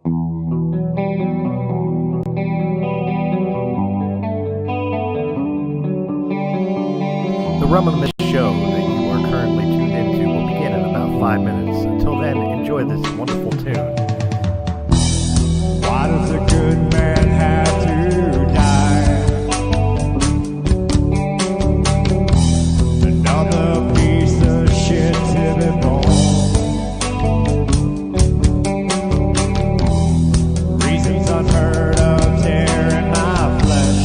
The Rum of the Mist show that you are currently tuned into will begin in about 5 minutes. Until then, enjoy this wonderful tune. Why does a good man have to die? Another piece of shit to be born. Reasons unheard of tearing my flesh.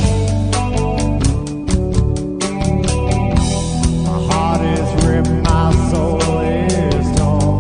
My heart is ripped, my soul is torn.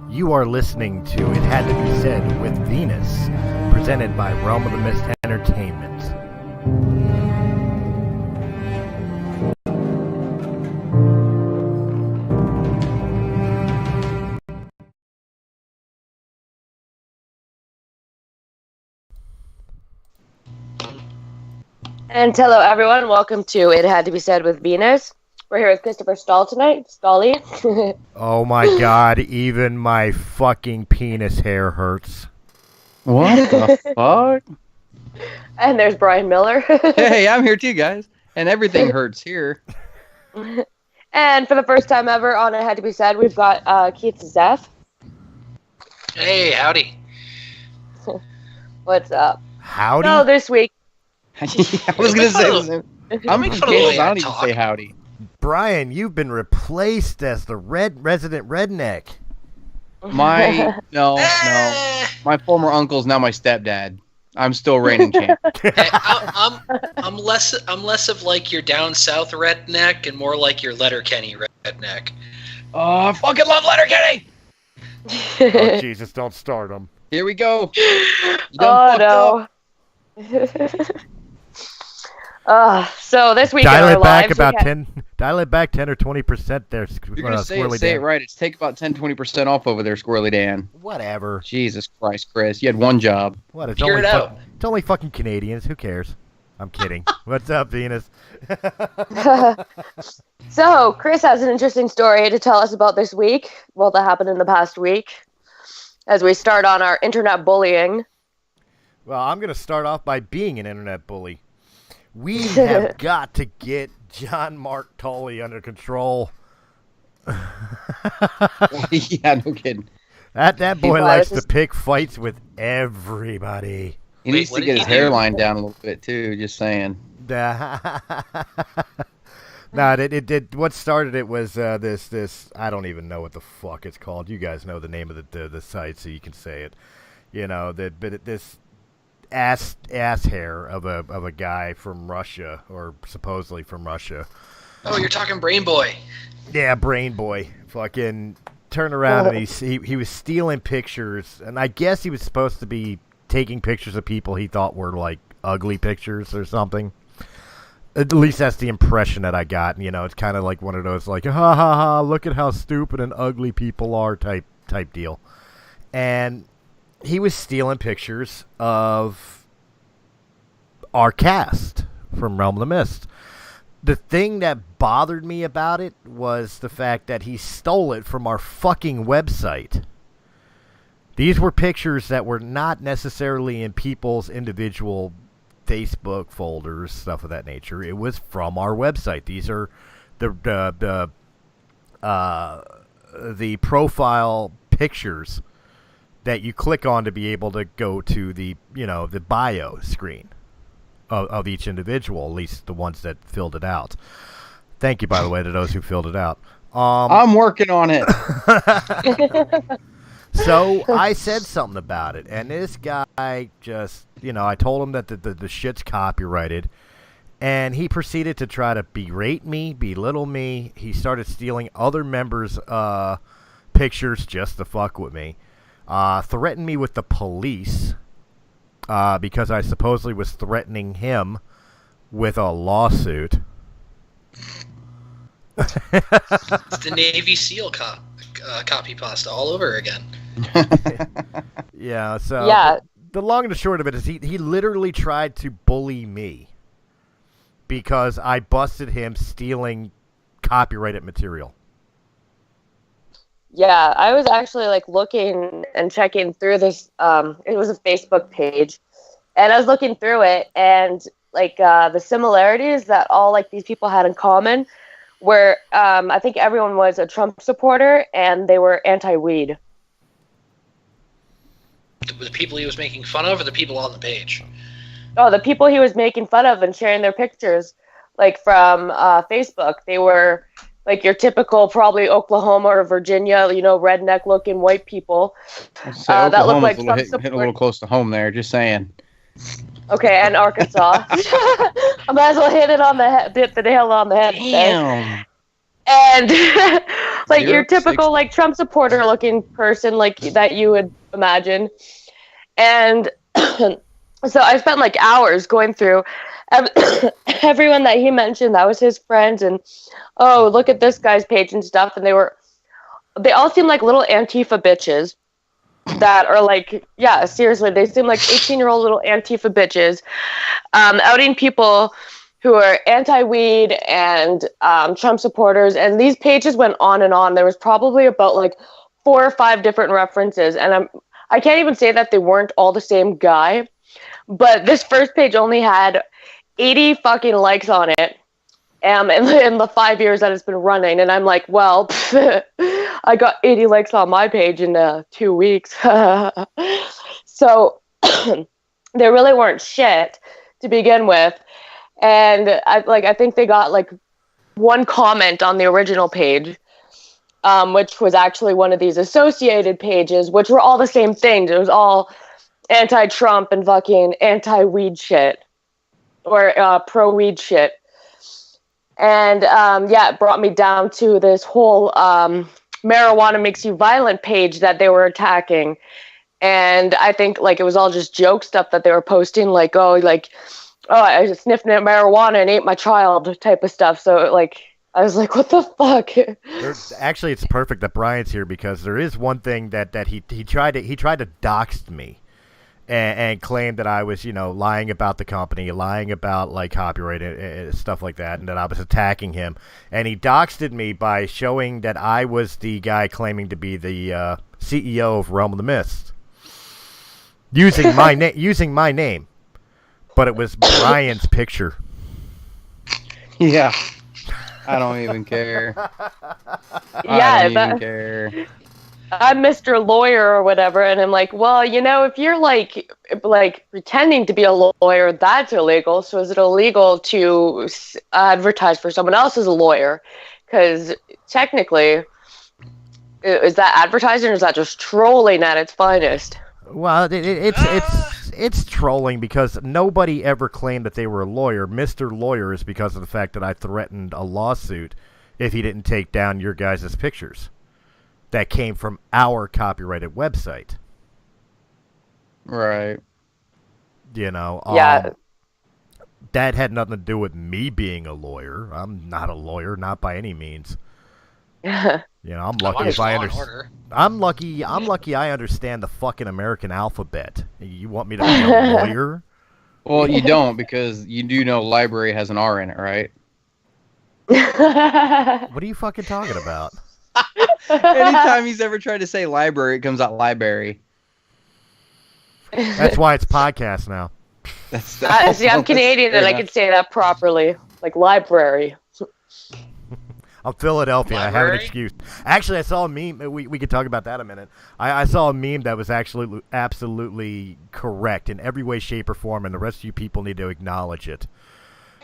You are listening to It Had to Be Said with Venus, presented by Realm of the Mist Entertainment. And hello, everyone. Welcome to It Had to Be Said with Venus. We're here with Christopher Stahl tonight. Stolly. Oh my god, even my fucking penis hair hurts. What the fuck? And there's Brian Miller. Hey, I'm here too, guys. And everything hurts here. And for the first time ever on It Had to Be Said, we've got Keith Zeph. Hey, howdy. What's up? Howdy? So this week... I was going to say the same. I'm Make from fun of the Kansas. way I I don't even talk. say howdy. Brian, you've been replaced as the resident redneck. No. My former uncle's now my stepdad. I'm still reigning champ. Hey, I'm less of like your down south redneck and more like your Letterkenny redneck. Oh, I fucking love Letterkenny! Oh, Jesus, don't start him. Here we go. Oh, no. So this week Dial in our it back lives, about we had- 10. Dial it back 10 or 20% there. You're going to say Squirrely it Dan. right. It's take about 10-20% off over there, Squirrely Dan. Whatever. Jesus Christ, Chris. You had one job. What? It's Hear only it out. it's only fucking Canadians. Who cares? I'm kidding. What's up, Venus? So Chris has an interesting story to tell us about this week. Well, that happened in the past week. As we start on our internet bullying. Well, I'm going to start off by being an internet bully. We have got to get John Mark Tully under control. Yeah, no kidding. That boy Wow, likes this to is- pick fights with everybody. He Wait, needs what to did get he his do? hairline down a little bit, too. Just saying. No, it did. What started it was this. I don't even know what the fuck it's called. You guys know the name of the site, so you can say it. You know this ass hair of a guy from Russia, or supposedly from Russia. Oh, you're talking Brain Boy. Yeah, Brain Boy. Fucking turned around and he was stealing pictures, and I guess he was supposed to be taking pictures of people he thought were like ugly pictures or something. At least that's the impression that I got. You know, it's kind of like one of those like, ha ha ha, look at how stupid and ugly people are type deal. And he was stealing pictures of our cast from Realm of the Mist. The thing that bothered me about it was the fact that he stole it from our fucking website. These were pictures that were not necessarily in people's individual Facebook folders, stuff of that nature. It was from our website. These are the profile pictures that you click on to be able to go to the bio screen of each individual, at least the ones that filled it out. Thank you, by the way, to those who filled it out. I'm working on it. So I said something about it, and this guy just, I told him that the shit's copyrighted, and he proceeded to try to berate me, belittle me. He started stealing other members' pictures just to fuck with me. Threatened me with the police because I supposedly was threatening him with a lawsuit. It's the Navy SEAL copy pasta all over again. Yeah, so Yeah. the long and the short of it is he literally tried to bully me because I busted him stealing copyrighted material. Yeah, I was actually like looking and checking through this. It was a Facebook page, and I was looking through it, and like the similarities that all like these people had in common were, I think everyone was a Trump supporter, and they were anti-weed. The people he was making fun of, or the people on the page? Oh, the people he was making fun of and sharing their pictures, like from Facebook, they were like your typical, probably Oklahoma or Virginia, redneck-looking white people that look like Trump hitting a little close to home there. Just saying. Okay, and Arkansas. I might as well hit the nail on the head. Damn. And like You're your typical 60. like Trump supporter looking person like that you would imagine. And so I spent like hours going through everyone that he mentioned that was his friends, and oh, look at this guy's page and stuff, and they all seem like little Antifa bitches that are like, yeah, seriously, they seem like 18-year-old little Antifa bitches outing people who are anti-weed and Trump supporters, and these pages went on and on. There was probably about like 4 or 5 different references, and I can't even say that they weren't all the same guy, but this first page only had 80 fucking likes on it in the 5 years that it's been running, and I'm like, well, I got 80 likes on my page in 2 weeks. So they really weren't shit to begin with. And I think they got like one comment on the original page, which was actually one of these associated pages, which were all the same things. It was all anti-Trump and fucking anti-weed shit, or pro-weed shit. And it brought me down to this whole marijuana makes you violent page that they were attacking. And I think like it was all just joke stuff that they were posting, like, oh, I sniffed marijuana and ate my child type of stuff. So like I was like, what the fuck? Actually, it's perfect that Brian's here because there is one thing that he tried to dox me and claimed that I was lying about the company, lying about like copyright and stuff like that, and that I was attacking him. And he doxed me by showing that I was the guy claiming to be the CEO of Realm of the Mist, using my name, but it was Brian's picture. Yeah. I don't even care. Yeah, I don't even care. I'm Mr. Lawyer or whatever, and I'm like, well, if you're like pretending to be a lawyer, that's illegal. So is it illegal to advertise for someone else as a lawyer? Because technically, is that advertising or is that just trolling at its finest? Well, it's trolling because nobody ever claimed that they were a lawyer. Mr. Lawyer is because of the fact that I threatened a lawsuit if he didn't take down your guys' pictures that came from our copyrighted website. Right. Yeah. That had nothing to do with me being a lawyer. I'm not a lawyer, not by any means. I'm lucky if I understand. I'm lucky I understand the fucking American alphabet. You want me to be a lawyer? Well, you don't, because you do know library has an R in it, right? What are you fucking talking about? Anytime he's ever tried to say library, it comes out library. That's why it's podcast now. That's See, I'm Canadian and I can say that properly. Like library. I'm Philadelphia. I have an Library? excuse. Actually, I saw a meme. We could talk about that in a minute. I saw a meme that was actually absolutely correct in every way, shape, or form, and the rest of you people need to acknowledge it.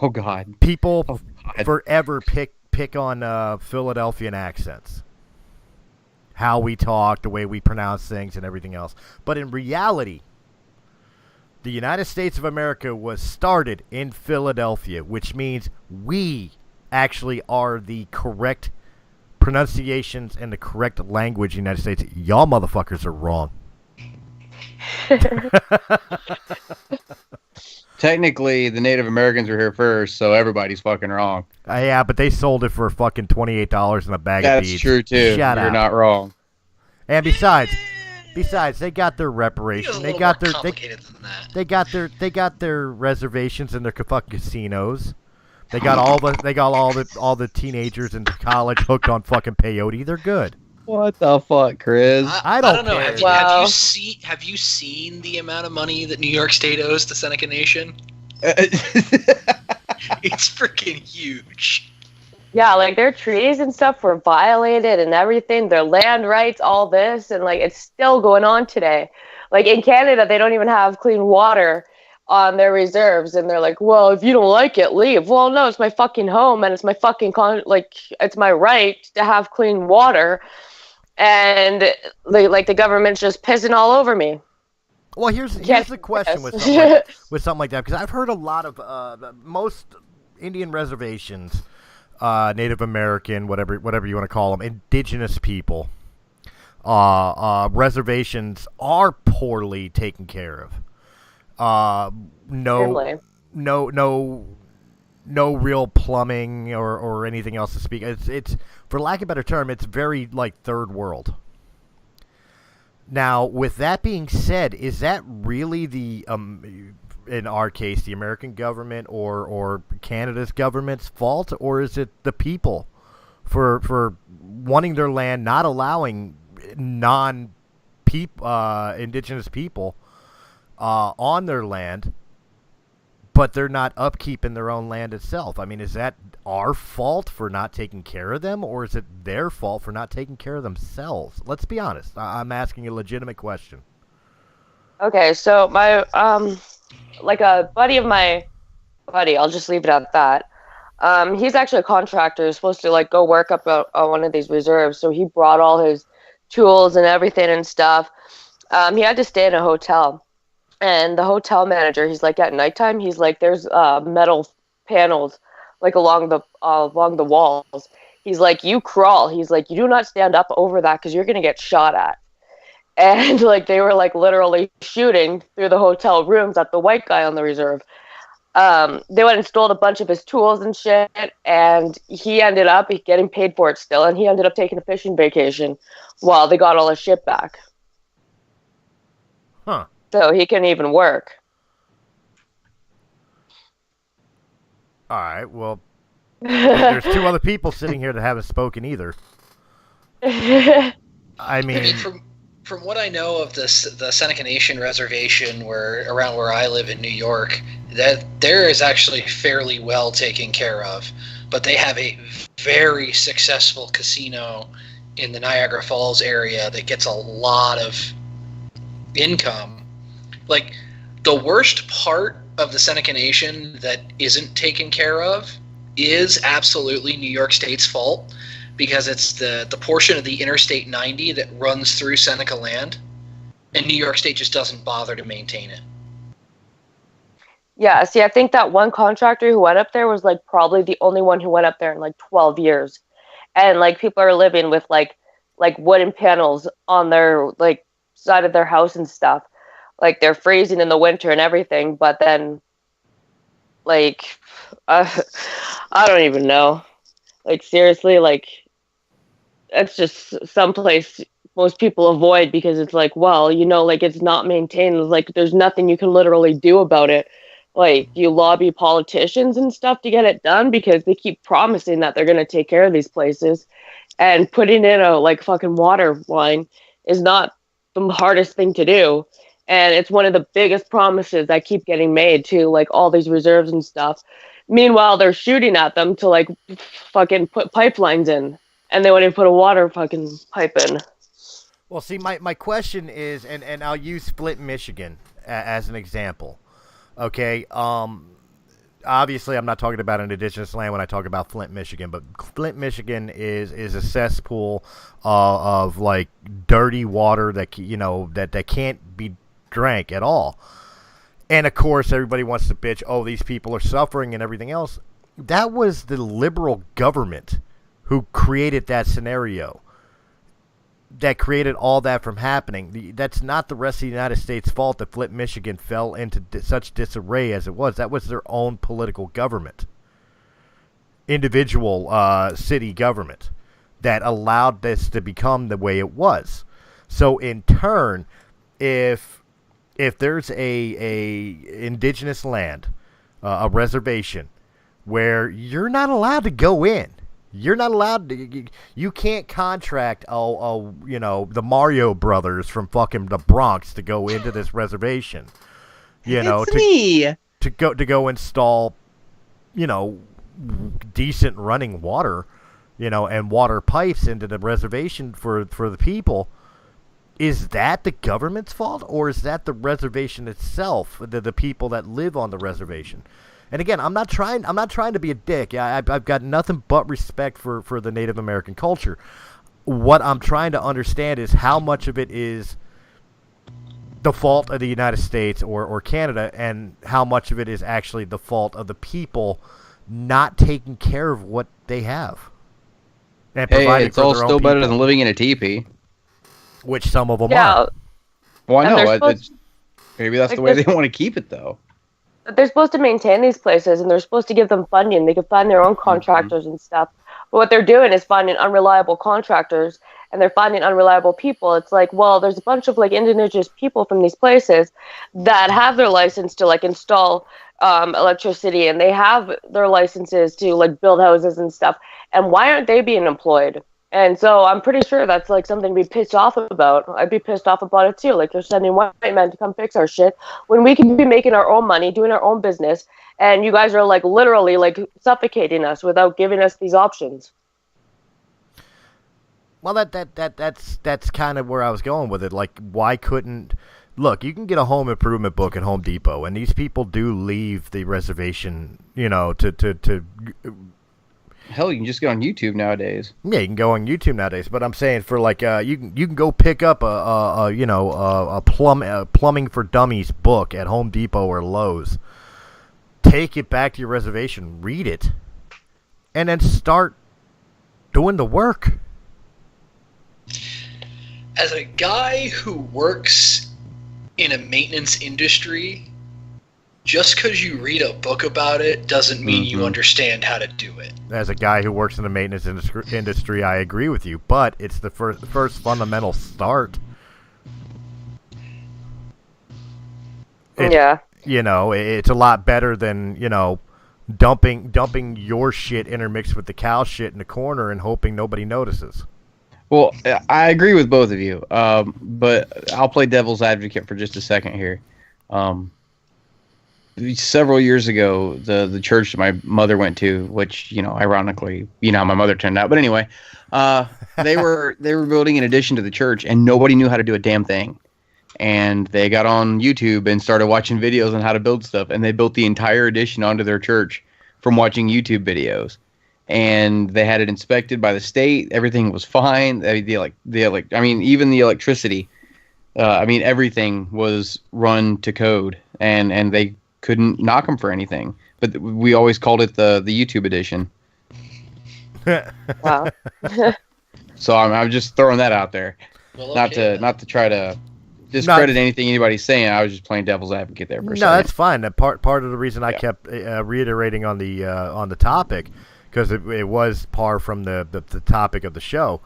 Oh God. People Oh, God. forever pick on Philadelphian accents, how we talk, the way we pronounce things, and everything else. But in reality, the United States of America was started in Philadelphia, which means we actually are the correct pronunciations and the correct language in the United States. Y'all motherfuckers are wrong. Technically, the Native Americans were here first, so everybody's fucking wrong. Yeah, but they sold it for fucking $28 in a bag of That's beads. true too. Shut You're up. not wrong. And besides, they got their It was reparation. a They little got more their complicated than that. they got their reservations in their fucking casinos. They got all the teenagers in college hooked on fucking peyote. They're good. What the fuck, Chris? I don't know. care. Wow. Have you seen the amount of money that New York State owes to Seneca Nation? It's freaking huge. Yeah, like their trees and stuff were violated and everything, their land rights, all this, and like it's still going on today. Like in Canada, they don't even have clean water on their reserves, and they're like, well, if you don't like it, leave. Well, no, it's my fucking home, and it's my fucking it's my right to have clean water, and the government's just pissing all over me. Well, here's Yes, the question yes. with something like that, because I've heard a lot of most Indian reservations, Native American, whatever you want to call them, indigenous people, reservations are poorly taken care of. Extremely. No real plumbing or anything else to speak. It's for lack of a better term, it's very like third world. Now, with that being said, is that really the in our case the American government or Canada's government's fault, or is it the people for wanting their land, not allowing indigenous people on their land, but they're not upkeeping their own land itself? I mean, is that our fault for not taking care of them, or is it their fault for not taking care of themselves? Let's be honest. I'm asking a legitimate question. Okay, so my like a buddy of my buddy, I'll just leave it at that. He's actually a contractor. He's supposed to like go work up on one of these reserves. So he brought all his tools and everything and stuff. He had to stay in a hotel, and the hotel manager, he's like, at nighttime, he's like, there's metal panels like along the walls. He's like, you crawl. He's like, you do not stand up over that because you're gonna get shot at. And like they were like literally shooting through the hotel rooms at the white guy on the reserve. They went and stole a bunch of his tools and shit, and he ended up getting paid for it still, and he ended up taking a fishing vacation while they got all his shit back. Huh. So he couldn't even work. All right. Well, there's two other people sitting here that haven't spoken either. I mean, from what I know of the Seneca Nation reservation, around where I live in New York, that there is actually fairly well taken care of. But they have a very successful casino in the Niagara Falls area that gets a lot of income. Like, the worst part of the Seneca Nation that isn't taken care of is absolutely New York State's fault, because it's the portion of the Interstate 90 that runs through Seneca land, and New York State just doesn't bother to maintain it. Yeah, see, I think that one contractor who went up there was like probably the only one who went up there in like 12 years. And like people are living with like wooden panels on their like side of their house and stuff. Like they're freezing in the winter and everything, but then like I don't even know. Like seriously, like it's just someplace most people avoid because it's like, well, you know, like it's not maintained. Like there's nothing you can literally do about it like you lobby politicians and stuff to get it done because they keep promising that they're going to take care of these places, and putting in a like fucking water line is not the hardest thing to do, and it's one of the biggest promises that keep getting made to like all these reserves and stuff. Meanwhile, they're shooting at them to like fucking put pipelines in, and they won't even put a water fucking pipe in. Well, see, my question is, and I'll use Flint, Michigan as an example. Okay, obviously I'm not talking about an indigenous land when I talk about Flint, Michigan, but Flint, Michigan is a cesspool of like dirty water that that can't be drank at all. And of course, everybody wants to bitch, oh, these people are suffering and everything else. That was the liberal government who created that scenario, that created all that from happening. That's not the rest of the United States' fault that Flint, Michigan fell into such disarray as it was. That was their own political government, individual city government, that allowed this to become the way it was. So in turn, if there's a indigenous land, a reservation, where you're not allowed to go in, you're not allowed to. You can't contract, the Mario Brothers from fucking the Bronx to go into this reservation. To go install, decent running water, and water pipes into the reservation for the people. Is that the government's fault, or is that the reservation itself, the people that live on the reservation? And again, I'm not trying to be a dick. I've got nothing but respect for the Native American culture. What I'm trying to understand is how much of it is the fault of the United States or Canada, and how much of it is actually the fault of the people not taking care of what they have. And hey, it's all still better than living in a teepee. Which some of them are. Well, I know. Maybe that's the way they want to keep it, though. They're supposed to maintain these places, and they're supposed to give them funding. They can find their own contractors and stuff. But what they're doing is finding unreliable contractors, and they're finding unreliable people. It's like, well, there's a bunch of like indigenous people from these places that have their license to like install electricity, and they have their licenses to like build houses and stuff. And why aren't they being employed? And so I'm pretty sure that's like something to be pissed off about. I'd be pissed off about it too. Like, they're sending white men to come fix our shit when we can be making our own money, doing our own business, and you guys are like literally like suffocating us without giving us these options. Well, that's kind of where I was going with it. Like, why couldn't... Look, you can get a home improvement book at Home Depot, and these people do leave the reservation, to Hell, you can just get on YouTube nowadays. Yeah, you can go on YouTube nowadays. But I'm saying for like you can go pick up a plumbing for dummies book at Home Depot or Lowe's. Take it back to your reservation, read it, and then start doing the work. As a guy who works in a maintenance industry, just because you read a book about it doesn't mean you understand how to do it. As a guy who works in the maintenance industry, I agree with you, but it's the first fundamental start. It's a lot better than, dumping your shit intermixed with the cow shit in the corner and hoping nobody notices. Well, I agree with both of you, but I'll play devil's advocate for just a second here. Several years ago, the church that my mother went to, which, ironically, how my mother turned out. But anyway, they were building an addition to the church, and nobody knew how to do a damn thing. And they got on YouTube and started watching videos on how to build stuff, and they built the entire addition onto their church from watching YouTube videos. And they had it inspected by the state. Everything was fine. Even the electricity. Everything was run to code, and they couldn't knock them for anything. But we always called it the YouTube edition. Wow. So I'm just throwing that out there, Well, not to try to discredit anything anybody's saying. I was just playing devil's advocate there for a second. No, that's fine. That part of the reason I kept reiterating on the topic, because it was par from the topic of the show.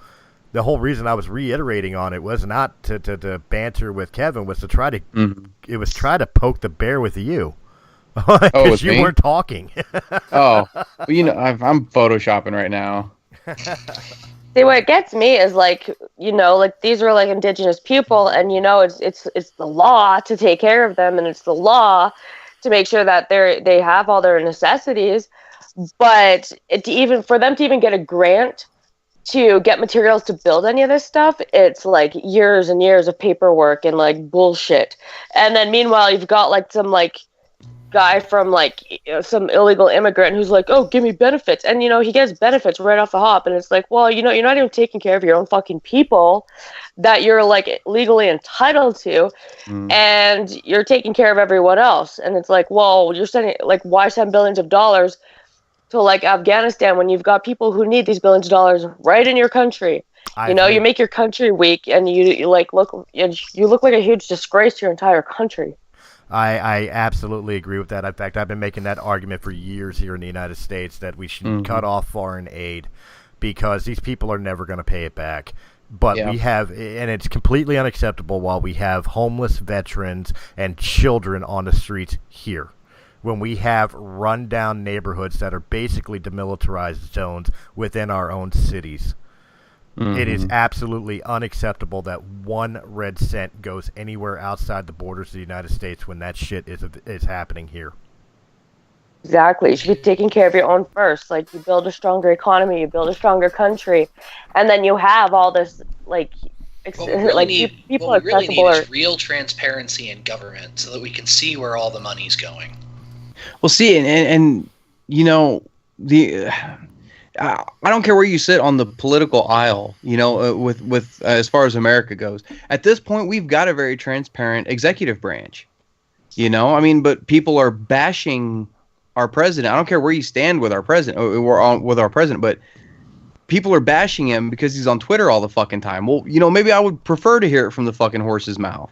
The whole reason I was reiterating on it was not to banter with Kevin, was to try to it was try to poke the bear with you. Oh, Because it's you me? weren't talking. Oh, well, I'm photoshopping right now. See, what gets me is like, like these are like indigenous people, and it's the law to take care of them, and it's the law to make sure that they have all their necessities. But even for them to even get a grant to get materials to build any of this stuff, it's like years and years of paperwork and like bullshit. And then meanwhile, you've got like some like guy from like some illegal immigrant who's like, oh, give me benefits, and he gets benefits right off the hop, and it's like, well, you're not even taking care of your own fucking people that you're like legally entitled to, and you're taking care of everyone else, and it's like, well, you're sending, like, why send billions of dollars to like Afghanistan when you've got people who need these billions of dollars right in your country? You make your country weak, and you like look like a huge disgrace to your entire country. I absolutely agree with that. In fact, I've been making that argument for years here in the United States that we should cut off foreign aid because these people are never going to pay it back. But we have, and it's completely unacceptable while we have homeless veterans and children on the streets here. When we have run-down neighborhoods that are basically demilitarized zones within our own cities. It is absolutely unacceptable that 1 red cent goes anywhere outside the borders of the United States when that shit is happening here. Exactly. You should be taking care of your own first. Like, you build a stronger economy, you build a stronger country, and then you have all this, like, What we really need, people what we really need accessible is real transparency in government so that we can see where all the money's going. Well, see, and I don't care where you sit on the political aisle, with as far as America goes. At this point, we've got a very transparent executive branch. But people are bashing our president. I don't care where you stand with our president, but people are bashing him because he's on Twitter all the fucking time. Well, maybe I would prefer to hear it from the fucking horse's mouth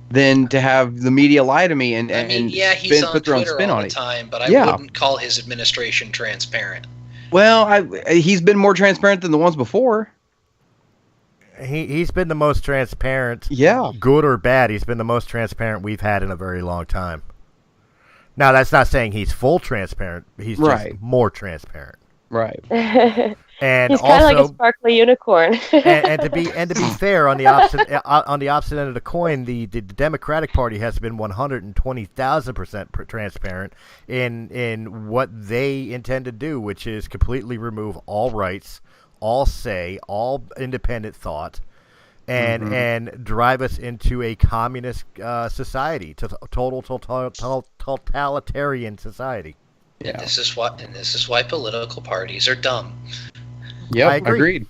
than to have the media lie to me and he's on put their own Twitter spin all on the it. time, but I wouldn't call his administration transparent. Well, he's been more transparent than the ones before. He's been the most transparent. Yeah. Good or bad, he's been the most transparent we've had in a very long time. Now, that's not saying he's full transparent. He's just more transparent. Right. And he's kind of like a sparkly unicorn. and to be fair, on the opposite end of the coin, the Democratic Party has been 120,000% transparent in what they intend to do, which is completely remove all rights, all say, all independent thought, and drive us into a communist society, total totalitarian society. Yeah. And this is why political parties are dumb. Yep, I agree. Agreed.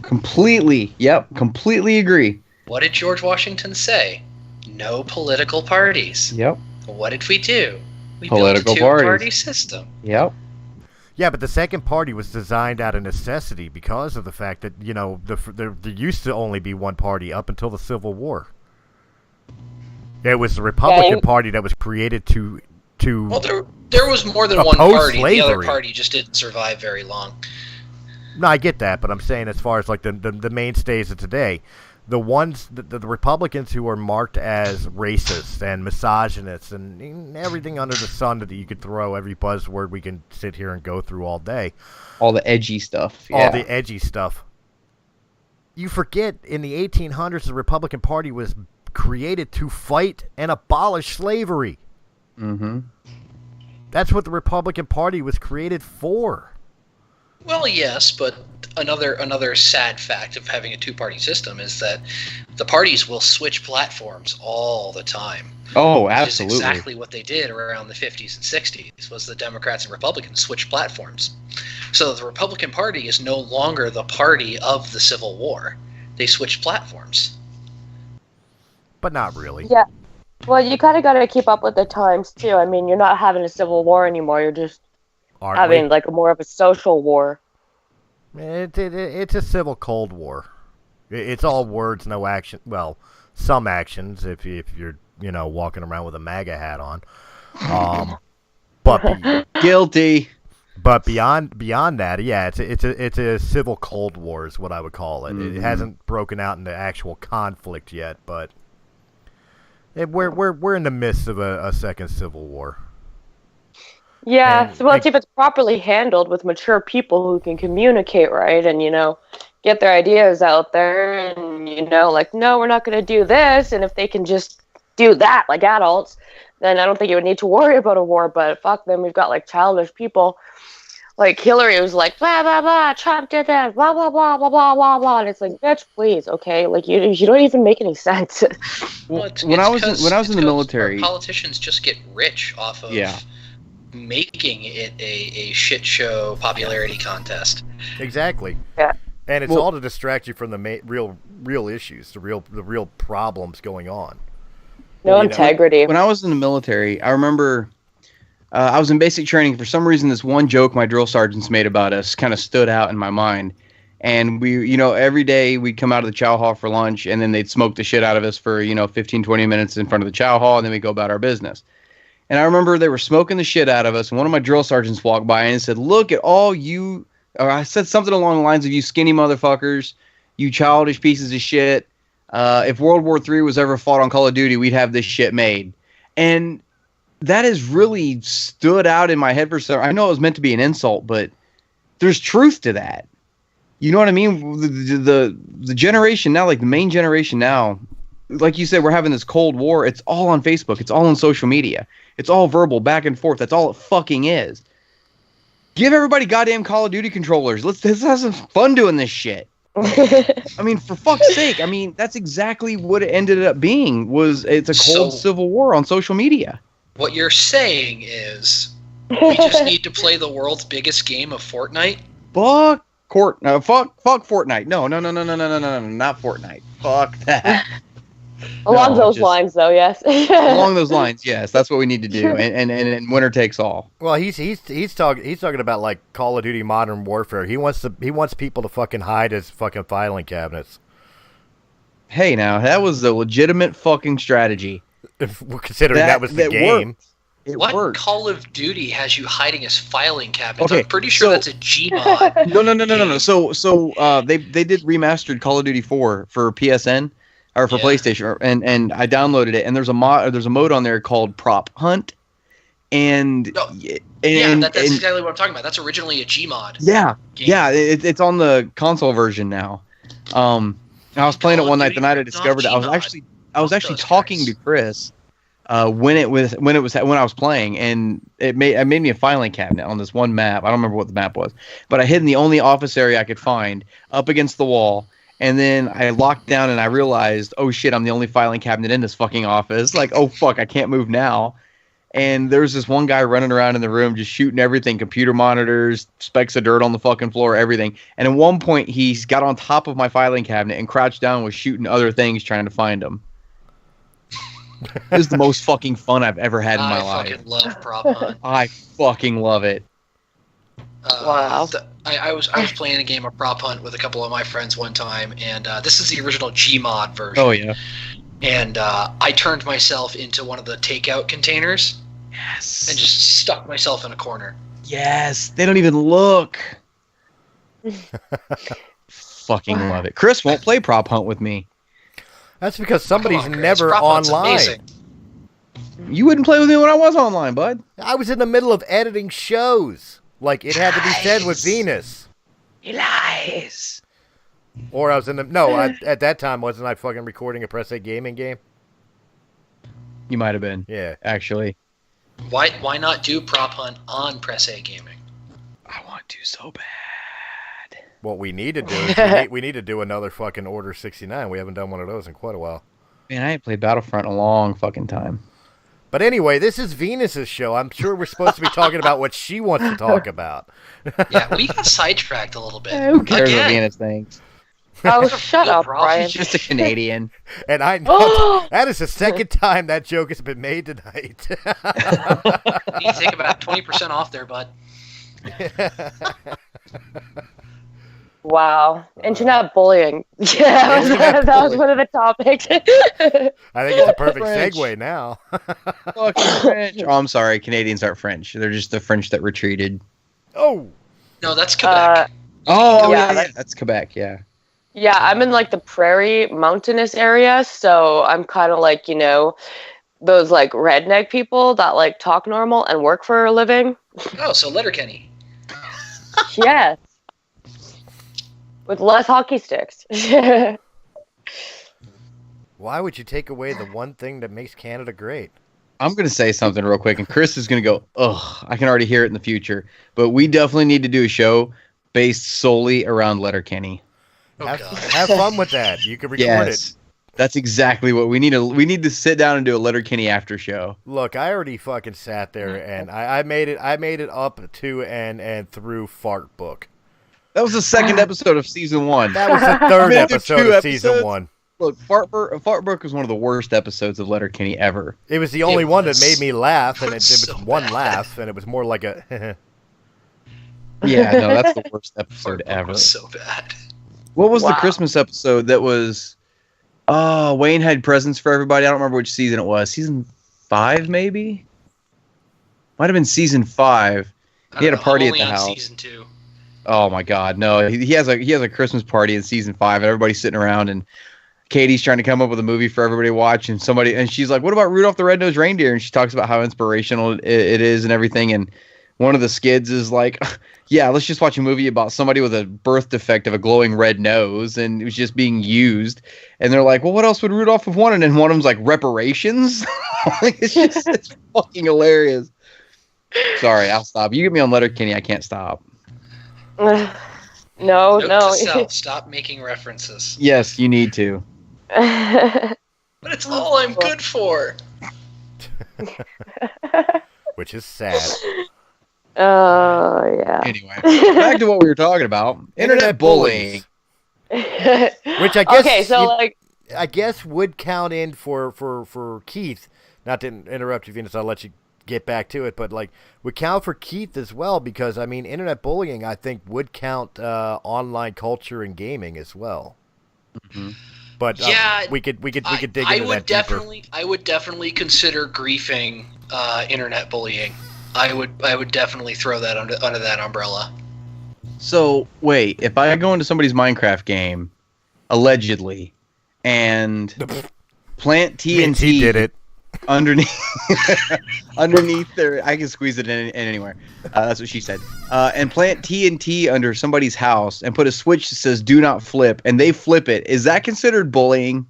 Completely. Yep, completely agree. What did George Washington say? No political parties. Yep. What did we do? We Political built a parties. two-party system. Yep. Yeah, but the second party was designed out of necessity because of the fact that, there used to only be one party up until the Civil War. It was the Republican Party that was created to Well, there was more than one party. Slavery. The other party just didn't survive very long. No, I get that, but I'm saying as far as like the mainstays of today, the ones the Republicans who are marked as racist and misogynists and everything under the sun that you could throw every buzzword we can sit here and go through all day, all the edgy stuff. Yeah. All the edgy stuff. You forget in the 1800s the Republican Party was created to fight and abolish slavery. Mm-hmm. That's what the Republican Party was created for. Well, yes, but another sad fact of having a two-party system is that the parties will switch platforms all the time. Oh, absolutely. Which is exactly what they did around the 50s and 60s, was the Democrats and Republicans switched platforms. So the Republican Party is no longer the party of the Civil War. They switched platforms. But not really. Yeah. Well, you kind of got to keep up with the times, too. I mean, you're not having a civil war anymore. You're just having, like, more of a social war. It's a civil Cold War. It's all words, no action. Well, some actions if you're, walking around with a MAGA hat on. But guilty. But beyond that, yeah, it's a civil Cold War is what I would call it. Mm-hmm. It hasn't broken out into actual conflict yet, but we're in the midst of a second civil war. Yeah, And so, well, if it's properly handled with mature people who can communicate right and, get their ideas out there and, like, no, we're not going to do this. And if they can just do that like adults, then I don't think you would need to worry about a war. But fuck them, we've got like childish people. Like Hillary was like, blah, blah, blah, Trump did that, blah, blah, blah, blah, blah, blah, blah. And it's like, bitch, please, okay? Like, you don't even make any sense. Well, when I was in the military, politicians just get rich off of making it a shit show popularity contest. Exactly. Yeah. And it's all to distract you from the real issues, the real problems going on. No integrity. When I was in the military, I remember I was in basic training. For some reason, this one joke my drill sergeants made about us kind of stood out in my mind. And we, every day we'd come out of the chow hall for lunch, and then they'd smoke the shit out of us for, 15, 20 minutes in front of the chow hall, and then we'd go about our business. And I remember they were smoking the shit out of us, and one of my drill sergeants walked by and said, look at all you, or I said something along the lines of, you skinny motherfuckers, you childish pieces of shit. If World War III was ever fought on Call of Duty, we'd have this shit made. And that has really stood out in my head for some. I know it was meant to be an insult, but there's truth to that. You know what I mean? The generation now, like the main generation now, like you said, we're having this Cold War. It's all on Facebook. It's all on social media. It's all verbal, back and forth. That's all it fucking is. Give everybody goddamn Call of Duty controllers. Let's have some fun doing this shit. I mean, for fuck's sake. I mean, that's exactly what it ended up being. It's a cold civil war on social media. What you're saying is we just need to play the world's biggest game of Fortnite? Fuck Fortnite. No, not Fortnite. Fuck that. Along those lines, though, yes. Along those lines, yes. That's what we need to do, and winner takes all. Well, he's talking about like Call of Duty Modern Warfare. He wants people to fucking hide his fucking filing cabinets. Hey, now that was a legitimate fucking strategy. If we're considering that was the game. What worked. Call of Duty has you hiding his filing cabinets? Okay, I'm pretty sure that's a Gmod. No. So they did remastered Call of Duty 4 for PSN or for PlayStation, and I downloaded it. And there's a mode on there called Prop Hunt, and that's exactly what I'm talking about. That's originally a Gmod. Yeah, it's on the console version now. I was playing it one night. The night I discovered it, I was actually talking to Chris when I was playing, and it made me a filing cabinet on this one map. I don't remember what the map was, but I hid in the only office area I could find up against the wall. And then I locked down and I realized, oh shit, I'm the only filing cabinet in this fucking office. Like, oh fuck, I can't move now. And there's this one guy running around in the room just shooting everything, computer monitors, specks of dirt on the fucking floor, everything. And at one point, he's got on top of my filing cabinet and crouched down and was shooting other things trying to find them. This is the most fucking fun I've ever had in my life. I fucking love Prop Hunt. I fucking love it. Wow. I was playing a game of Prop Hunt with a couple of my friends one time, and this is the original Gmod version. Oh, yeah. And I turned myself into one of the takeout containers. Yes. And just stuck myself in a corner. Yes. They don't even look. Fucking love it. Chris won't play Prop Hunt with me. That's because somebody's never online. You wouldn't play with me when I was online, bud. I was in the middle of editing shows. Like, it had to be said with Venus. He lies. Or I was at that time, wasn't I fucking recording a Press A gaming game? You might have been. Yeah. Actually. Why not do Prop Hunt on Press A Gaming? I want to so bad. What we need to do is we need to do another fucking Order 69. We haven't done one of those in quite a while. Man, I ain't played Battlefront in a long fucking time. But anyway, this is Venus's show. I'm sure we're supposed to be talking about what she wants to talk about. Yeah, we got sidetracked a little bit. Who cares what Venus thinks? Oh, shut up, Brian. She's just a Canadian. And I know that is the second time that joke has been made tonight. You need to take about 20% off there, bud. Wow. Internet bullying. Yeah, that was one of the topics. I think it's a perfect segue now. Fucking French. Oh, I'm sorry. Canadians aren't French. They're just the French that retreated. Oh. No, that's Quebec. Yeah, that's Quebec, yeah. Yeah, I'm in like the prairie mountainous area, so I'm kind of like, those like redneck people that like talk normal and work for a living. Oh, so Letterkenny. Yes. With less hockey sticks. Why would you take away the one thing that makes Canada great? I'm going to say something real quick, and Chris is going to go, ugh, I can already hear it in the future. But we definitely need to do a show based solely around Letterkenny. Oh, have, God. have fun with that. You can record Yes. it. That's exactly what we need. We need to sit down and do a Letterkenny after show. Look, I already fucking sat there and I made it up to and through Fart Book. That was the second episode of season 1. That was the third Made it episode 2 of season episodes. 1. Look, Fartbrook was one of the worst episodes of Letterkenny ever. It was the only one that was- made me laugh, and it it was was so one bad. laugh, and it was more like a. Yeah, no, that's the worst episode Fartbook ever. was so bad. What was the Wow. Christmas episode that was? Oh, Wayne had presents for everybody. I don't remember which season it was. Season 5, maybe. Might have been season 5. I He had don't a know, party I'm at only the on house. Season 2. Oh my God, no! He has a Christmas party in season 5, and everybody's sitting around, and Katie's trying to come up with a movie for everybody to watch, and she's like, "What about Rudolph the Red-Nosed Reindeer?" And she talks about how inspirational it is and everything. And one of the skids is like, "Yeah, let's just watch a movie about somebody with a birth defect of a glowing red nose, and it was just being used." And they're like, "Well, what else would Rudolph have wanted?" And one of them's like, "Reparations." Like, it's fucking hilarious. Sorry, I'll stop. You get me on Letterkenny, I can't stop. No, Note no. to self, stop making references. Yes, you need to. But it's all I'm good for. Which is sad. Oh, yeah. Anyway, back to what we were talking about. Internet bullying. Which I guess. Okay, so like, I guess would count in for Keith. Not to interrupt you, Venus. I'll let you get back to it, but like would count for Keith as well, because I mean, internet bullying I think would count online culture and gaming as well. Mm-hmm. But Yeah, we could dig I into would that deeper. I would definitely consider griefing internet bullying. I would definitely throw that under that umbrella. So, wait, if I go into somebody's Minecraft game, allegedly, and plant TNT He did it. underneath their, I can squeeze it in anywhere. That's what she said. And plant TNT under somebody's house and put a switch that says "Do not flip," and they flip it. Is that considered bullying?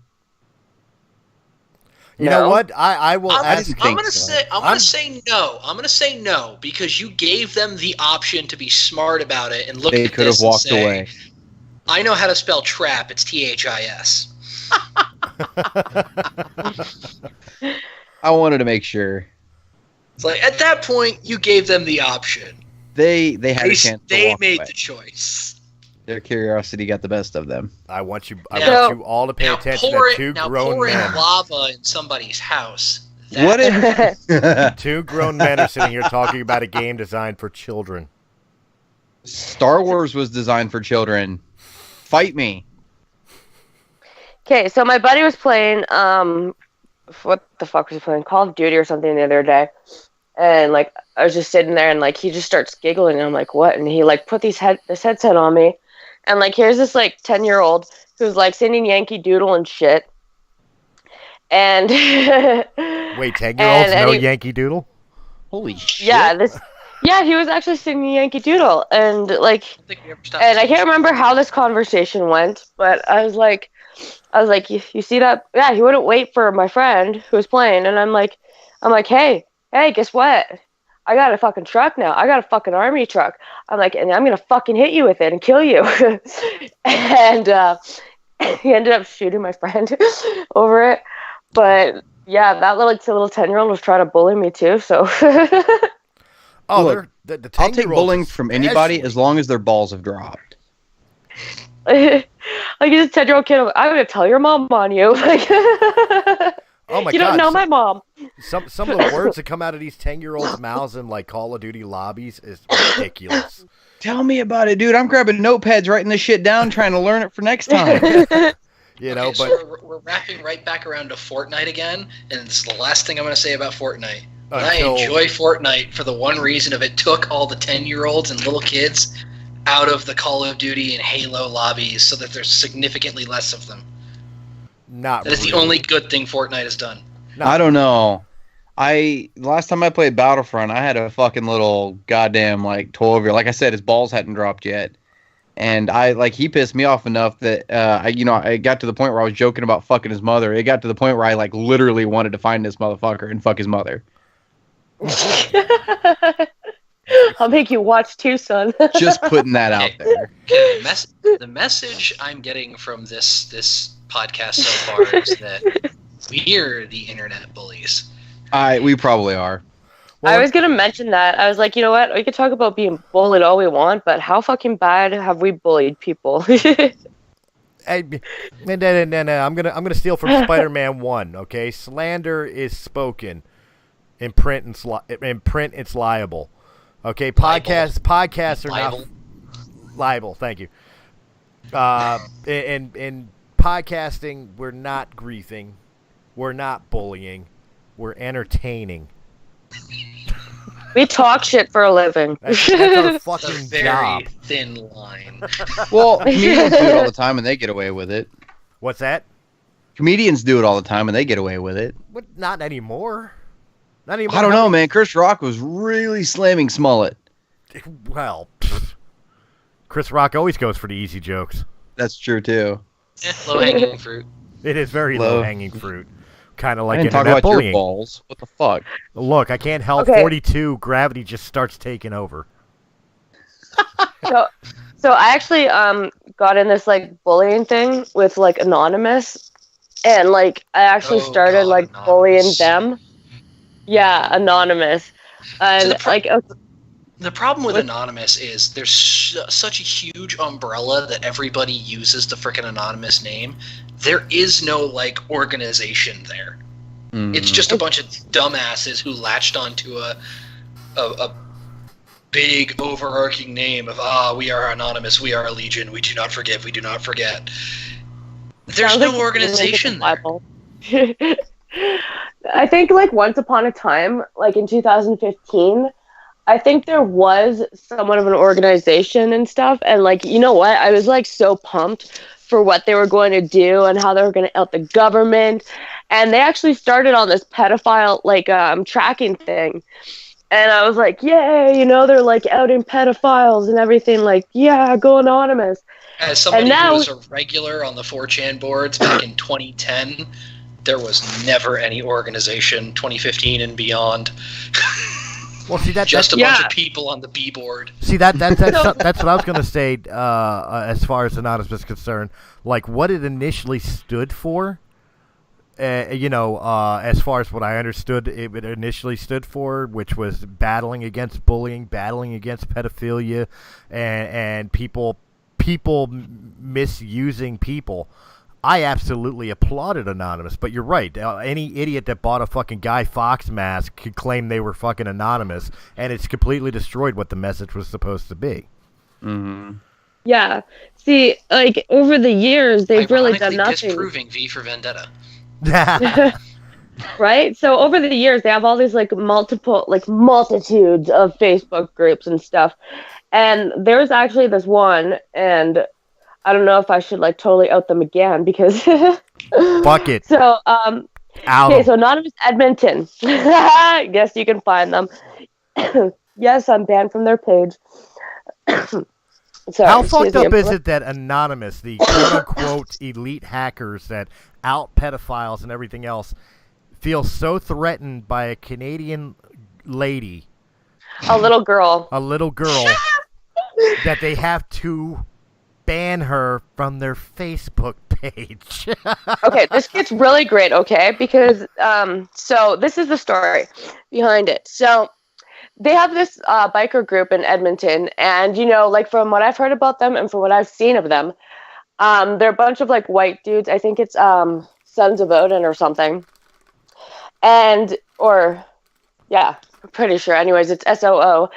You know No. what? I will I'm ask. think gonna so. say I'm gonna say no. I'm gonna say no because you gave them the option to be smart about it and look They at could have this and walked say, away. I know how to spell trap. It's THIS. I wanted to make sure It's like at that point you gave them the option. they had a chance to They walk made away. the choice. Their curiosity got the best of them. I want you Now- all to pay Now attention pour to it. two Now grown pour men. in lava in somebody's house. What if Two grown men are sitting here talking about a game designed for children. Star Wars was designed for children? Fight me. okay, so my buddy was playing, what the fuck was he playing? Call of Duty or something the other day. And, like, I was just sitting there and, like, he just starts giggling. And I'm like, what? And he, like, put this headset on me. And, like, here's this, like, 10-year-old who's, like, singing Yankee Doodle and shit. And, Wait, 10-year-olds And know he- Yankee Doodle? Holy shit. yeah, he was actually singing Yankee Doodle. And, like, I don't think we ever stopped. and I can't remember how this conversation went, but I was like, you see that? Yeah, he wouldn't wait for my friend who was playing, and I'm like, hey, guess what? I got a fucking truck now. I got a fucking army truck. I'm like, and I'm gonna fucking hit you with it and kill you. And he ended up shooting my friend over it. But yeah, that little 10-year-old was trying to bully me too. So Oh, Look, the 10-year-olds I'll take bullying from anybody especially. as long as their balls have dropped. like this 10-year-old kid, I'm gonna tell your mom on you. Like, Oh my you god! don't know my mom. Some of the words that come out of these 10-year-olds' mouths in like Call of Duty lobbies is ridiculous. Tell me about it, dude. I'm grabbing notepads, writing this shit down, trying to learn it for next time. You know, Okay, so but we're wrapping right back around to Fortnite again, and this is the last thing I'm going to say about Fortnite. But Until- I enjoy Fortnite for the one reason of it took all the 10-year-olds and little kids out of the Call of Duty and Halo lobbies so that there's significantly less of them. not That is really. the only good thing Fortnite has done. No. I don't know. Last time I played Battlefront, I had a fucking little goddamn like 12-year. Like I said, his balls hadn't dropped yet, and he pissed me off enough that I got to the point where I was joking about fucking his mother. It got to the point where I like literally wanted to find this motherfucker and fuck his mother. I'll make you watch too, son. Just putting that out there. Okay, the message I'm getting from this podcast so far is that we're the internet bullies. We probably are. Well, I was gonna mention that. I was like, you know what? We could talk about being bullied all we want, but how fucking bad have we bullied people? No. I'm gonna steal from Spider-Man 1. Okay, slander is spoken. In print, it's liable. Okay, podcasts are Libel. not liable. Thank you. In podcasting, we're not griefing, we're not bullying, we're entertaining. We talk shit for a living. That's our It's a fucking very job. thin line. Well, comedians do it all the time and they get away with it. What's that? Comedians do it all the time and they get away with it. What? Not anymore. Not anymore. I don't know, man. Chris Rock was really slamming Smollett. Well, Chris Rock always goes for the easy jokes. That's true too. Low hanging fruit. It is very Low. low-hanging fruit. Kind of I like didn't talk internet about bullying. your balls. What the fuck? Look, I can't help. Okay. 42, gravity just starts taking over. So I actually got in this like bullying thing with like Anonymous, and like I actually Oh, started God, like bullying Anonymous. them. Yeah, Anonymous, and the pro- like The problem with Anonymous is there's such a huge umbrella that everybody uses the frickin' Anonymous name. There is no like organization there. It's just a bunch of dumbasses who latched onto a big overarching name of we are Anonymous, we are a legion, we do not forgive, we do not forget. There's sounds no like organization there. Bible. I think like once upon a time, like in 2015, I think there was somewhat of an organization and stuff. And like, you know what? I was like so pumped for what they were going to do and how they were going to out the government. And they actually started on this pedophile like tracking thing. And I was like, yay, you know, they're like outing pedophiles and everything. Like, yeah, go Anonymous. As somebody now- who was a regular on the 4chan boards back in 2010, there was never any organization, 2015 and beyond. Well, see that Just a that's, bunch Yeah. of people on the B board. see that's what I was gonna say. As far as Anonymous is concerned, like what it initially stood for. As far as what I understood, it initially stood for, which was battling against bullying, battling against pedophilia, and people misusing people. I absolutely applauded Anonymous, but you're right. Any idiot that bought a fucking Guy Fawkes mask could claim they were fucking anonymous, and it's completely destroyed what the message was supposed to be. Mm-hmm. Yeah. See, like over the years, they've really done Ironically nothing. disproving V for Vendetta. Right? So over the years, they have all these like multitudes of Facebook groups and stuff. And there's actually this one, and I don't know if I should like totally out them again because. Fuck it. So Out. okay, so Anonymous Edmonton. Yes, you can find them. Yes, I'm banned from their page. Sorry, How excuse fucked me, up I'm- is it that Anonymous, the quote-unquote elite hackers that out pedophiles and everything else, feel so threatened by a Canadian lady, A little girl. a little girl, that they have to ban her from their Facebook page? Okay, this gets really great, okay? Because, so this is the story behind it. So they have this biker group in Edmonton, and, you know, like from what I've heard about them and from what I've seen of them, they're a bunch of, like, white dudes. I think it's Sons of Odin or something. I'm pretty sure. Anyways, it's SOO.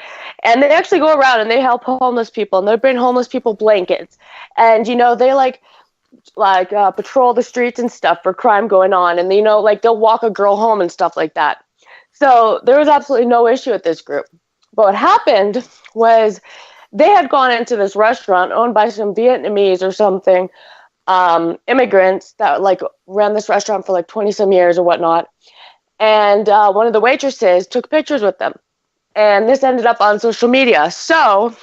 And they actually go around and they help homeless people, and they bring homeless people blankets. And, you know, they, patrol the streets and stuff for crime going on. And, you know, like, they'll walk a girl home and stuff like that. So there was absolutely no issue with this group. But what happened was they had gone into this restaurant owned by some Vietnamese or something, immigrants that, like, ran this restaurant for, like, 20-some years or whatnot. and one of the waitresses took pictures with them. And this ended up on social media. So,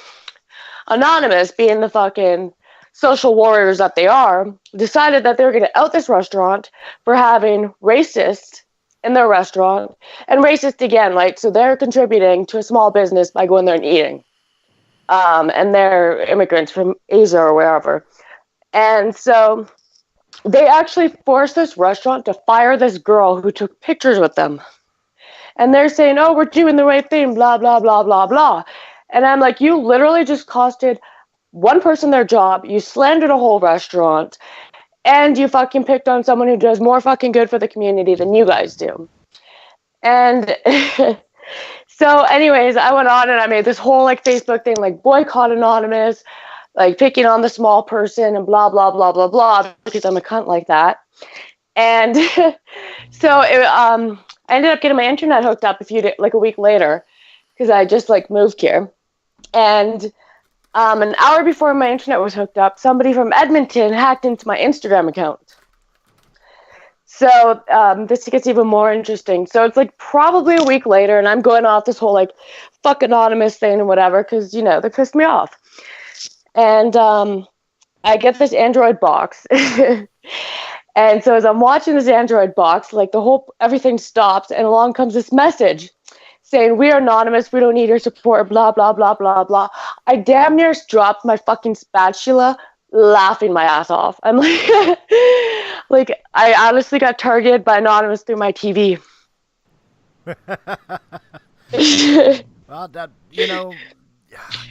Anonymous, being the fucking social warriors that they are, decided that they were going to out this restaurant for having racists in their restaurant. And racist again, like, so they're contributing to a small business by going there and eating. And they're immigrants from Asia or wherever. And so they actually forced this restaurant to fire this girl who took pictures with them. And they're saying, oh, we're doing the right thing, blah, blah, blah, blah, blah. And I'm like, you literally just costed one person their job, you slandered a whole restaurant, and you fucking picked on someone who does more fucking good for the community than you guys do. And so anyways, I went on and I made this whole like Facebook thing, like boycott Anonymous, like picking on the small person and blah, blah, blah, blah, blah, because I'm a cunt like that. And so I ended up getting my internet hooked up a week later, because I just like moved here. And an hour before my internet was hooked up, somebody from Edmonton hacked into my Instagram account. So this gets even more interesting. So it's like probably a week later, and I'm going off this whole like fuck Anonymous thing and whatever, because you know they pissed me off. And I get this Android box, and so as I'm watching this Android box, like everything stops, and along comes this message saying, we are anonymous, we don't need your support, blah, blah, blah, blah, blah. I damn near dropped my fucking spatula laughing my ass off. I'm like, like, I honestly got targeted by Anonymous through my TV. Well, that, you know...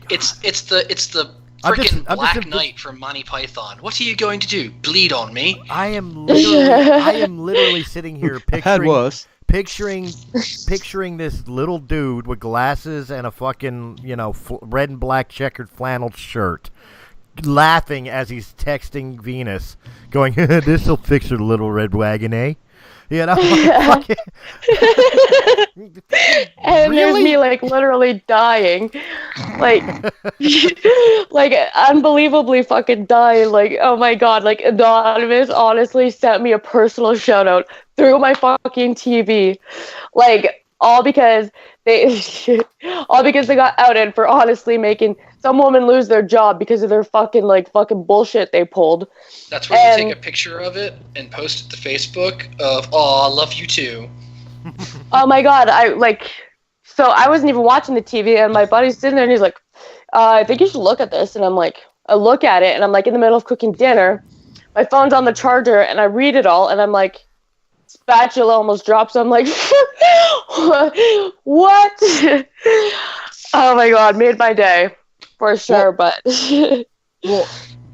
It's the freaking Black Knight from Monty Python. What are you going to do? Bleed on me? I am literally sitting here picturing this little dude with glasses and a fucking, red and black checkered flannel shirt, laughing as he's texting Venus, going, "This'll fix her little red wagon, eh?" You know, like, and there's me like literally dying, like, like unbelievably fucking dying. Like, oh my god, like Anonymous honestly sent me a personal shout out through my fucking TV, like all because they got outed for honestly making some woman lose their job because of their fucking bullshit they pulled. That's where you take a picture of it and post it to Facebook of, "Oh, I love you too." Oh my god, so I wasn't even watching the TV, and my buddy's sitting there and he's like, I think you should look at this. And I'm like, I look at it and I'm like in the middle of cooking dinner. My phone's on the charger and I read it all and I'm like, spatula almost drops. I'm like, what? Oh my god, made my day for sure. But well,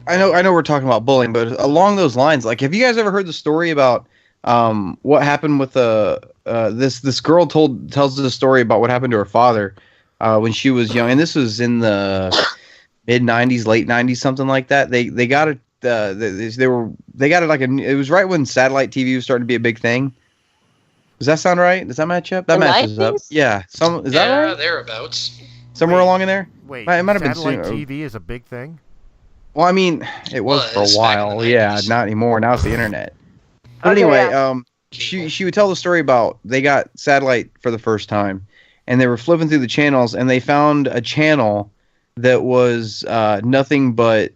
I know we're talking about bullying, but along those lines, like, have you guys ever heard the story about what happened with this girl tells the story about what happened to her father when she was young, and this was in the mid '90s, late '90s, something like that. They got it. They got it it was right when satellite TV was starting to be a big thing. Does that sound right? Does that match up? That matches up. Yeah. Is that right? Yeah, thereabouts. Somewhere along in there. Wait, it might have been satellite TV is a big thing. Well, I mean, it was for a while. Yeah, not anymore. Now it's the internet. But okay, anyway, yeah. She would tell the story about they got satellite for the first time, and they were flipping through the channels, and they found a channel that was nothing but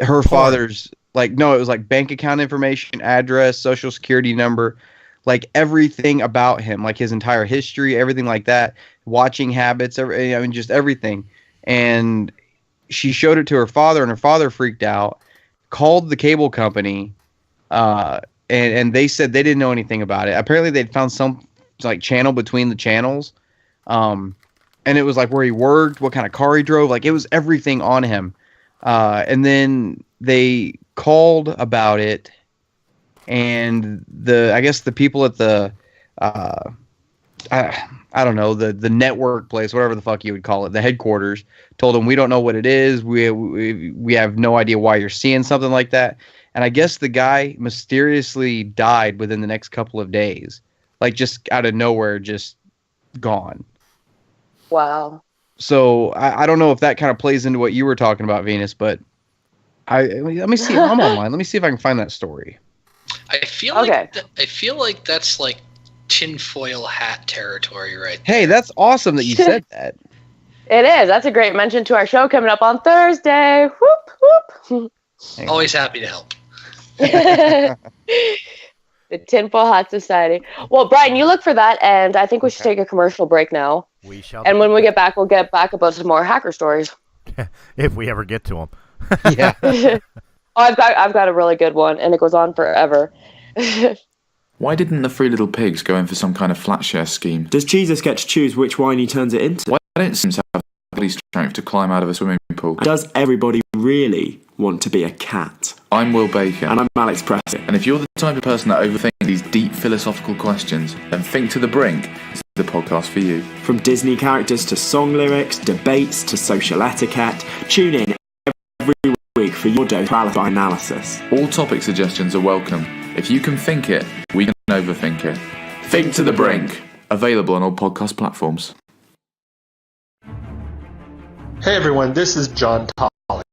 her father's, it was like bank account information, address, social security number, like everything about him, like his entire history, everything like that, watching habits, just everything. And she showed it to her father, and her father freaked out, called the cable company, and they said they didn't know anything about it. Apparently they'd found some channel between the channels, and it was like where he worked, what kind of car he drove, like it was everything on him. And then they called about it, and I guess the people at the I don't know, the network place, whatever the fuck you would call it, the headquarters, told them, we don't know what it is. We have no idea why you're seeing something like that. And I guess the guy mysteriously died within the next couple of days, like just out of nowhere, just gone. Wow. So I don't know if that kind of plays into what you were talking about, Venus, but let me see. I'm online. Let me see if I can find that story. I feel Okay. I feel like that's like tinfoil hat territory, right? Hey, that's awesome that you said that. It is. That's a great mention to our show coming up on Thursday. Whoop, whoop. Always happy to help. The Tinfoil Hat Society. Well, Brian, you look for that, and I think we should take a commercial break now. We shall. And when we get back, we'll get back about some more hacker stories. If we ever get to them. Yeah. Oh, I've got a really good one, and it goes on forever. Why didn't the Three Little Pigs go in for some kind of flat share scheme? Does Jesus get to choose which wine he turns it into? Why didn't Sims have body strength to climb out of a swimming pool? Does everybody really want to be a cat? I'm Will Bacon. And I'm Alex Preston. And if you're the type of person that overthinks these deep philosophical questions, then Think to the Brink is the podcast for you. From Disney characters to song lyrics, debates to social etiquette, tune in every week for your dose of analysis. All topic suggestions are welcome. If you can think it, we can overthink it. Think to the Brink. Available on all podcast platforms. Hey everyone, this is John Tolley,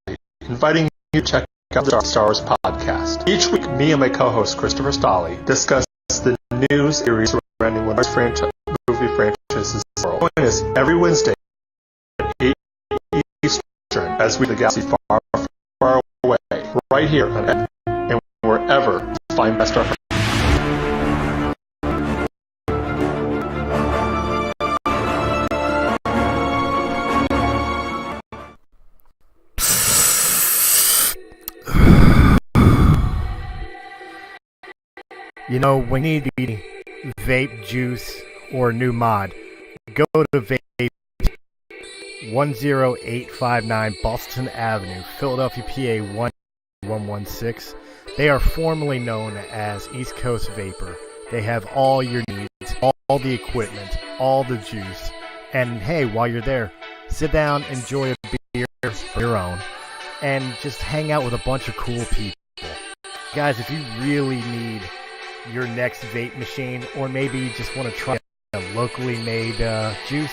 inviting you to check out the Star Wars podcast. Each week, me and my co-host Christopher Stolley discuss the news series surrounding one of our movie franchises. Join us every Wednesday at 8 Eastern as we the galaxy far, far away, right here on and wherever you find best reference. You know, when you need vape juice or new mod, go to Vape 10859 Boston Avenue, Philadelphia, PA 1116. They are formerly known as East Coast Vapor. They have all your needs, all the equipment, all the juice. And hey, while you're there, sit down, enjoy a beer for your own, and just hang out with a bunch of cool people. Guys, if you really need your next vape machine, or maybe you just want to try a locally made juice,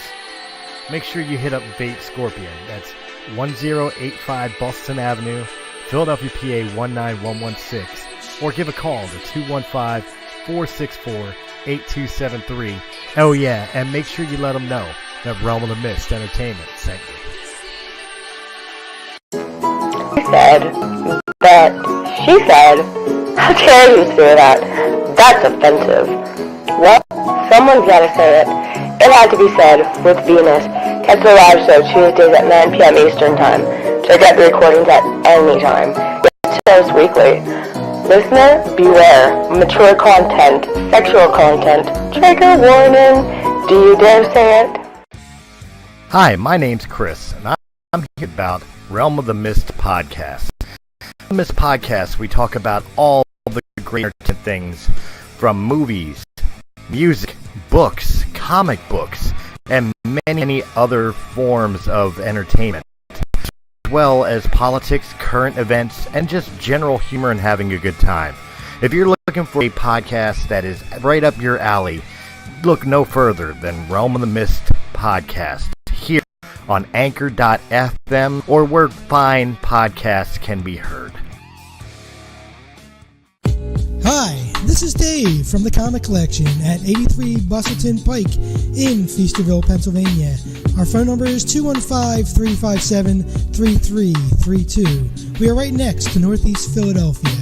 make sure you hit up Vape Scorpion. That's 1085 Boston Avenue, Philadelphia, PA 19116, or give a call to 215-464-8273. Oh yeah, and make sure you let them know that Realm of the Mist Entertainment sent you. She said, how dare you say that? That's offensive. Well, someone's gotta say it. It had to be said with Venus. Catch the live show Tuesdays at 9 p.m. Eastern Time. Check out the recordings at any time. Get shows weekly. Listener, beware. Mature content, sexual content, trigger warning. Do you dare say it? Hi, my name's Chris, and I'm here about Realm of the Mist podcast. In this podcast, we talk about all the great entertainment things, from movies, music, books, comic books, and many other forms of entertainment, as well as politics, current events, and just general humor and having a good time. If you're looking for a podcast that is right up your alley, look no further than Realm of the Mist podcast, here on Anchor.fm, or where fine podcasts can be heard. Hi, this is Dave from the Comic Collection at 83 Bustleton Pike in Feasterville, Pennsylvania. Our phone number is 215-357-3332. We are right next to Northeast Philadelphia.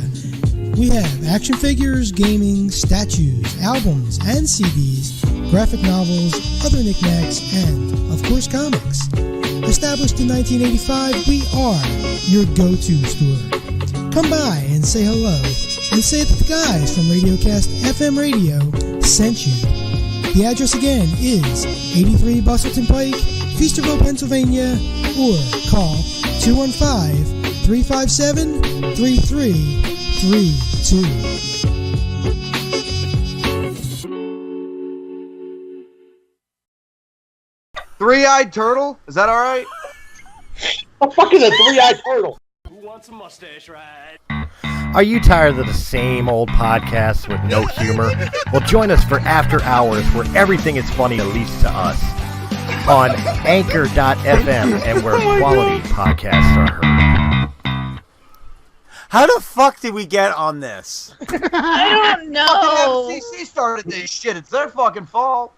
We have action figures, gaming, statues, albums, and CDs, graphic novels, other knickknacks, and, of course, comics. Established in 1985, we are your go-to store. Come by and say hello, and say that the guys from Radiocast FM Radio sent you. The address again is 83 Bustleton Pike, Feasterville, Pennsylvania, or call 215-357-3332. Three-eyed turtle? Is that alright? What the fuck is a three-eyed turtle? Who wants a mustache ride? Are you tired of the same old podcasts with no humor? Well, join us for After Hours, where everything is funny, at least to us, on Anchor.fm and where quality podcasts are heard. How the fuck did we get on this? I don't know. Fucking FCC started this shit. It's their fucking fault.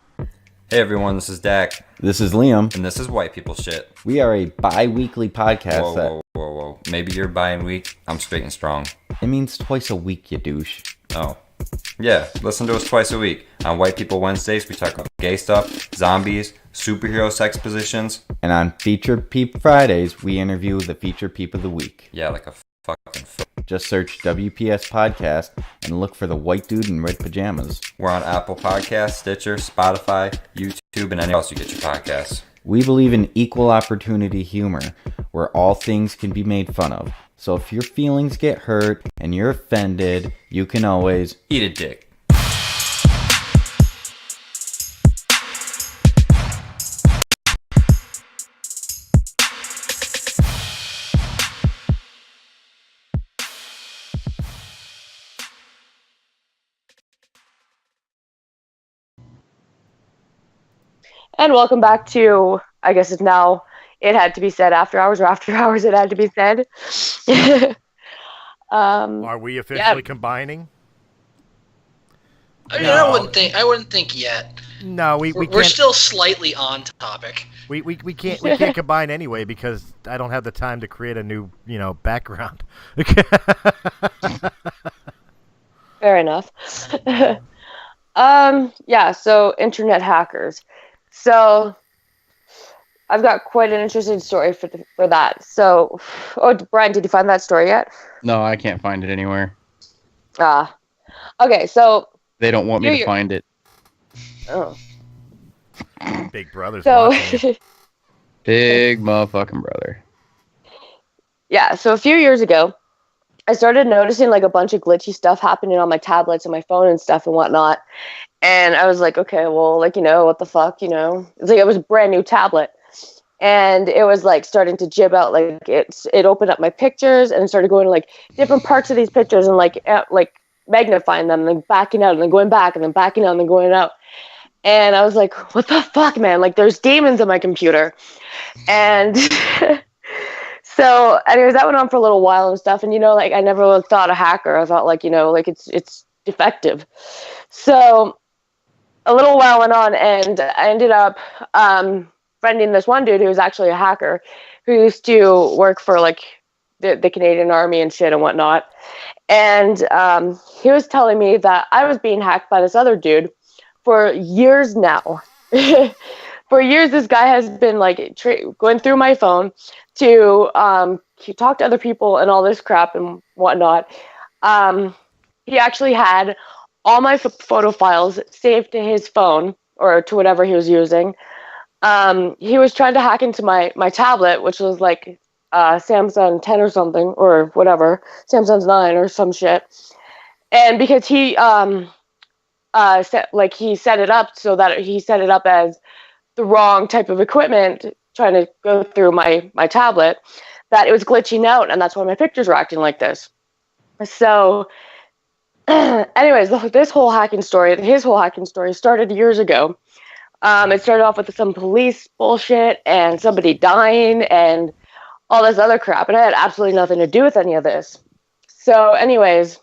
Hey everyone, this is Dak. This is Liam. And this is White People Shit. We are a bi-weekly podcast. Whoa. Maybe you're bi-week. I'm straight and strong. It means twice a week, you douche. Oh. Yeah, listen to us twice a week. On White People Wednesdays, we talk about gay stuff, zombies, superhero sex positions. And on Featured Peep Fridays, we interview the Featured Peep of the Week. Yeah, like a fucking Just search WPS Podcast and look for the white dude in red pajamas. We're on Apple Podcasts, Stitcher, Spotify, YouTube, and anywhere else you get your podcasts. We believe in equal opportunity humor, where all things can be made fun of. So if your feelings get hurt and you're offended, you can always eat a dick. And welcome back to, I guess it's now, it had to be said after hours, or after hours it had to be said. Are we officially combining? I mean, I wouldn't think yet. No, we're still slightly on topic. We can't combine anyway because I don't have the time to create a new background. Fair enough. Yeah. So internet hackers. So I've got quite an interesting story for that. So, Brian, did you find that story yet? No, I can't find it anywhere. Okay, so they don't want me to find it. Oh. Big Brother's watching it. Big motherfucking brother. Yeah, so a few years ago, I started noticing like a bunch of glitchy stuff happening on my tablets and my phone and stuff and whatnot. And I was like, okay, well, like, what the fuck, It's like it was a brand new tablet. And it was like starting to jib out, like it opened up my pictures and started going to like different parts of these pictures and like magnifying them and then backing out and then going back and then backing out and then going out. And I was like, what the fuck, man? Like there's demons in my computer. And so anyways, that went on for a little while and stuff. And, like I never really thought a hacker. I thought like, like it's defective. So a little while went on and I ended up friending this one dude who was actually a hacker who used to work for like the Canadian Army and shit and whatnot. And he was telling me that I was being hacked by this other dude for years now. For years, this guy has been like going through my phone to talk to other people and all this crap and whatnot. He actually had all my photo files saved to his phone or to whatever he was using. He was trying to hack into my tablet, which was like Samsung 10 or something, or whatever, Samsung's 9 or some shit. And because he set it up so that he set it up as the wrong type of equipment trying to go through my tablet, that it was glitching out, and that's why my pictures were acting like this. So anyways, his whole hacking story started years ago. It started off with some police bullshit and somebody dying and all this other crap, and I had absolutely nothing to do with any of this. So anyways,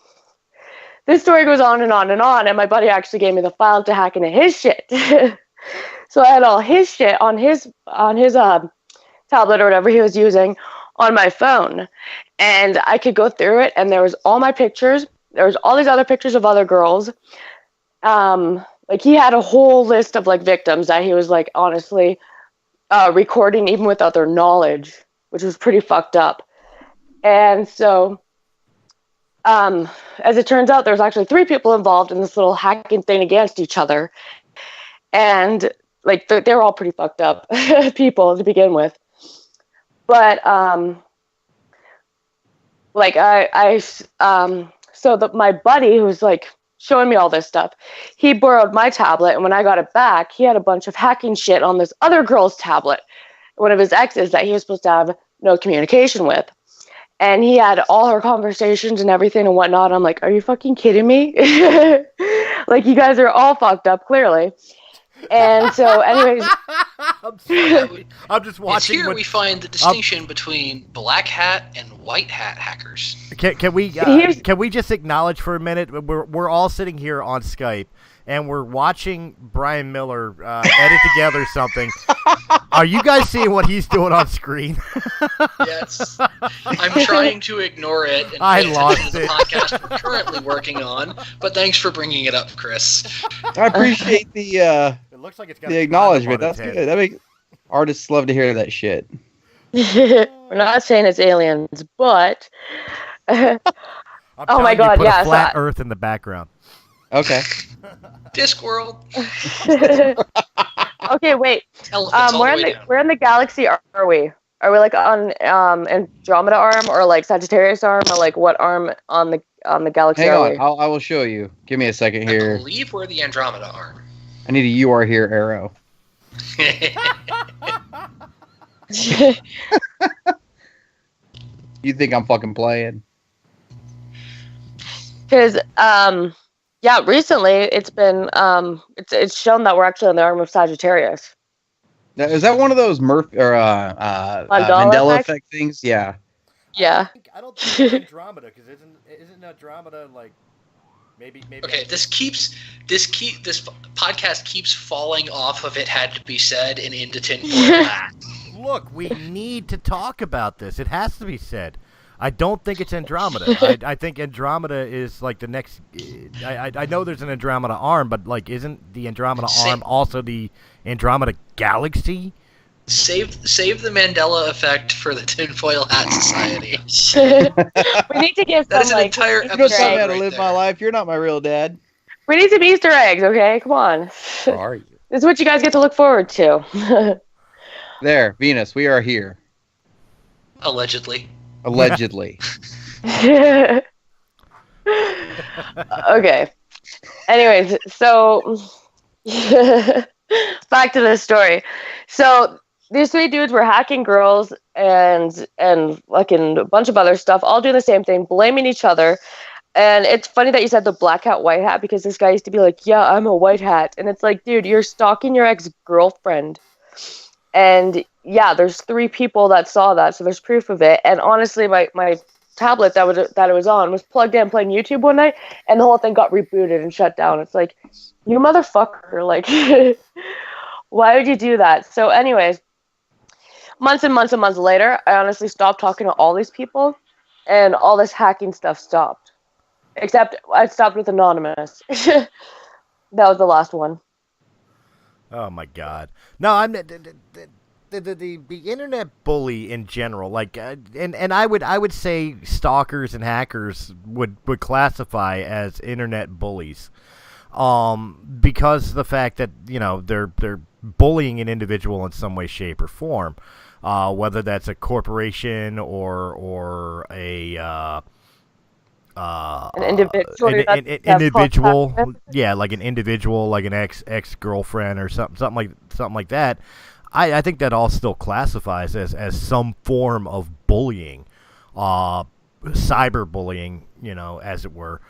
this story goes on and on and on, and my buddy actually gave me the file to hack into his shit. So I had all his shit on his tablet or whatever he was using on my phone, and I could go through it, and there was all my pictures. There was all these other pictures of other girls. Like he had a whole list of like victims that he was like honestly recording even without their knowledge, which was pretty fucked up. And so, as it turns out, there's actually 3 people involved in this little hacking thing against each other. And like they're all pretty fucked up people to begin with. But my buddy who's like showing me all this stuff, he borrowed my tablet, and when I got it back, he had a bunch of hacking shit on this other girl's tablet, one of his exes that he was supposed to have no communication with. And he had all her conversations and everything and whatnot. I'm like, are you fucking kidding me? Like, you guys are all fucked up, clearly. And so, anyways, I'm just watching. It's here we find the distinction between black hat and white hat hackers. Can we just acknowledge for a minute? We're all sitting here on Skype and we're watching Brian Miller edit together something. Are you guys seeing what he's doing on screen? Yes, I'm trying to ignore it and pay attention to the podcast we're currently working on. But thanks for bringing it up, Chris. I appreciate the it looks like it's got the acknowledgement. That's good. That makes artists love to hear that shit. We're not saying it's aliens, but oh my god, put yeah, a flat Earth in the background. Okay. Discworld. Okay, wait. Where in the galaxy are we? Are we like on Andromeda arm or like Sagittarius arm or like what arm on the galaxy Hang are on, we? I will show you. Give me a second here. I believe we're the Andromeda arm. I need a "you are here" arrow. You think I'm fucking playing? Because yeah, recently it's been it's shown that we're actually on the arm of Sagittarius. Now, is that one of those Mandela effect things? Yeah. Yeah. I don't think it's Andromeda because isn't Andromeda like maybe? Okay, this podcast keeps falling off of it had to be said and into tinfoil hat. Look, we need to talk about this. It has to be said. I don't think it's Andromeda. I think Andromeda is like the next. I know there's an Andromeda arm, but like, isn't the Andromeda arm also the Andromeda galaxy? Save the Mandela effect for the Tinfoil Hat Society. We need to give that is some, an like, entire Easter episode. Don't tell me how to right live there. my life. You're not my real dad. We need some Easter eggs, okay? Come on. Where are you? This is what you guys get to look forward to. There, Venus. We are here. Allegedly. Allegedly. Okay. Anyways, so back to this story. So these three dudes were hacking girls and like in a bunch of other stuff, all doing the same thing, blaming each other. And it's funny that you said the black hat, white hat, because this guy used to be like, yeah, I'm a white hat. And it's like, dude, you're stalking your ex-girlfriend. And yeah, there's 3 people that saw that, so there's proof of it. And honestly, my tablet that it was on was plugged in playing YouTube one night, and the whole thing got rebooted and shut down. It's like, you motherfucker, like, why would you do that? So anyways, months and months and months later, I honestly stopped talking to all these people, and all this hacking stuff stopped. Except I stopped with Anonymous. That was the last one. Oh my God! No, I'm the internet bully in general. Like, and I would say stalkers and hackers would classify as internet bullies, because of the fact that they're bullying an individual in some way, shape, or form, whether that's a corporation or a an individual, yeah, like an individual, like an ex-girlfriend or something like that. I think that all still classifies as some form of bullying, cyberbullying, as it were.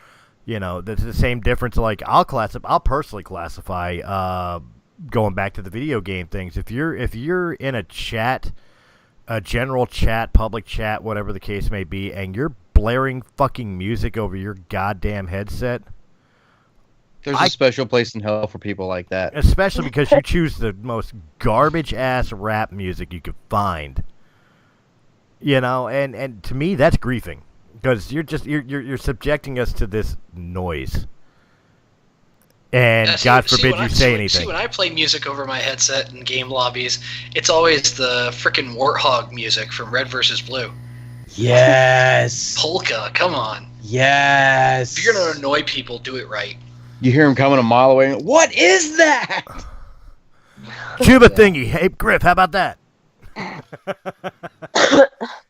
That's the same difference. Like I'll personally classify, going back to the video game things. If you're in a chat, a general chat, public chat, whatever the case may be, and you're blaring fucking music over your goddamn headset. There's a special place in hell for people like that. Especially because you choose the most garbage-ass rap music you could find. And to me, that's griefing. Because you're subjecting us to this noise. And God forbid you say anything. See, when I play music over my headset in game lobbies, it's always the frickin' Warthog music from Red vs. Blue. Yes. Polka, come on. Yes. If you're gonna annoy people, do it right. You hear him coming a mile away. What is that? Tuba thingy. Hey, Griff, how about that?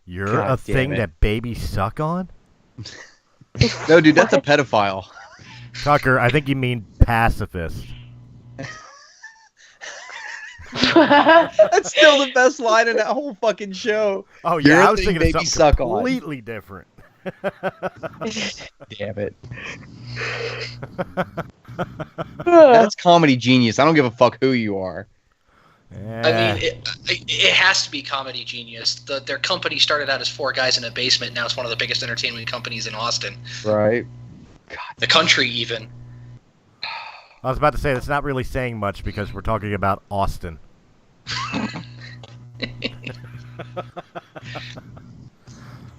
You're God a thing that babies suck on? No, dude, that's a pedophile. Tucker, I think you mean pacifist. That's still the best line in that whole fucking show. Oh yeah, You're I was thinking of something completely completely different. Damn it. That's comedy genius. I don't give a fuck who you are. I mean, it has to be Comedy Genius. Their company started out as 4 guys in a basement. Now it's one of the biggest entertainment companies in Austin. Right. The country, even. I was about to say that's not really saying much because we're talking about Austin.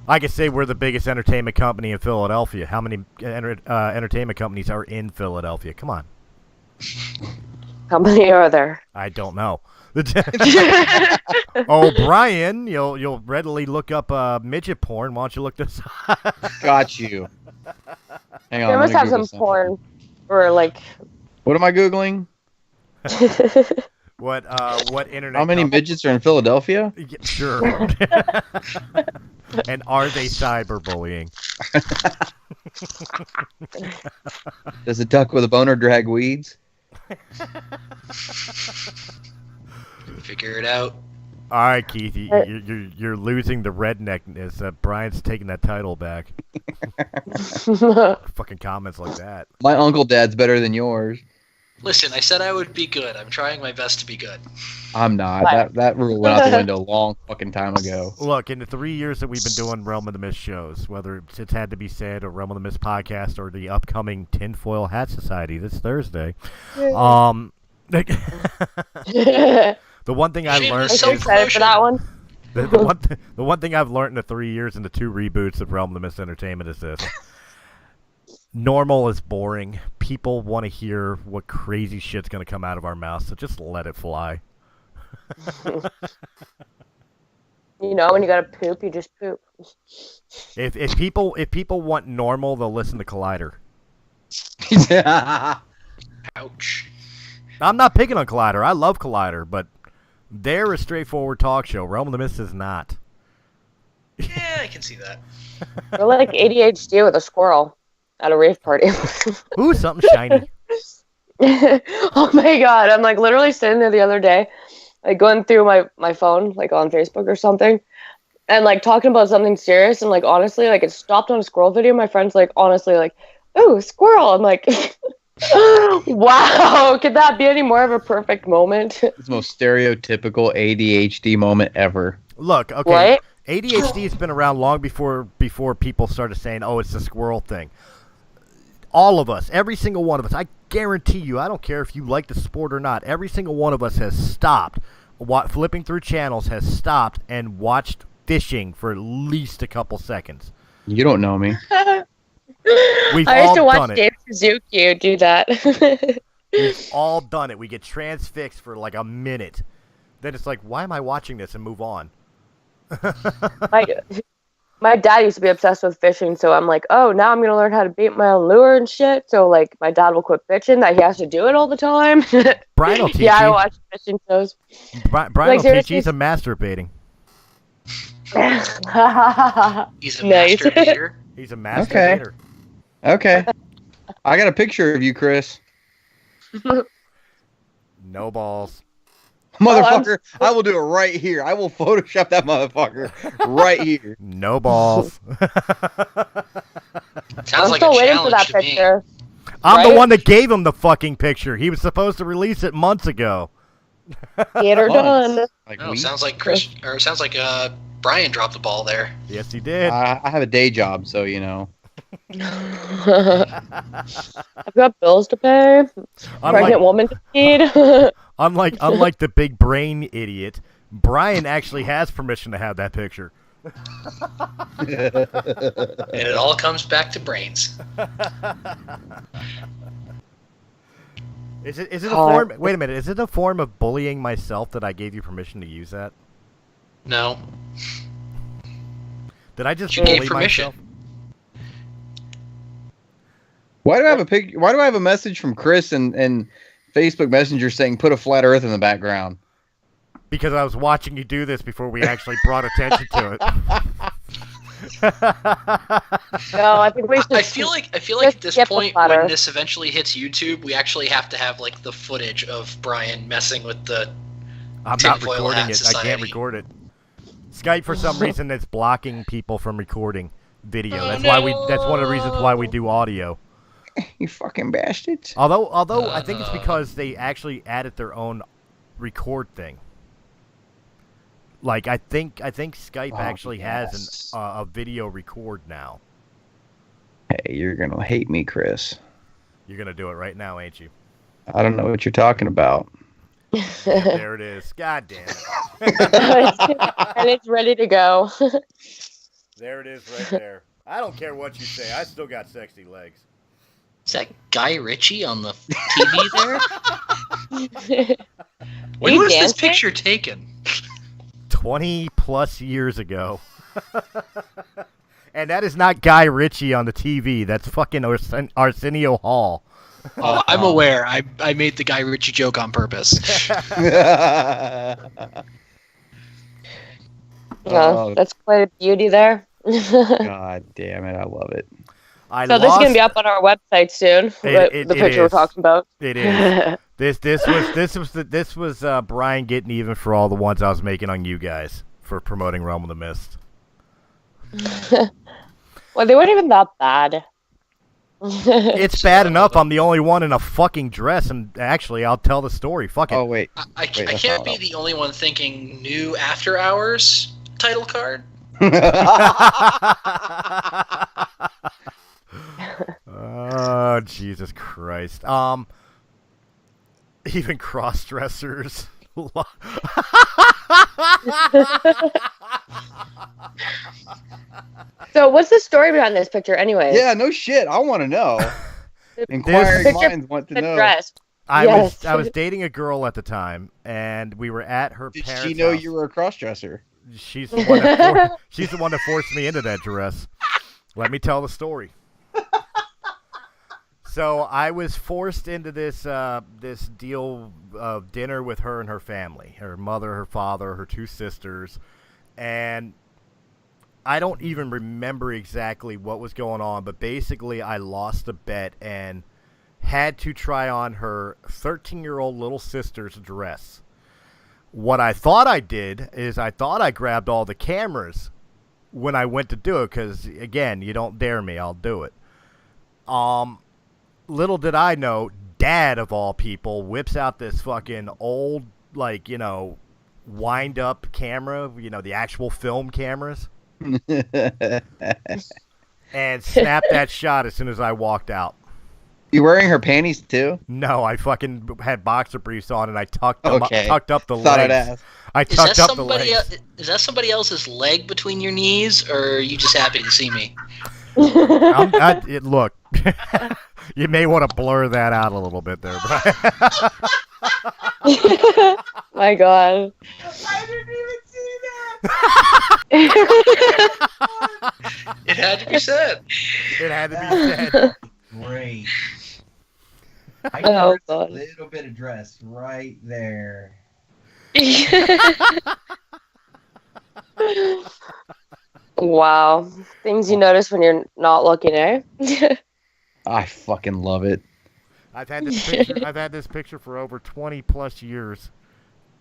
I could say we're the biggest entertainment company in Philadelphia. How many entertainment companies are in Philadelphia? Come on. How many are there? I don't know. Oh, Brian, you'll readily look up midget porn. Why don't you look this up? Got you. Hang on. They must have some porn or like. What am I googling? What internet? How many midgets are in Philadelphia? Yeah, sure. And are they cyberbullying? Does a duck with a boner drag weeds? Figure it out. All right, Keith, you're losing the redneckness. Brian's taking that title back. Fucking comments like that. My uncle dad's better than yours. Listen, I said I would be good. I'm trying my best to be good. I'm not. That rule went out the window a long fucking time ago. Look, in the 3 years that we've been doing Realm of the Mist shows, whether it's Had to Be Said or Realm of the Mist podcast or the upcoming Tinfoil Hat Society this Thursday, the one thing I learned. I'm so excited for that one. The one thing I've learned in the 3 years and the 2 reboots of Realm of the Mist Entertainment is this. Normal is boring. People want to hear what crazy shit's going to come out of our mouths, so just let it fly. You know, when you gotta poop, you just poop. If people want normal, they'll listen to Collider. Ouch. I'm not picking on Collider. I love Collider, but they're a straightforward talk show. Realm of the Mist is not. Yeah, I can see that. We're like ADHD with a squirrel at a rave party. Ooh, something shiny. Oh my god, I'm like literally sitting there the other day, like going through my phone, like on Facebook or something, and like talking about something serious, and like honestly, like it stopped on a squirrel video. My friend's like, honestly, like, ooh, squirrel. I'm like, wow, could that be any more of a perfect moment? It's the most stereotypical ADHD moment ever. Look, okay, What? ADHD has been around long before people started saying, oh, it's the squirrel thing. All of us, every single one of us, I guarantee you, I don't care if you like the sport or not, every single one of us has stopped, flipping through channels, has stopped and watched fishing for at least a couple seconds. You don't know me. We've I used all to watch done it. Dave Suzuki do that. We've all done it. We get transfixed for like a minute. Then it's like, why am I watching this, and move on. My dad used to be obsessed with fishing, so I'm like, oh, now I'm gonna learn how to bait my own lure and shit. So like, my dad will quit bitching that he has to do it all the time. Brian will teach yeah, you. I watch fishing shows. Brian Like, will teach you. He's a masturbating. He's a Nice. masturbator. He's a masturbator. Okay. I got a picture of you, Chris. No balls. Motherfucker, I will do it right here. I will Photoshop that motherfucker right here. No balls. Sounds I'm like still a waiting for that challenge to me. picture. I'm Right? the one that gave him the fucking picture. He was supposed to release it months ago. Get her done. Like No, we- sounds like Brian dropped the ball there. Yes, he did. I have a day job, so you know. I've got bills to pay. Unlike- Pregnant woman to feed. Unlike the big brain idiot, Brian actually has permission to have that picture. And it all comes back to brains. Is it a form? Wait a minute. Is it a form of bullying myself that I gave you permission to use that? No. Did I just You gave bully permission. myself? Why do I have a message from Chris and Facebook Messenger saying put a flat Earth in the background? Because I was watching you do this before we actually brought attention to it. No, I think we should. I feel like at this skip the point, platter. when this eventually hits YouTube, we actually have to have like the footage of Brian messing with the I'm not Tinfoil recording Hat it. Society. I can't record it. Skype for some reason is blocking people from recording video. Oh, That's one of the reasons why we do audio. You fucking bastards. Although I think it's because they actually added their own record thing. Like I think Skype actually has a video record now. Hey, you're gonna hate me, Chris. You're gonna do it right now, ain't you? I don't know what you're talking about. Yep, there it is. God damn it. And it's ready to go. There it is right there. I don't care what you say. I still got sexy legs. Is that Guy Ritchie on the TV there? When was this picture taken? 20 plus years ago. And that is not Guy Ritchie on the TV. That's fucking Arsenio Hall. Oh, I'm aware. I made the Guy Ritchie joke on purpose. Well, that's quite a beauty there. God damn it, I love it. So this is gonna be up on our website soon. The picture we're talking about. It is. This was Brian getting even for all the ones I was making on you guys for promoting Realm of the Mist. Well, they weren't even that bad. It's bad enough. I'm the only one in a fucking dress, and actually, I'll tell the story. Fuck it. Oh wait, I can't be the only one thinking new After Hours title card. Oh, Jesus Christ. Even cross-dressers. So what's the story behind this picture anyways? Yeah, no shit. I want to know. Inquiring minds want to know. I was dating a girl at the time, and we were at her parents' house. Did she know you were a cross-dresser? She's the one that forced me into that dress. Let me tell the story. So I was forced into this deal of dinner with her and her family, her mother, her father, her two sisters, and I don't even remember exactly what was going on, but basically I lost a bet and had to try on her 13-year-old little sister's dress. What I thought I did is I thought I grabbed all the cameras when I went to do it, because, again, you don't dare me, I'll do it. Little did I know, Dad, of all people, whips out this fucking old, like, wind-up camera, the actual film cameras, and snapped that shot as soon as I walked out. You wearing her panties, too? No, I fucking had boxer briefs on, and I tucked up the Thought I'd legs. ask. I tucked up the legs. Is that somebody else's leg between your knees, or are you just happy to see me? Look, you may want to blur that out a little bit there, Brian. My God. I didn't even see that. It had to be said. It had to be said. Great. I Oh, got a God. little bit of dress right there. Wow. Things you notice when you're not looking, eh? I fucking love it. I've had this picture for over 20 plus years,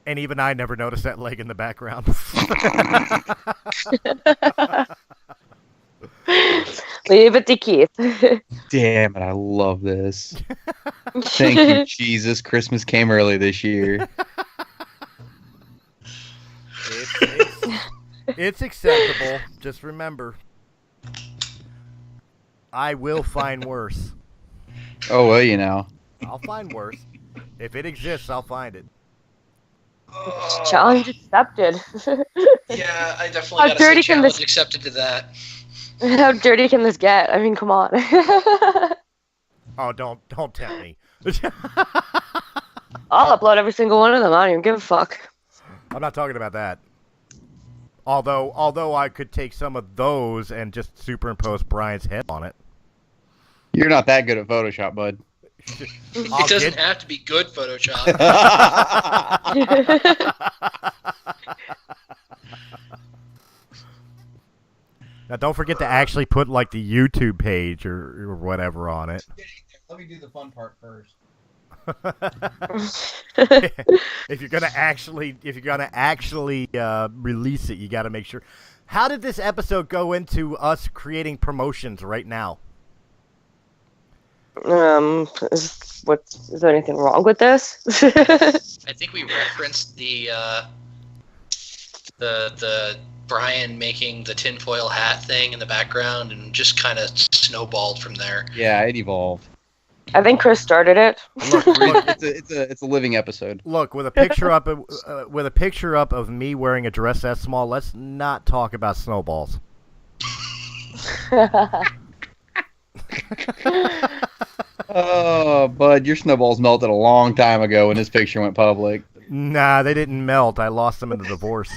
and even I never noticed that leg in the background. Leave it to Keith. Damn it, I love this. Thank you, Jesus. Christmas came early this year. It's acceptable. Just remember, I will find worse. Oh, well, you know. I'll find worse. If it exists, I'll find it. Challenge accepted. Yeah, I definitely got to say challenge accepted to that. How dirty can this get? I mean, come on. Oh, don't tempt me. I'll upload every single one of them. I don't even give a fuck. I'm not talking about that. Although I could take some of those and just superimpose Brian's head on it. You're not that good at Photoshop, bud. It doesn't have to be good Photoshop. Now, don't forget to actually put like the YouTube page or whatever on it. Let me do the fun part first. If you're gonna actually release it, you got to make sure. How did this episode go into us creating promotions right now? Is there anything wrong with this? I think we referenced the Brian making the tinfoil hat thing in the background, and just kind of snowballed from there. Yeah, it evolved. I think Chris started it. Look, It's a living episode. Look, with a picture up of me wearing a dress that small, let's not talk about snowballs. Oh, bud, your snowballs melted a long time ago when this picture went public. Nah, they didn't melt. I lost them in the divorce.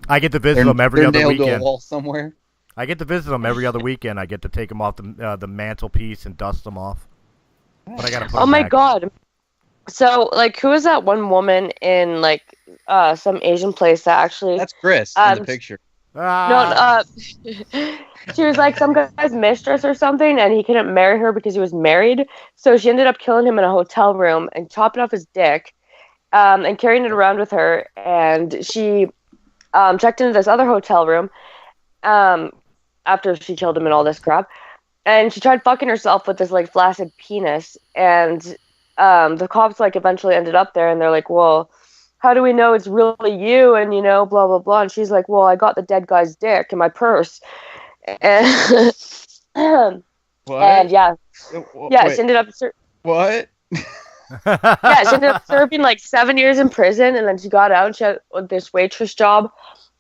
I get to visit them every other nailed to a weekend. wall somewhere. I get to visit them every other weekend. I get to take them off the mantelpiece and dust them off. But I gotta put Oh them my back. god. So, like, who is that one woman in, like, some Asian place that actually... That's Chris in the picture. She was, like, some guy's mistress or something, and he couldn't marry her because he was married. So she ended up killing him in a hotel room and chopping off his dick and carrying it around with her. And she checked into this other hotel room after she killed him and all this crap. And she tried fucking herself with this, like, flaccid penis. And the cops, like, eventually ended up there, and they're like, well, how do we know it's really you? And, you know, blah, blah, blah. And she's like, well, I got the dead guy's dick in my purse. And, and yeah. Yeah, Wait. she ended up... What? Yeah, she ended up serving, like, 7 years in prison, and then she got out and she had this waitress job.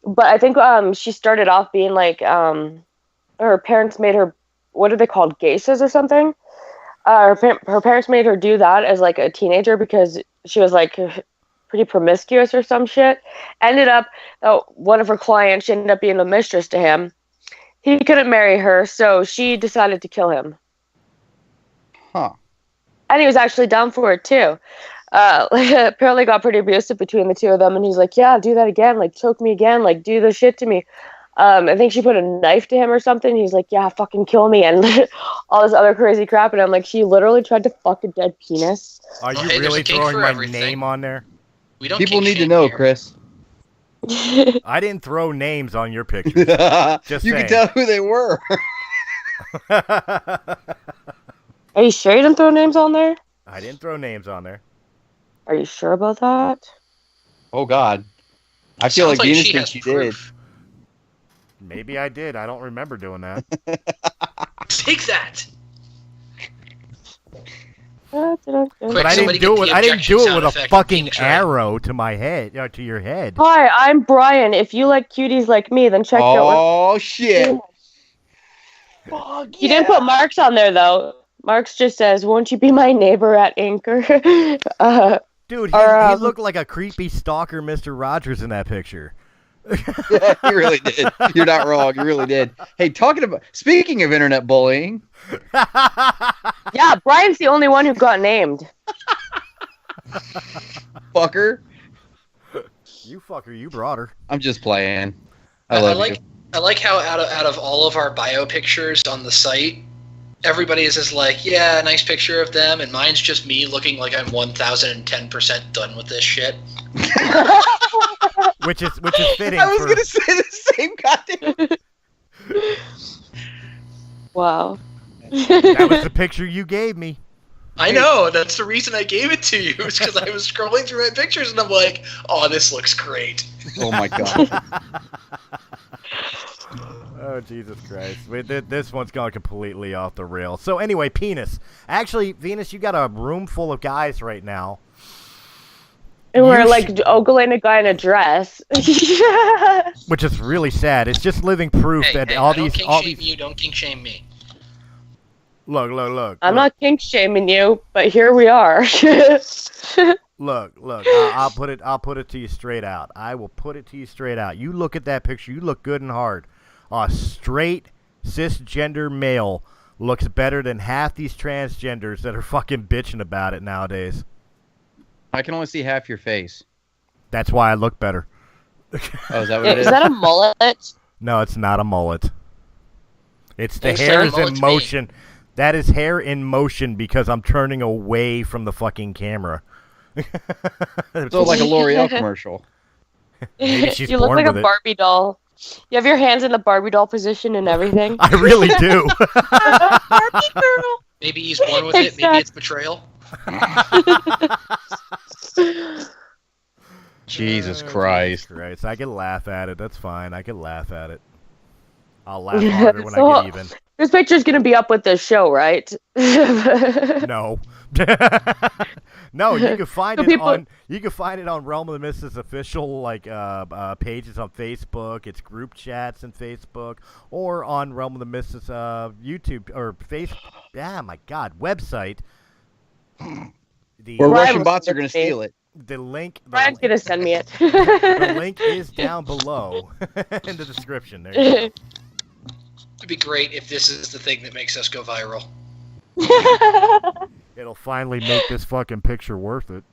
But I think she started off being, like, her parents made her... What are they called? Geisas or something? Her parents made her do that as, like, a teenager because she was, like, pretty promiscuous or some shit. Ended up, one of her clients, she ended up being a mistress to him. He couldn't marry her, so she decided to kill him. Huh. And he was actually down for it, too. Apparently got pretty abusive between the two of them, and he's like, yeah, do that again, like, choke me again, like, do this shit to me. I think she put a knife to him or something. He's like, yeah, fucking kill me, and all this other crazy crap. And I'm like, she literally tried to fuck a dead penis. Are you really throwing my name on there? We don't People need to know, Chris. I didn't throw names on your pictures. Just you saying. can tell who they were. Are you sure you didn't throw names on there? I didn't throw names on there. Are you sure about that? Oh, God. I feel like Venus thinks you did. Maybe I did. I don't remember doing that. Take that. But I didn't do it. I didn't do it with a fucking arrow to my head, to your head. Hi, I'm Brian. If you like cuties like me, then check out. Oh shit! You didn't put Mark's on there though. Mark's just says, "Won't you be my neighbor at Anchor?" Dude, he looked like a creepy stalker, Mr. Rogers, in that picture. Yeah, you really did. You're not wrong. You really did. Hey, speaking of internet bullying. Yeah, Brian's the only one who got named. Fucker. You fucker, you brought her. I'm just playing. I like how out of all of our bio pictures on the site, everybody is just like, yeah, nice picture of them, and mine's just me looking like I'm 1010% done with this shit. which is fitting. I was gonna say the same goddamn. Wow. That was the picture you gave me. I know. That's the reason I gave it to you. It's because I was scrolling through my pictures and I'm like, oh, this looks great. Oh my god. Oh, Jesus Christ. This one's gone completely off the rail. So anyway, penis. Actually, Venus, you got a room full of guys right now. And we're like ogling a guy in a dress. Which is really sad. It's just living proof that all these... You don't kink shame me. Look. I'm not kink shaming you, but here we are. Look. I'll put it to you straight out. I will put it to you straight out. You look at that picture. You look good and hard. A straight cisgender male looks better than half these transgenders that are fucking bitching about it nowadays. I can only see half your face. That's why I look better. Oh, is that what it is? Is that a mullet? No, it's not a mullet. It's the hair is in motion. That is hair in motion because I'm turning away from the fucking camera. So like a L'Oreal commercial. Maybe she's You look born like with a it. Barbie doll. You have your hands in the Barbie doll position and everything. I really do. Barbie girl. Maybe he's born with it. Maybe it's betrayal. Jesus Christ. I can laugh at it. That's fine. I can laugh at it. I'll laugh harder when I get even. This picture's gonna be up with this show, right? No. No, you can find it on Realm of the Mist's official pages on Facebook. It's group chats in Facebook, or on Realm of the Mist's YouTube or website. Where Russian bots are gonna steal it. The link. Brian's gonna send me it. The link is down below in the description. There you go. It'd be great if this is the thing that makes us go viral. It'll finally make this fucking picture worth it.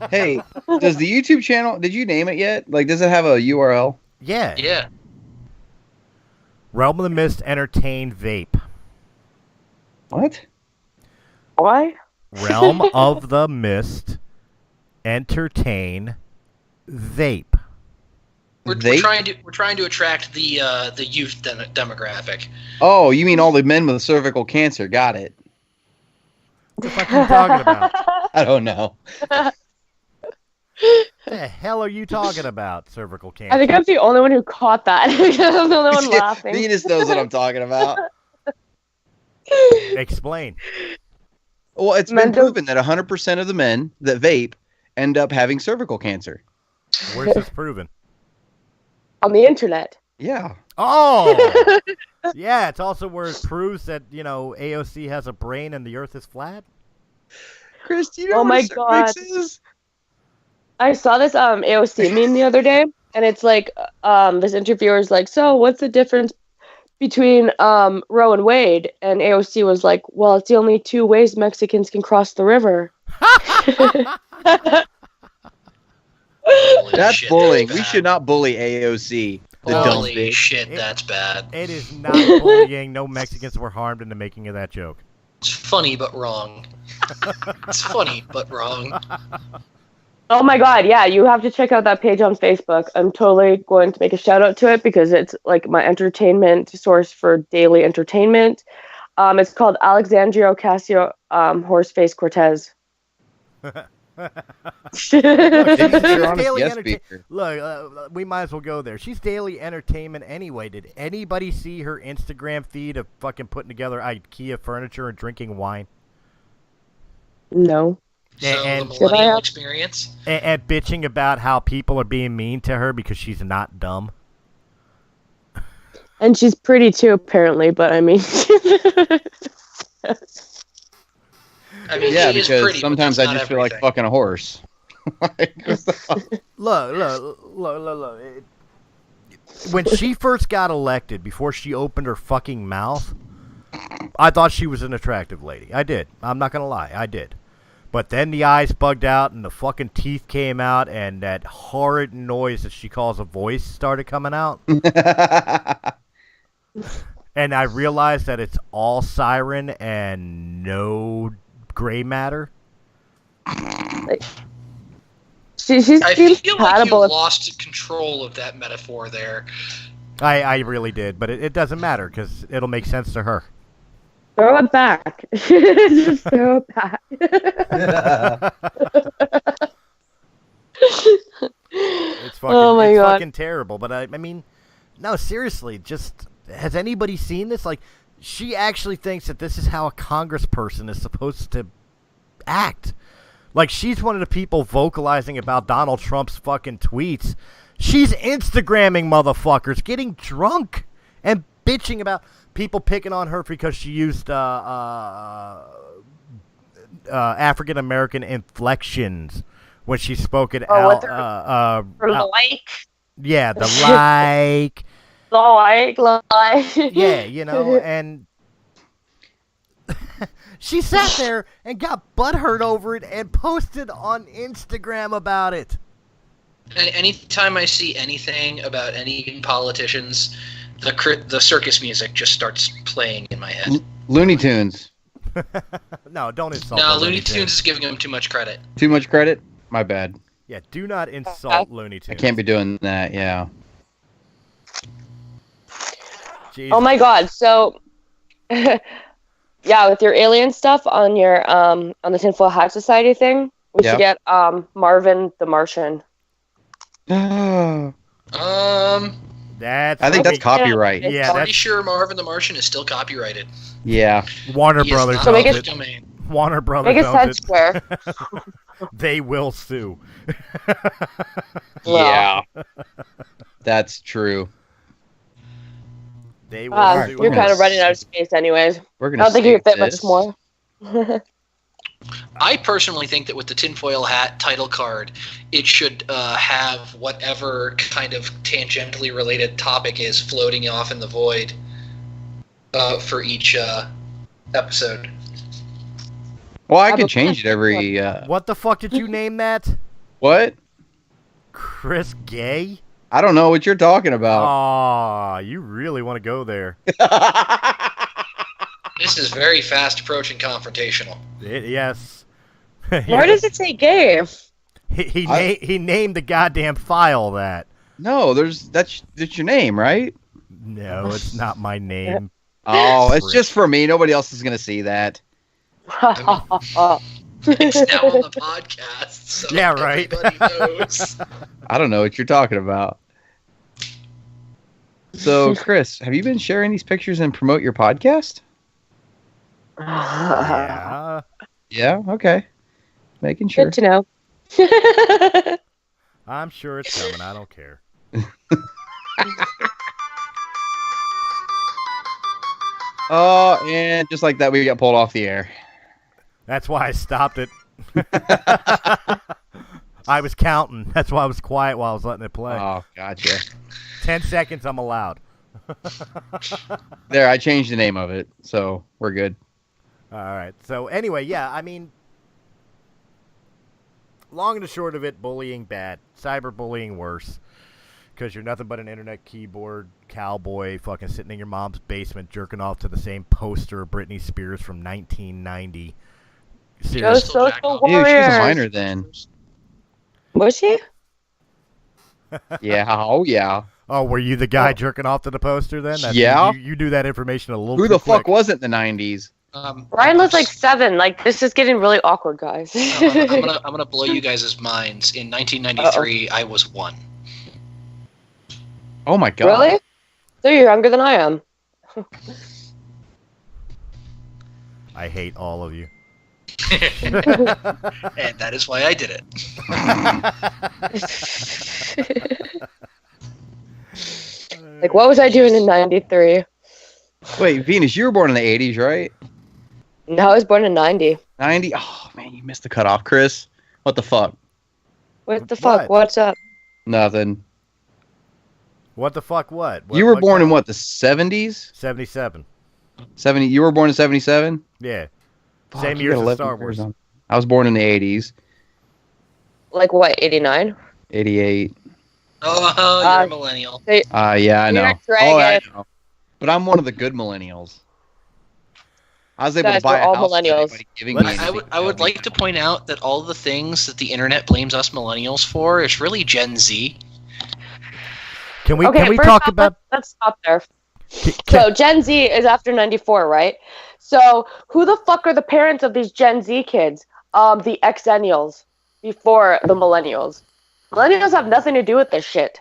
Hey, does the YouTube channel, did you name it yet? Like, does it have a URL? Yeah. Yeah. Realm of the Mist Entertain Vape. What? Why? Realm of the Mist Entertain Vape. We're trying to attract the youth demographic. Oh, you mean all the men with cervical cancer? Got it. What the fuck are you talking about? I don't know. What the hell are you talking about? Cervical cancer. I think I'm the only one who caught that. I'm the only one laughing. Venus knows what I'm talking about. Explain. Well, it's been proven that 100% of the men that vape end up having cervical cancer. Where's this proven? On the internet. Yeah. Oh! Yeah, it's also where it proves that, AOC has a brain and the Earth is flat. Chris, do you know what my God. is? I saw this AOC meme the other day, and it's like this interviewer's like, so what's the difference between Roe and Wade? And AOC was like, well, it's the only two ways Mexicans can cross the river. That's bullying. We should not bully AOC. Holy shit, that's bad. It is not bullying. No Mexicans were harmed in the making of that joke. It's funny but wrong. It's funny but wrong. Oh my God, yeah, you have to check out that page on Facebook. I'm totally going to make a shout out to it because it's like my entertainment source for daily entertainment. It's called Alexandria Ocasio-Horseface Cortez. Look, we might as well go there. She's daily entertainment anyway. Did anybody see her Instagram feed of fucking putting together IKEA furniture and drinking wine? No. And the millennial experience? And bitching about how people are being mean to her because she's not dumb. And she's pretty too, apparently, but I mean... Yeah, because pretty, sometimes I just feel like fucking a horse. Look. When she first got elected, before she opened her fucking mouth, I thought she was an attractive lady. I did. I'm not going to lie. I did. But then the eyes bugged out and the fucking teeth came out and that horrid noise that she calls a voice started coming out. And I realized that it's all siren and no gray matter. She's I feel like you lost control of that metaphor there. I really did, but it doesn't matter because it'll make sense to her. Throw it back. Just throw it back. It's fucking, fucking terrible. But I mean, no, seriously, just has anybody seen this? Like, she actually thinks that this is how a congressperson is supposed to act. Like, she's one of the people vocalizing about Donald Trump's fucking tweets. She's Instagramming motherfuckers, getting drunk, and bitching about people picking on her because she used African-American inflections when she spoke it out. Like? Yeah, the like. Like. Yeah, and she sat there and got butthurt over it and posted on Instagram about it. Anytime I see anything about any politicians, the circus music just starts playing in my head. Looney Tunes. No, don't insult. No, Looney Tunes is giving them too much credit. Too much credit? My bad. Yeah, do not insult Looney Tunes. I can't be doing that, yeah. Jesus. Oh my God, so Yeah, with your alien stuff on your on the Tinfoil Hat Society thing, we should get Marvin the Martian. That's I think that's copyright. Yeah, pretty sure Marvin the Martian is still copyrighted. Yeah. Warner He is Brothers not owns public it. domain. Warner Brothers Make his head owns it. square. They will sue. Yeah. That's true. They will sue. You're kind of running out of space anyways. We're I don't think you can fit much more. I personally think that with the tinfoil hat title card, it should have whatever kind of tangentially related topic is floating off in the void for each episode. Well, I could change it every... What the fuck did you name that? What? Chris Gay? I don't know what you're talking about. Aw, you really want to go there. This is very fast approaching confrontational. Yes. Where does it say gay? He named the goddamn file that. No, that's your name, right? No, it's not my name. Oh, it's just for me. Nobody else is gonna see that. It's now on the podcast, so yeah, right. everybody knows. I don't know what you're talking about. So, Chris, have you been sharing these pictures and promote your podcast? Yeah. Yeah. Okay. Making sure. Good to know. I'm sure it's coming. I don't care. Oh, and just like that, we got pulled off the air. That's why I stopped it. I was counting. That's why I was quiet while I was letting it play. Oh, gotcha. 10 seconds, I'm allowed. There, I changed the name of it, so we're good. All right. So anyway, yeah, I mean, long and the short of it, bullying bad. Cyberbullying worse. Because you're nothing but an internet keyboard cowboy fucking sitting in your mom's basement jerking off to the same poster of Britney Spears from 1990. Those social Ew, she was warriors. a minor then. Was she? Yeah. Oh, yeah. Oh, were you the guy jerking off to the poster then? Yeah. You knew that information a little Who too the fuck quick. was it in the 90s? Ryan was like 7. Like, this is getting really awkward, guys. I'm gonna blow you guys' minds. In 1993, I was 1. Oh my god. Really? So you're younger than I am. I hate all of you. And that is why I did it. Like, what was I doing in 93? Wait, Venus, you were born in the 80s, right? No, I was born in 90. 90? Oh, man, you missed the cutoff, Chris. What the fuck? What the fuck? What's up? Nothing. What the fuck? What? You were born in what, the 70s? 77. 70. You were born in 77? Yeah. Fuck, Same you year got as 11 Star years Wars. on. I was born in the 80s. Like what, 89? 88. Oh, you're a millennial. They, Yeah, I know. You're Oh, I dragging. know. But I'm one of the good millennials. I was able Guys, to buy we're a all house without millennials. anybody giving me anything. I would like to point out that all the things that the internet blames us millennials for is really Gen Z. Can we Okay, first talk off, about? Let's stop there. So Gen Z is after 94, right? So who the fuck are the parents of these Gen Z kids? The Xennials before the millennials. Millennials have nothing to do with this shit.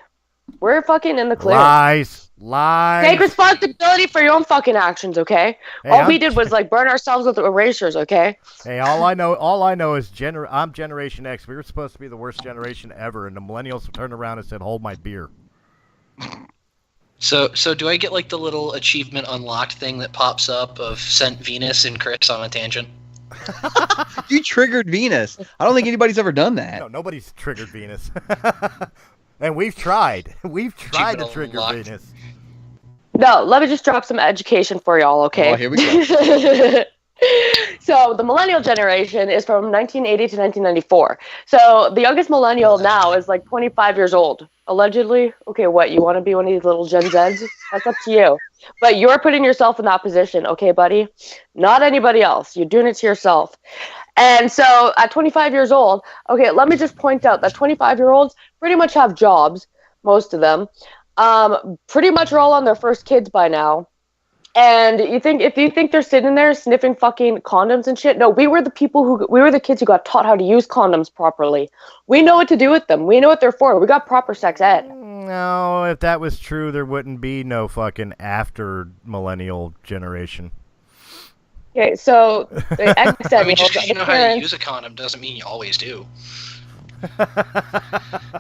We're fucking in the clear. Lies. Take responsibility for your own fucking actions, okay? Hey, All we did was like burn ourselves with erasers, okay? Hey, all I know is I'm Generation X. We were supposed to be the worst generation ever, and the millennials turned around and said, "Hold my beer." So do I get like the little achievement unlocked thing that pops up of sent Venus and Chris on a tangent? You triggered Venus. I don't think anybody's ever done that. No, nobody's triggered Venus. And we've tried. We've tried to Achievement trigger unlocked. Venus. No, let me just drop some education for y'all, okay? Oh, here we go. So the millennial generation is from 1980 to 1994. So the youngest millennial now is like 25 years old, allegedly. Okay, what, you want to be one of these little Gen Zs? That's up to you. But you're putting yourself in that position, okay, buddy? Not anybody else. You're doing it to yourself. And so at 25 years old, okay, let me just point out that 25-year-olds pretty much have jobs, most of them. Pretty much are all on their first kids by now. And if you think they're sitting there sniffing fucking condoms and shit, no, we were the kids who got taught how to use condoms properly. We know what to do with them. We know what they're for. We got proper sex ed. No, if that was true, there wouldn't be no fucking after millennial generation. Okay, so the I mean, just because you know how to use a condom doesn't mean you always do.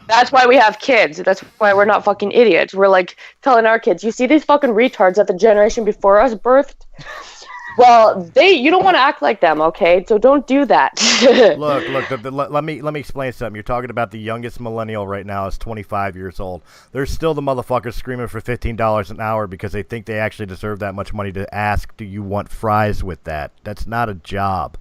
That's why we have kids. That's why we're not fucking idiots. We're like telling our kids, you see these fucking retards that the generation before us birthed? Well, you don't want to act like them, okay? So don't do that. Look. Let me explain something. You're talking about the youngest millennial right now is 25 years old. There's still the motherfuckers screaming for $15 an hour because they think they actually deserve that much money to ask, do you want fries with that? That's not a job.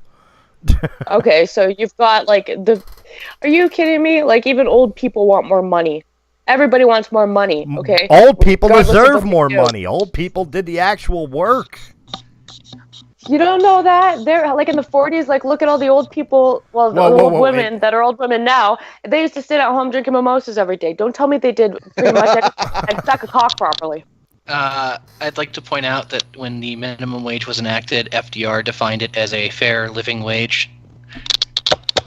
Okay, so you've got are you kidding me? Like, even old people want more money. Everybody wants more money, okay? Old people deserve more money. Old people did the actual work. You don't know that? They're like in the 40s, like look at all the old people, old women that are old women now. They used to sit at home drinking mimosas every day. Don't tell me they did pretty much and suck a cock properly. I'd like to point out that when the minimum wage was enacted, FDR defined it as a fair living wage.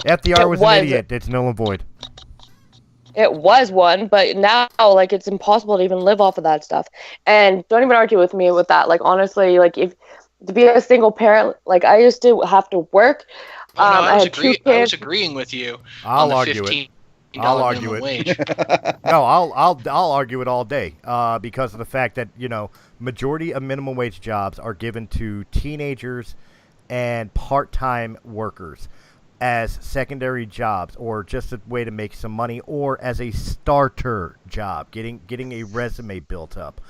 FDR was an idiot. It's null and void. It was one, but now, like, it's impossible to even live off of that stuff. And don't even argue with me with that. Like, honestly, like, if to be a single parent, like, I used to have to work. I was agreeing with you. I'll argue it. I'll argue it. No, I'll argue it all day because of the fact that, majority of minimum wage jobs are given to teenagers and part-time workers as secondary jobs or just a way to make some money or as a starter job, getting a resume built up.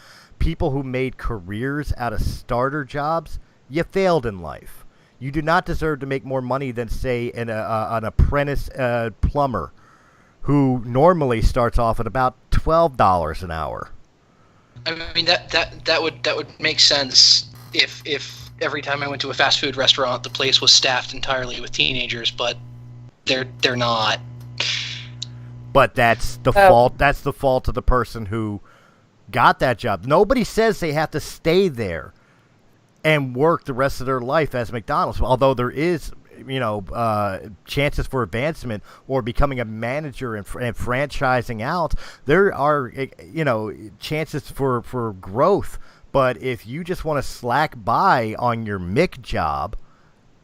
People who made careers out of starter jobs, you failed in life. You do not deserve to make more money than, say, an apprentice plumber who normally starts off at about $12 an hour. I mean, that would make sense if every time I went to a fast food restaurant, the place was staffed entirely with teenagers, but they're not. But that's the fault. That's the fault of the person who got that job. Nobody says they have to stay there and work the rest of their life as McDonald's, although there is, chances for advancement or becoming a manager and franchising out. There are, chances for growth. But if you just want to slack by on your Mick job,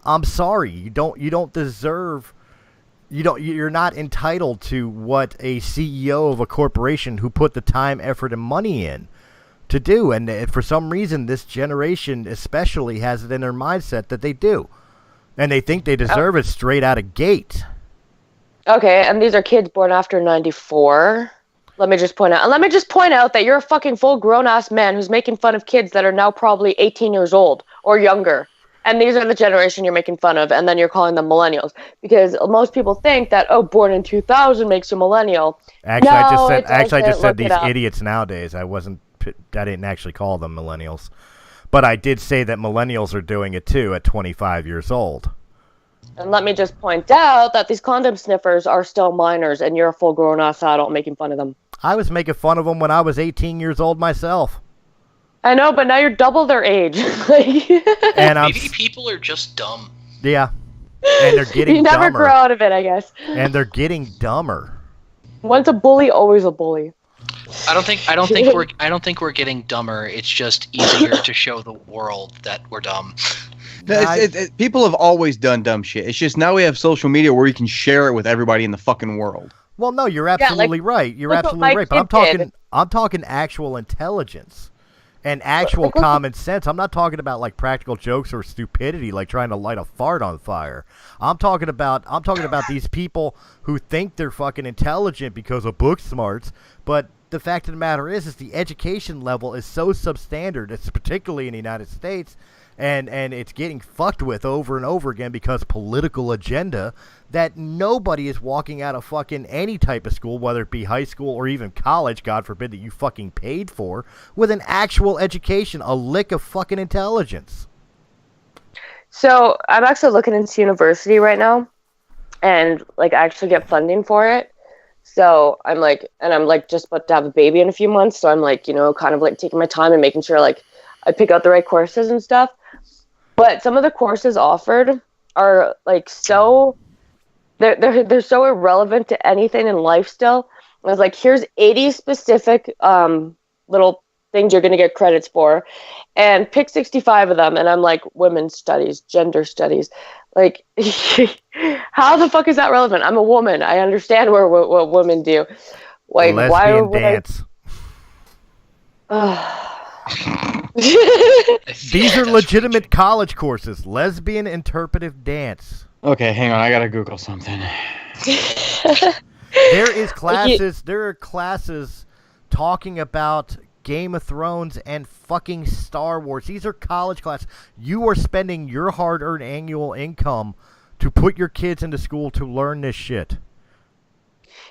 I'm sorry, you don't deserve. You're not entitled to what a CEO of a corporation who put the time, effort, and money in to do. And for some reason, this generation especially has it in their mindset that they do. And they think they deserve it straight out of gate. Okay, and these are kids born after 94. Let me just point out that you're a fucking full grown-ass man who's making fun of kids that are now probably 18 years old or younger. And these are the generation you're making fun of, and then you're calling them millennials. Because most people think that, born in 2000 makes you millennial. Actually, I just said these idiots nowadays. I didn't actually call them millennials. But I did say that millennials are doing it too at 25 years old. And let me just point out that these condom sniffers are still minors, and you're a full grown-ass adult making fun of them. I was making fun of them when I was 18 years old myself. I know, but now you're double their age. And maybe people are just dumb. Yeah. And they're getting dumber. You never grow out of it, I guess. And they're getting dumber. Once a bully, always a bully. I don't think we're getting dumber. It's just easier to show the world that we're dumb. People have always done dumb shit. It's just now we have social media where you can share it with everybody in the fucking world. Well, no, you're absolutely right. You're absolutely right. But I'm talking actual intelligence and actual common sense. I'm not talking about like practical jokes or stupidity, like trying to light a fart on fire. I'm talking about these people who think they're fucking intelligent because of book smarts, but the fact of the matter is the education level is so substandard, it's particularly in the United States, and it's getting fucked with over and over again because political agenda, that nobody is walking out of fucking any type of school, whether it be high school or even college, God forbid, that you fucking paid for, with an actual education, a lick of fucking intelligence. So I'm actually looking into university right now, and like I actually get funding for it. So I'm like just about to have a baby in a few months. So I'm like, kind of like taking my time and making sure like I'd pick out the right courses and stuff. But some of the courses offered are like so they're so irrelevant to anything in life still. I was like, here's 80 specific little things you're going to get credits for, and pick 65 of them. And I'm like, women's studies, gender studies. Like, how the fuck is that relevant? I'm a woman. I understand what women do. Like, lesbian why would dance. I... These are legitimate college courses. Lesbian interpretive dance. Okay, hang on. I gotta Google something. There are classes talking about Game of Thrones and fucking Star Wars. These are college classes. You are spending your hard-earned annual income to put your kids into school to learn this shit.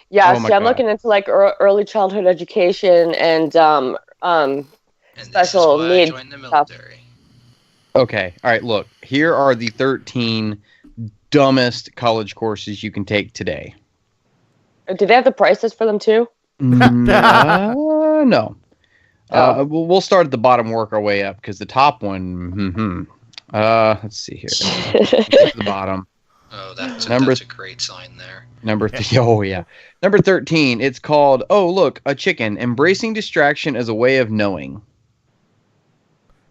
Yeah, Oh my see, I'm God. looking into like early childhood education and special needs stuff. Okay, all right. Look, here are the 13 dumbest college courses you can take today. Do they have the prices for them too? No. Oh. We'll start at the bottom, work our way up, because the top one. Let's see here. Get to the bottom. Oh, that's a great sign there. Number 3. Oh yeah. Number 13. It's called a chicken. Embracing distraction as a way of knowing.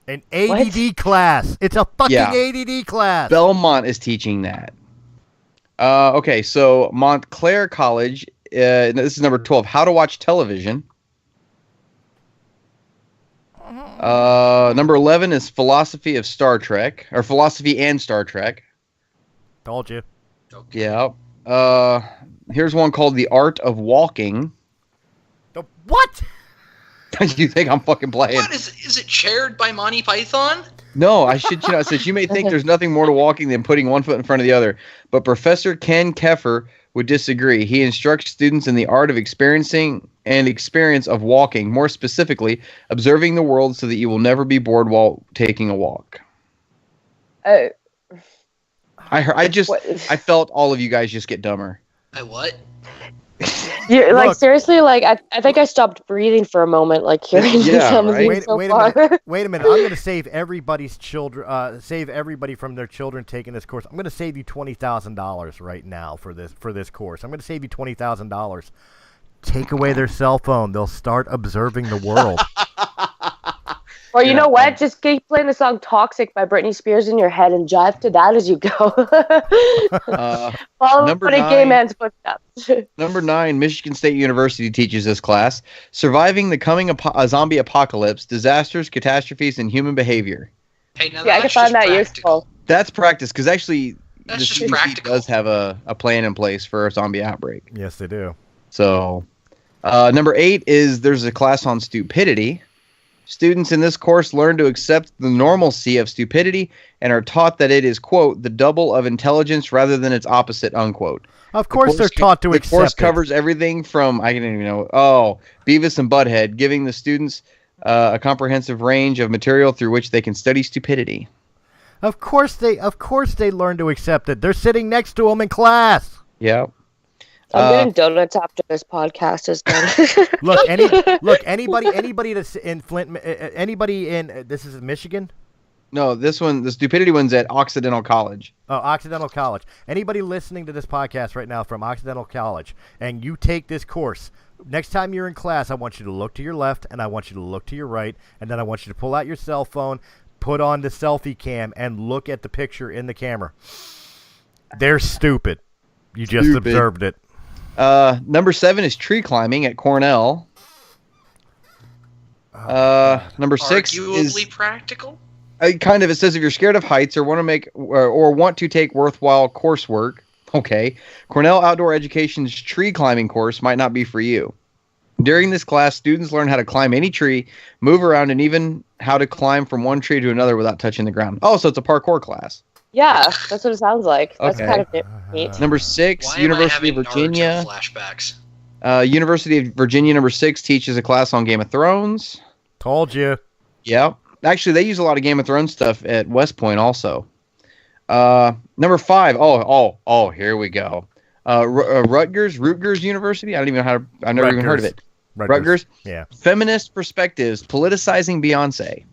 An ADD class. It's a fucking ADD class. Belmont is teaching that. Okay, so Montclair College. This is number 12. How to watch television. Number 11 is philosophy of Star Trek, or philosophy and Star Trek. Told you. Okay. Yeah. Here's one called the art of walking. The what? You think I'm fucking playing? What is it chaired by Monty Python? No, I should. Since you may think there's nothing more to walking than putting one foot in front of the other, but Professor Ken Keffer would disagree. He instructs students in the art of experiencing and experience of walking, more specifically, observing the world so that you will never be bored while taking a walk. I felt all of you guys just get dumber. What? Seriously, I think I stopped breathing for a moment, like hearing some of these so far. Wait a minute. I'm going to save everybody's children, save everybody from their children taking this course. I'm going to save you $20,000 right now for this course. I'm going to save you $20,000. Take away their cell phone. They'll start observing the world. Or you know what? Just keep playing the song "Toxic" by Britney Spears in your head and jive to that as you go. Follow number a gay man's footsteps. Number 9, Michigan State University teaches this class: surviving the coming zombie apocalypse, disasters, catastrophes, and human behavior. Hey, now I can find that useful. That's practice, because actually the just CDC practical. does have a plan in place for a zombie outbreak. Yes, they do. So, number 8 is there's a class on stupidity. Students in this course learn to accept the normalcy of stupidity and are taught that it is, quote, the double of intelligence rather than its opposite, unquote. Of course they're taught to accept it. The course covers everything from, I don't even know, Beavis and Butthead, giving the students a comprehensive range of material through which they can study stupidity. Of course they learn to accept it. They're sitting next to them in class. Yeah. I'm getting donuts after this podcast is done. Anybody that's in Flint, anybody in this is Michigan. No, the stupidity one's at Occidental College. Oh, Occidental College. Anybody listening to this podcast right now from Occidental College, and you take this course, next time you're in class, I want you to look to your left, and I want you to look to your right, and then I want you to pull out your cell phone, put on the selfie cam, and look at the picture in the camera. They're stupid. You just observed it. Number 7 is tree climbing at Cornell. Number 6 arguably is practical. Kind of. It says if you're scared of heights or want to take worthwhile coursework, okay, Cornell Outdoor Education's tree climbing course might not be for you. During this class, students learn how to climb any tree, move around, and even how to climb from one tree to another without touching the ground. Oh, so it's a parkour class. Yeah, that's what it sounds like. That's Okay. kind of neat. Number 6, University of Virginia. Flashbacks. University of Virginia, number 6, teaches a class on Game of Thrones. Told you. Yeah. Actually, they use a lot of Game of Thrones stuff at West Point also. Number 5. Oh, here we go. Rutgers University. I've never even heard of it. Rutgers. Yeah. Feminist perspectives, politicizing Beyonce.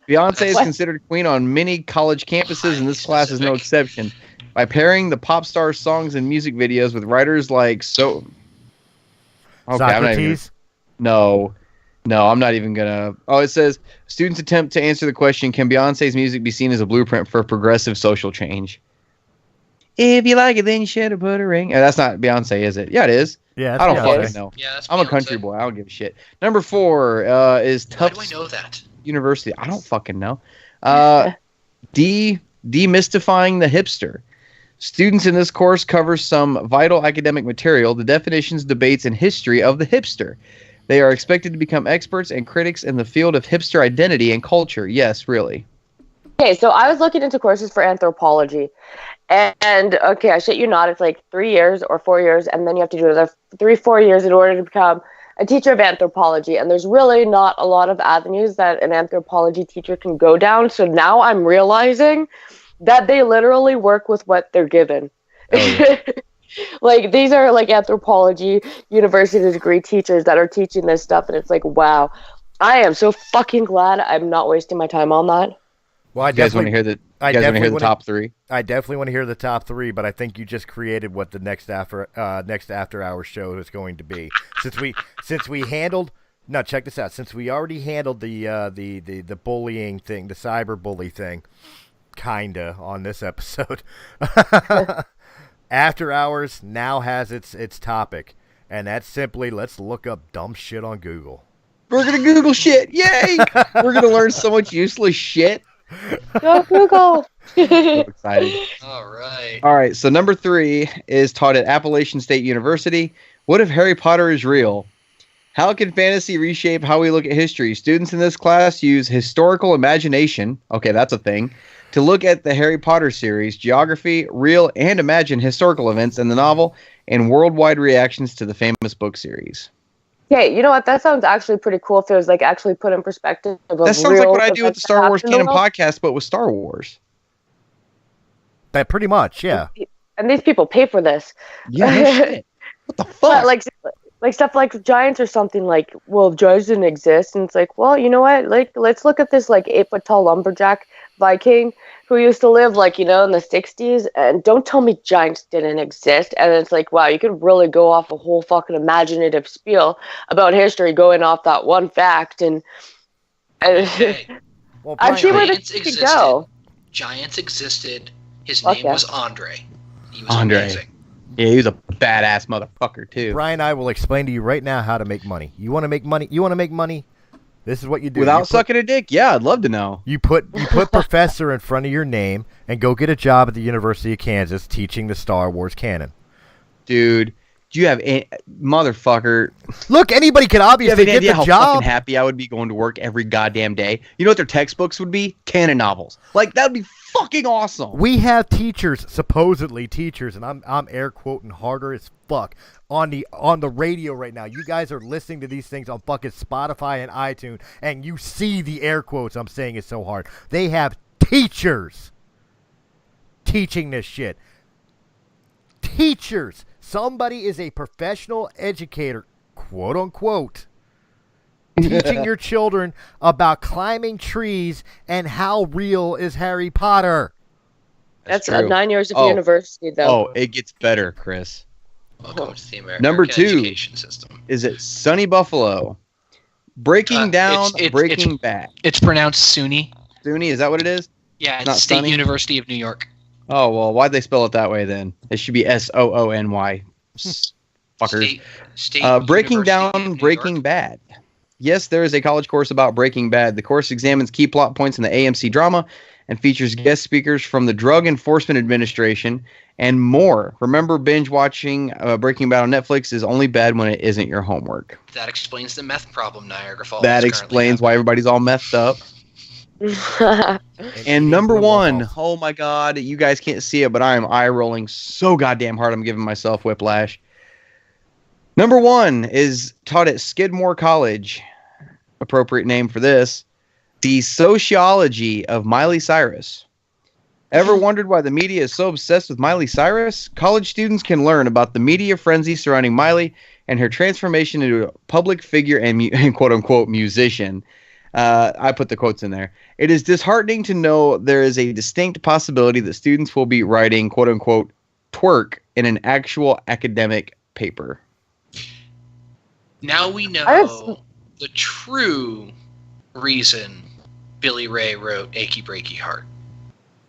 Beyonce is What? considered queen on many college campuses, and this class is no exception. By pairing the pop star's songs and music videos with writers like Okay, I'm not even Socrates? No, I'm not even gonna. Oh, it says students attempt to answer the question: can Beyonce's music be seen as a blueprint for progressive social change? If you like it, then you should have put a ring. That's not Beyonce, is it? Yeah, it is. Yeah, I don't Beyonce. fucking know. Yeah, that's I'm a Beyonce. country boy. I don't give a shit. Number 4 is Why Tufts do I know that? University. I don't fucking know. Demystifying the hipster. Students in this course cover some vital academic material, the definitions, debates, and history of the hipster. They are expected to become experts and critics in the field of hipster identity and culture. Yes, really. Okay, so I was looking into courses for anthropology. And okay, I shit you not, it's like 3 years or 4 years, and then you have to do another 3-4 years in order to become a teacher of anthropology. And there's really not a lot of avenues that an anthropology teacher can go down. So now I'm realizing that they literally work with what they're given. Oh, yeah. Like, these are like anthropology university degree teachers that are teaching this stuff, and it's like, wow. I am so fucking glad I'm not wasting my time on that. Well, I You guys want to definitely, hear the top 3? I definitely want to hear the top 3, but I think you just created what the next after hour show is going to be. Since we handled check this out. Since we already handled the bullying thing, the cyber bully thing, kinda on this episode. After Hours now has its topic, and that's simply let's look up dumb shit on Google. We're gonna Google shit. Yay! We're gonna learn so much useless shit. Go Google. So excited. All right. All right, so number 3 is taught at Appalachian State University. What if Harry Potter is real? How can fantasy reshape how we look at history? Students in this class use historical imagination, okay, that's a thing, to look at the Harry Potter series, geography, real and imagined historical events in the novel, and worldwide reactions to the famous book series. Okay, you know what? That sounds actually pretty cool if it was like actually put in perspective. That sounds like what I do with the Star Wars Canon podcast, but with Star Wars. That pretty much, yeah. And these people pay for this. Yeah, no shit. What the fuck? But like stuff like giants or something, like, well, giants didn't exist, and it's like, well, you know what? Like, let's look at this like 8-foot tall lumberjack Viking who used to live like, in the 60s, and don't tell me giants didn't exist. And it's like, wow, you could really go off a whole fucking imaginative spiel about history going off that one fact, and Okay. Well, I see where Giants this could go. Giants existed. His Fuck name yeah. was Andre. He was Andre. amazing. Yeah, he was a badass motherfucker, too. Brian, I will explain to you right now how to make money. You want to make money? This is what you do. Without sucking a dick? Yeah, I'd love to know. You put professor in front of your name and go get a job at the University of Kansas teaching the Star Wars canon. Dude, do you have any... Motherfucker. Look, anybody could Do you have obviously any get idea the how job. fucking happy I would be going to work every goddamn day? You know what their textbooks would be? Canon novels. Like, that would be fucking awesome. We have teachers, supposedly teachers, and I'm air quoting harder as fuck on the radio right now. You guys are listening to these things on fucking Spotify and iTunes, and you see the air quotes I'm saying is so hard. They have teachers teaching this shit. Teachers. Somebody is a professional educator, quote unquote, teaching your children about climbing trees and how real is Harry Potter. That's true. 9 years of Oh. university, though. Oh, it gets better, Chris. Welcome to the American Number 2 education system. is at Sunny Buffalo. Breaking down Breaking Bad. It's pronounced SUNY. SUNY, is that what it is? Yeah, it's Not State Sunny? University of New York. Oh, well, why'd they spell it that way then? It should be SOONY. Fuckers. State Breaking University down of New Breaking York. Bad. Yes, there is a college course about Breaking Bad. The course examines key plot points in the AMC drama and features guest speakers from the Drug Enforcement Administration and more. Remember, binge watching Breaking Bad on Netflix is only bad when it isn't your homework. That explains the meth problem Niagara Falls. That is currently explains why everybody's all messed up. And number 1, oh my god, you guys can't see it, but I am eye rolling so goddamn hard I'm giving myself whiplash. Number 1 is taught at Skidmore College. Appropriate name for this. The Sociology of Miley Cyrus. Ever wondered why the media is so obsessed with Miley Cyrus? College students can learn about the media frenzy surrounding Miley and her transformation into a public figure and quote-unquote musician. I put the quotes in there. It is disheartening to know there is a distinct possibility that students will be writing "quote unquote" twerk in an actual academic paper. Now we know the true reason Billy Ray wrote "Achy Breaky Heart."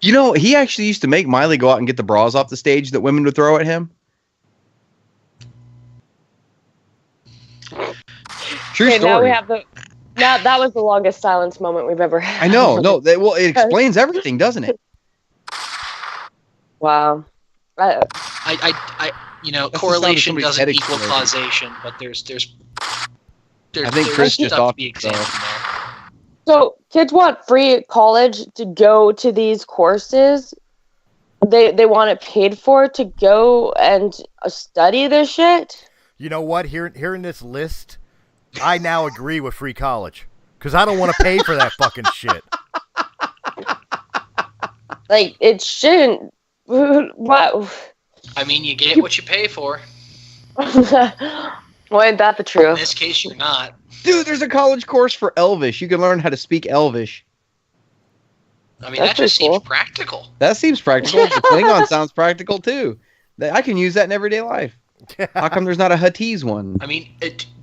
You know, he actually used to make Miley go out and get the bras off the stage that women would throw at him. True story. Now we have that was the longest silence moment we've ever had. I know. No, well, it explains everything, doesn't it? Wow. I correlation doesn't equal causation, but there's I think Chris just stuff off to be examined there. So kids want free college to go to these courses. They want it paid for to go and study this shit. You know what? Hearing this list, I now agree with free college because I don't want to pay for that fucking shit. Like it shouldn't. What? I mean, you get what you pay for. Why ain't that the truth? In this case, you're not. Dude, there's a college course for Elvish. You can learn how to speak Elvish. I mean, that just seems practical. That seems practical. The Klingon sounds practical too. I can use that in everyday life. How come there's not a Huttese one? I mean,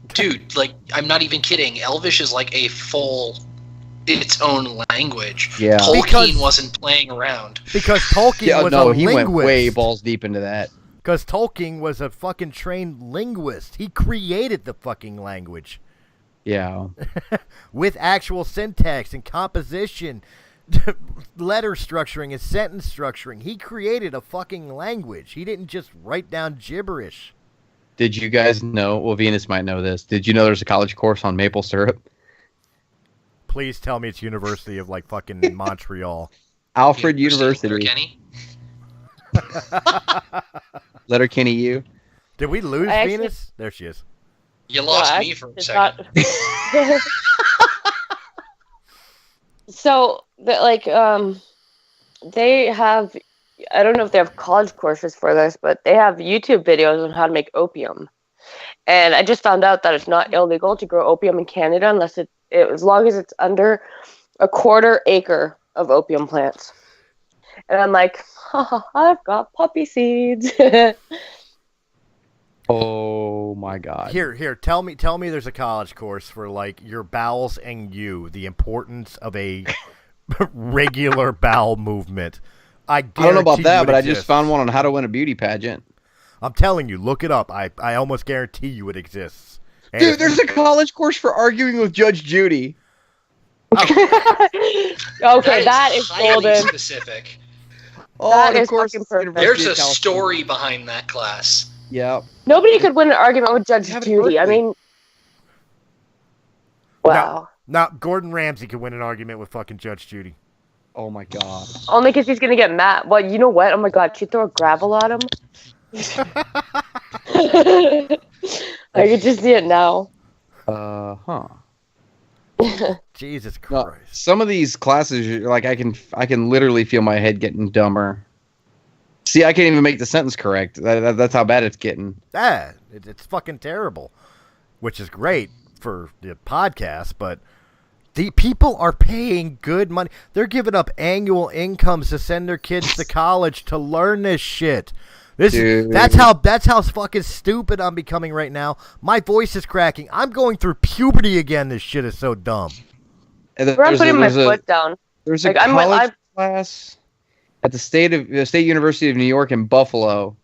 dude, like, I'm not even kidding. Elvish is like its own language. Yeah. Tolkien wasn't playing around. Because Tolkien was a linguist. He went way balls deep into that. Because Tolkien was a fucking trained linguist. He created the fucking language. Yeah. With actual syntax and composition, letter structuring and sentence structuring. He created a fucking language. He didn't just write down gibberish. Did you guys know? Well, Venus might know this. Did you know there's a college course on maple syrup? Please tell me it's University of like fucking Montreal. Alfred University. Letterkenny? Letterkenny U. Did we lose Venus? There she is. You lost me for a second. So, they have, I don't know if they have college courses for this, but they have YouTube videos on how to make opium. And I just found out that it's not illegal to grow opium in Canada unless as long as it's under a 1/4 acre of opium plants. And I'm like, I've got poppy seeds. Oh my God! Here, tell me, there's a college course for like your bowels and the importance of a regular bowel movement. I don't know about that, but I just found one on how to win a beauty pageant. I'm telling you, look it up. I almost guarantee you it exists. And dude, there's a college course for arguing with Judge Judy. Oh. Okay, that is golden. Specific. That is fucking perfect. There's a story behind that class. Yeah. Nobody could win an argument with Judge Judy. I mean, wow. Now, Gordon Ramsay could win an argument with fucking Judge Judy. Oh my God. Only because he's gonna get mad. Well, you know what? Oh my God, she'd throw a gravel at him. I could just see it now. Jesus Christ. No, some of these classes, like I can literally feel my head getting dumber. See, I can't even make the sentence correct. That's how bad it's getting. It's fucking terrible, which is great for the podcast, but the people are paying good money. They're giving up annual incomes to send their kids to college to learn this shit. That's how fucking stupid I'm becoming right now. My voice is cracking. I'm going through puberty again. This shit is so dumb. I'm putting my foot down. There's a college class at the State University of New York in Buffalo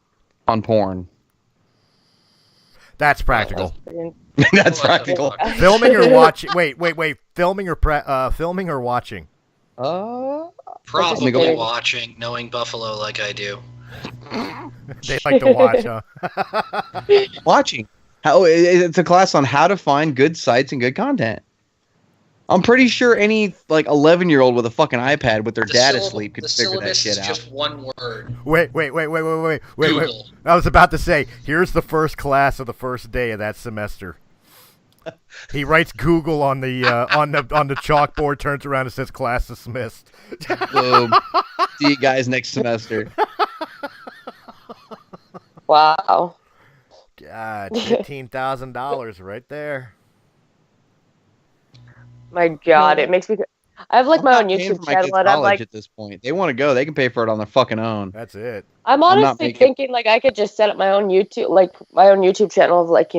on porn. That's practical. That's practical. Filming or watching? Wait. Filming or watching? Probably watching, knowing Buffalo like I do. They like to watch, huh? Watching. It's a class on how to find good sites and good content. I'm pretty sure any 11-year-old with a fucking iPad with their dad asleep could figure that shit out. The syllabus is just one word. Wait. I was about to say, here's the first class of the first day of that semester. He writes Google on the chalkboard, turns around and says class dismissed. Boom. See you guys next semester. Wow. God, $15,000 right there. My God, it makes me. I have like my own Paying for YouTube my kids' channel, and I'm college like, at this point. They want to go. They can pay for it on their fucking own. That's it. I'm not honestly making- thinking like I could just set up my own YouTube channel of like,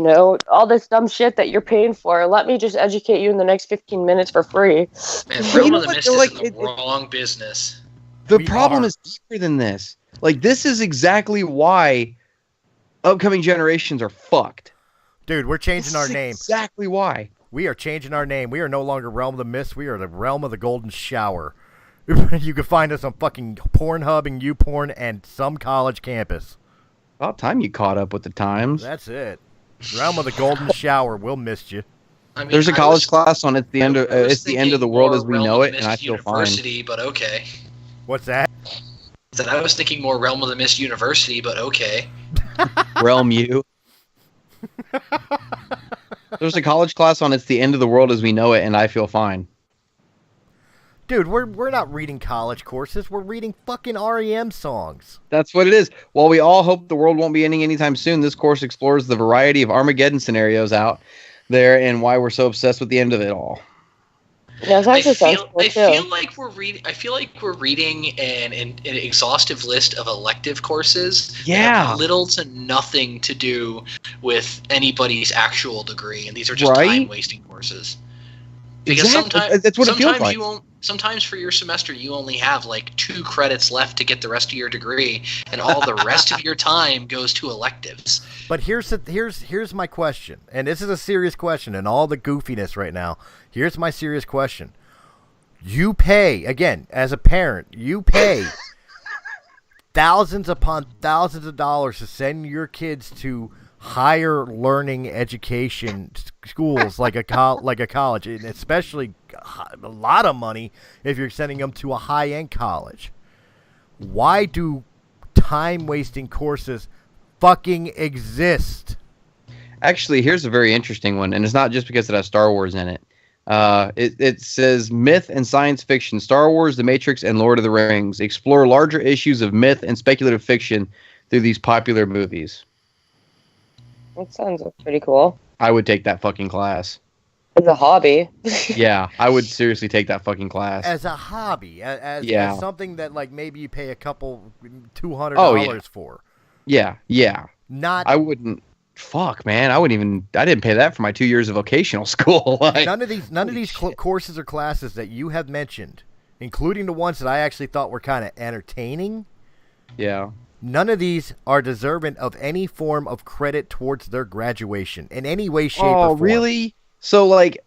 all this dumb shit that you're paying for. Let me just educate you in the next 15 minutes for free. Man, You Realm know of the what, Mist they're is like- in the wrong business. The We problem are. is deeper than this. Like, this is exactly why upcoming generations are fucked. Dude, we're changing This our is name. Exactly why. We are changing our name. We are no longer Realm of the Mist. We are the Realm of the Golden Shower. You can find us on fucking Pornhub and YouPorn and some college campus. About time you caught up with the times. That's it. Realm of the Golden Shower. We'll miss you. I mean, There's a I college was- class on It's the End of I was It's the End of the thinking World more as we Realm know of it, the and I Mist feel fine. University, but okay. What's that? That I was thinking more Realm of the Mist University, but okay. Realm you. There's a college class on It's the End of the World as we know it, and I feel fine. Dude, we're not reading college courses. We're reading fucking REM songs. That's what it is. While we all hope the world won't be ending anytime soon, this course explores the variety of Armageddon scenarios out there and why we're so obsessed with the end of it all. Yeah, it's I actually sounds feel, cool I too. feel like we're reading. I feel like we're reading an exhaustive list of elective courses. that Yeah. have little to nothing to do with anybody's actual degree, and these are just Right? time-wasting courses. Because Exactly. sometimes That's what it feels sometimes like. you won't. Sometimes for your semester you only have like 2 credits left to get the rest of your degree, and all the rest of your time goes to electives. But here's my question, and this is a serious question, and all the goofiness right now. Here's my serious question. You pay, again, as a parent, you pay thousands upon thousands of dollars to send your kids to higher learning education schools like a college, and especially a lot of money if you're sending them to a high-end college. Why do time-wasting courses fucking exist? Actually, here's a very interesting one, and it's not just because it has Star Wars in it. It says myth and science fiction, Star Wars, The Matrix, and Lord of the Rings. Explore larger issues of myth and speculative fiction through these popular movies. That sounds pretty cool. I would take that fucking class. As a hobby. Yeah, I would seriously take that fucking class. As a hobby, as something that like maybe you pay a couple $200 for. Yeah. Not. I wouldn't. Fuck, man. I didn't pay that for my 2 years of vocational school. Like, none of these courses or classes that you have mentioned, including the ones that I actually thought were kind of entertaining. Yeah. None of these are deserving of any form of credit towards their graduation in any way, shape, or form. Oh, really? So, like,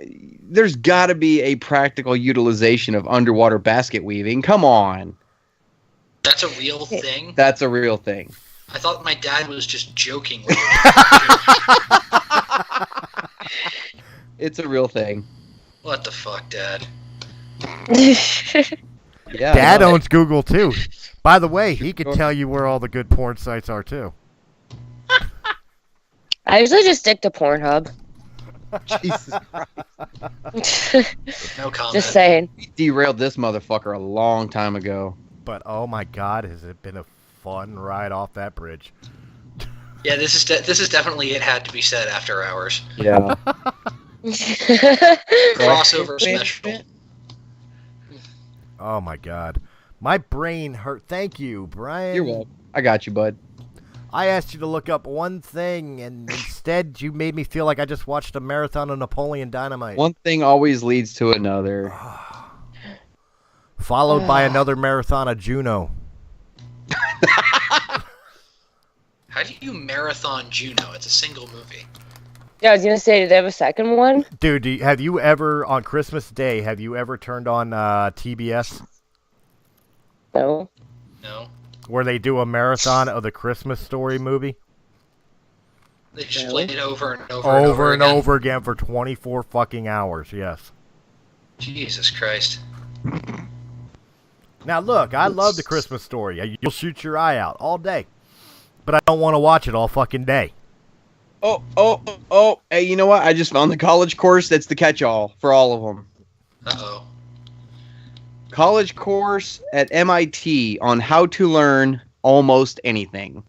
there's got to be a practical utilization of underwater basket weaving. Come on. That's a real thing. That's a real thing. I thought my dad was just joking. It's a real thing. What the fuck, Dad? Yeah. Dad owns Google too. By the way, he could tell you where all the good porn sites are too. I usually just stick to Pornhub. Jesus Christ. No comment. Just saying. We derailed this motherfucker a long time ago. But oh my God, has it been a fun ride off that bridge? Yeah, this is definitely it had to be said after hours. Yeah. Crossover special. Oh my God, my brain hurt. Thank you, Brian. You're welcome. I got you, bud. I asked you to look up one thing, and instead you made me feel like I just watched a marathon of Napoleon Dynamite. One thing always leads to another. Followed by another marathon of Juno. How do you marathon Juno? It's a single movie. Yeah, I was gonna say, did they have a second one? Dude, have you ever, on Christmas Day, have you ever turned on TBS? No. No. Where they do a marathon of the Christmas Story movie? They just played it over and over and over again for 24 fucking hours, yes. Jesus Christ. Now look, I love the Christmas Story. You'll shoot your eye out all day. But I don't want to watch it all fucking day. Oh. Hey, you know what? I just found the college course that's the catch-all for all of them. Uh-oh. College course at MIT on how to learn almost anything.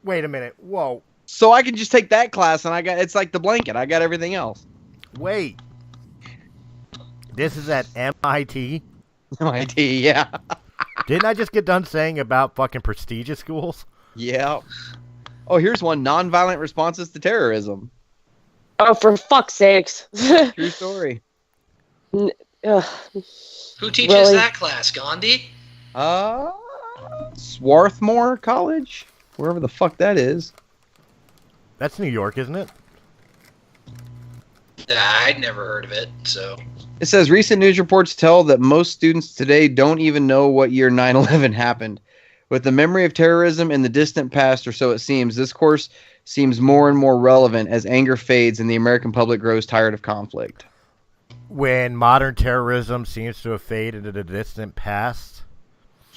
Wait a minute. Whoa. So I can just take that class and it's like the blanket. I got everything else. Wait. This is at MIT? MIT, yeah. Didn't I just get done saying about fucking prestigious schools? Yeah. Oh, here's one. Nonviolent responses to terrorism. Oh, for fuck's sakes. True story. Who teaches Really? that class? Gandhi? Swarthmore College? Wherever the fuck that is. That's New York, isn't it? I'd never heard of it, so. It says recent news reports tell that most students today don't even know what year 9/11 happened. With the memory of terrorism in the distant past, or so it seems, this course seems more and more relevant as anger fades and the American public grows tired of conflict. When modern terrorism seems to have faded into the distant past.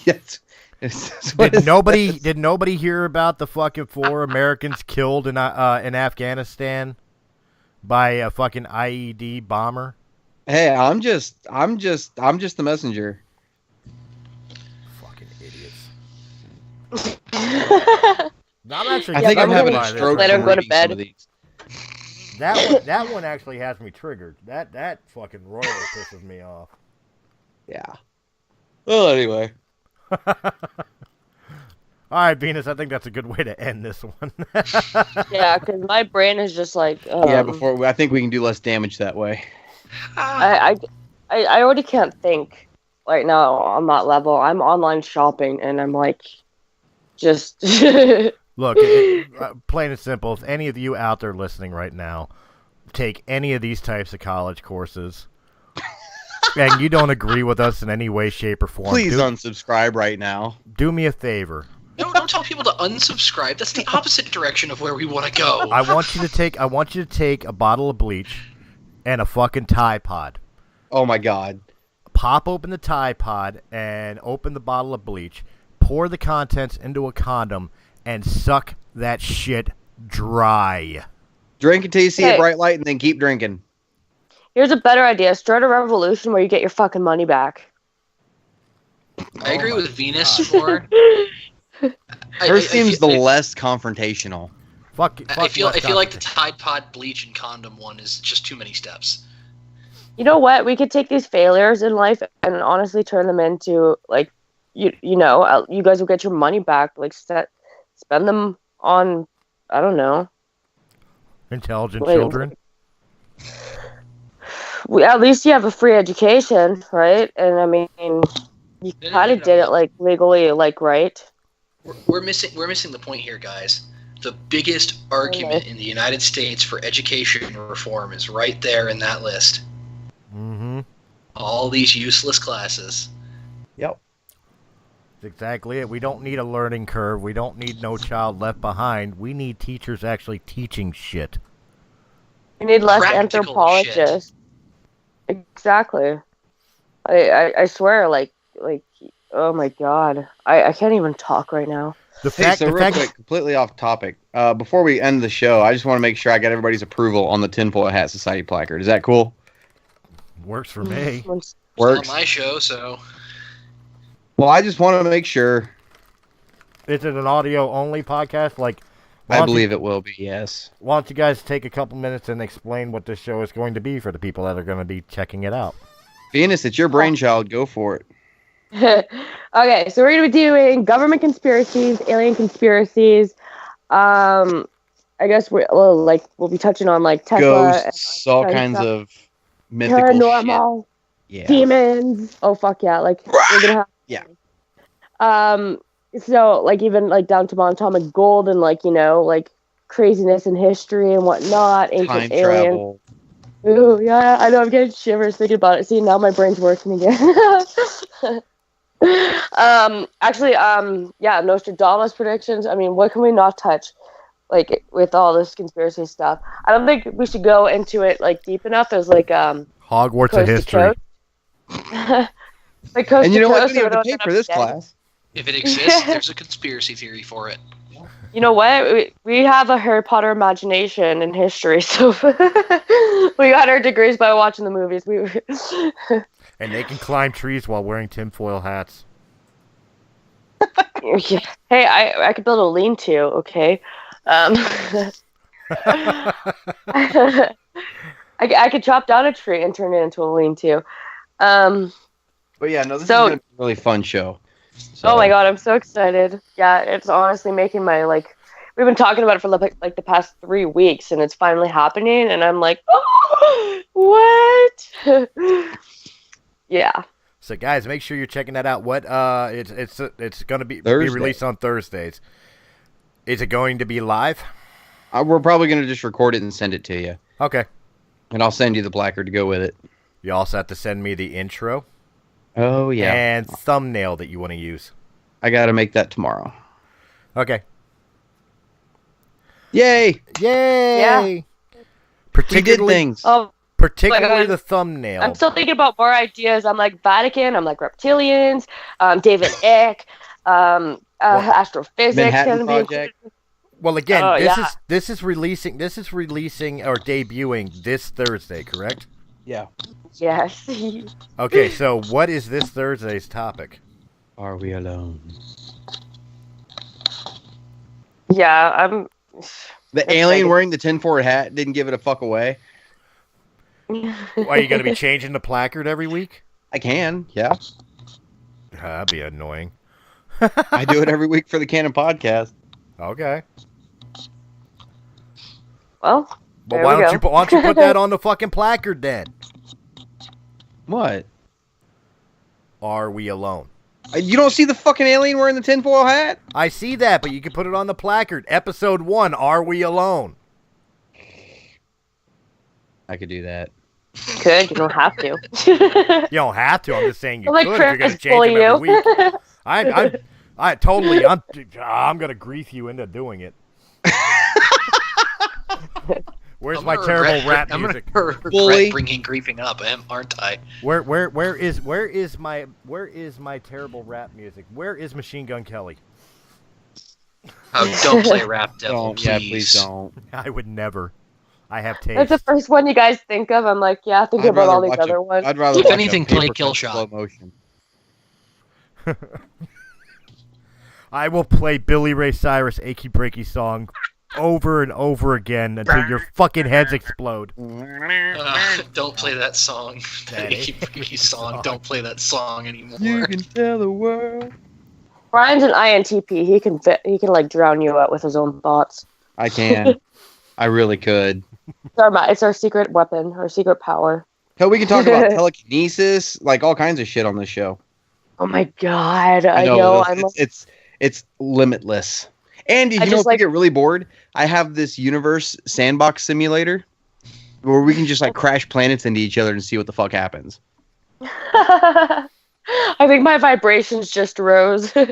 Yes. Did nobody hear about the fucking 4 Americans killed in Afghanistan by a fucking IED bomber? Hey, I'm just the messenger. Fucking idiots. I'm actually. I think I'm having a by stroke. Let her from go to reading some bed. of these. That one actually has me triggered. That fucking royally pisses me off. Yeah. Well, anyway. All right, Venus. I think that's a good way to end this one. Yeah, because my brain is just like. I think we can do less damage that way. I already can't think right now on that level. I'm online shopping and I'm like, just. Look, plain and simple. If any of you out there listening right now take any of these types of college courses, and you don't agree with us in any way, shape, or form, Please unsubscribe right now. Do me a favor. No, don't tell people to unsubscribe. That's the opposite direction of where we want to go. I want you to take a bottle of bleach and a fucking Tide Pod. Oh my God. Pop open the Tide Pod and open the bottle of bleach. Pour the contents into a condom and suck that shit dry. Drink until you see a bright light and then keep drinking. Here's a better idea. Start a revolution where you get your fucking money back. I agree with Venus more. Hers seems the less confrontational. I feel like the Tide Pod bleach and condom one is just too many steps. You know what? We could take these failures in life and honestly turn them into, like, you know, you guys will get your money back. Like, spend them on, I don't know. Intelligent children. At least you have a free education, right? And I mean, you kind of did it like legally, like, right? We're missing the point here, guys. The biggest argument in the United States for education reform is right there in that list. Mm-hmm. All these useless classes. Yep. That's exactly it. We don't need a learning curve. We don't need No Child Left Behind. We need teachers actually teaching shit. We need less Practical anthropologists. shit. Exactly. I swear, like, oh my God, I can't even talk right now. Quick, completely off topic. Before we end the show, I just want to make sure I got everybody's approval on the Tinfoil Hat Society placard. Is that cool? Works for me. It's Works. not my show, so. Well, I just want to make sure. Is it an audio-only podcast? I believe it will be, yes. Why don't you guys take a couple minutes and explain what this show is going to be for the people that are going to be checking it out? Venus, it's your brainchild. Go for it. Okay, so we're going to be doing government conspiracies, alien conspiracies. I guess we'll be touching on like Tesla, ghosts, all kinds of mythical paranormal, shit. demons. Oh fuck yeah! Like we're gonna have So like even like down to atomic gold and like like craziness in history and whatnot, ancient Time aliens. travel. Ooh yeah, I know. I'm getting shivers thinking about it. See, now my brain's working again. Nostradamus predictions. I mean, what can we not touch? Like with all this conspiracy stuff, I don't think we should go into it like deep enough. As like Hogwarts of history. Like and you know what? You don't have to pay for this class. If it exists, there's a conspiracy theory for it. You know what? We have a Harry Potter imagination in history, so we got our degrees by watching the movies. And they can climb trees while wearing tinfoil hats. Hey, I could build a lean-to, okay? I I could chop down a tree and turn it into a lean-to. But yeah, no, this is gonna be a really fun show. So. Oh my god, I'm so excited. Yeah, it's honestly making my we've been talking about it for like the past 3 weeks, and it's finally happening, and I'm like, oh, what? Yeah. So guys, make sure you're checking that out. What it's going to be released on Thursdays. Is it going to be live? We're probably going to just record it and send it to you. Okay. And I'll send you the placard to go with it. You also have to send me the intro. Oh yeah. And thumbnail that you want to use. I got to make that tomorrow. Okay. Yay! Yay! Yeah. Particularly we did things. Oh. Particularly the thumbnail. I'm still thinking about more ideas. I'm like Vatican. I'm like reptilians. David Icke. Astrophysics. Manhattan Project. Well, again, this is releasing or debuting this Thursday, correct? Yeah. Yes. Okay, so what is this Thursday's topic? Are we alone? Yeah, I'm. The alien wearing the tinfoil hat didn't give it a fuck away. Are you going to be changing the placard every week? I can, yeah. That'd be annoying. I do it every week for the Canon podcast. Okay. Well, why don't you put that on the fucking placard then? What? Are we alone? You don't see the fucking alien wearing the tinfoil hat? I see that, but you can put it on the placard. Episode 1, Are We Alone? I could do that. Could. You don't have to. You don't have to. I'm just saying you like could if you're going to change them every week. I'm going to grief you into doing it. Where's my terrible rap music? I'm gonna regret bringing griefing up, aren't I? Where is my terrible rap music? Where is Machine Gun Kelly? Oh, don't play rap, devil, please. Yeah, please don't. I would never. I have taste. That's the first one you guys think of. I'm like, yeah, think about all these other ones. I'd rather if anything, play Killshot. Slow motion. I will play Billy Ray Cyrus' Achy Breaky song over and over again until your fucking heads explode. Don't play that song. That Achy Breaky song. Don't play that song anymore. You can tell the world. Brian's an INTP. He can like drown you out with his own thoughts. I can. I really could. It's our secret weapon, our secret power. Hell, we can talk about telekinesis, like all kinds of shit on this show. Oh my god! I know. It's limitless. And if you get really bored, I have this universe sandbox simulator where we can just like crash planets into each other and see what the fuck happens. I think my vibrations just rose. Hey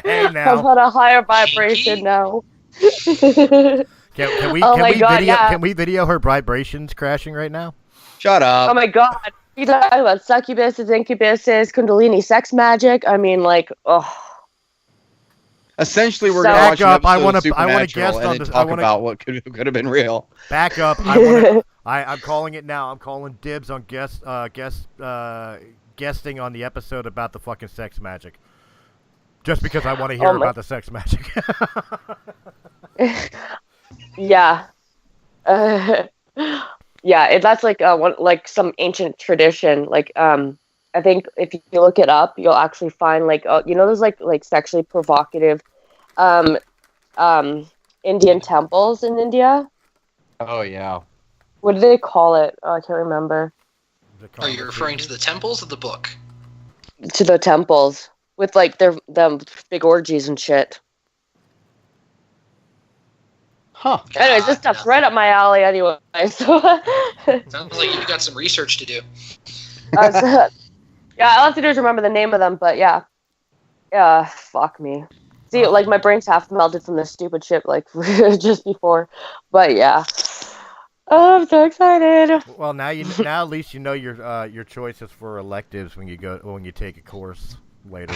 now. I'm on a higher vibration now. Can we video her vibrations crashing right now? Shut up. Oh my god. You talk about succubuses, incubuses, kundalini sex magic. I mean, like, oh. Essentially, we're going to watch an episode of I Supernatural want to guess talk about what could have been real. Back up. I'm calling it now. I'm calling dibs on guesting on the episode about the fucking sex magic. Just because I want to hear about the sex magic. Yeah. Yeah, that's like some ancient tradition. Like, I think if you look it up, you'll actually find those like sexually provocative, Indian temples in India. Oh yeah. What do they call it? Oh, I can't remember. Are you referring to the temples or the book? To the temples with like them big orgies and shit. Huh. Anyways, this stuff's right up my alley anyway. So sounds like you got some research to do. Yeah, all I have to do is remember the name of them, but yeah. Yeah, fuck me. See, like, my brain's half melted from this stupid shit, like, just before. But yeah. Oh, I'm so excited. Well, now at least you know your choices for electives when you take a course later.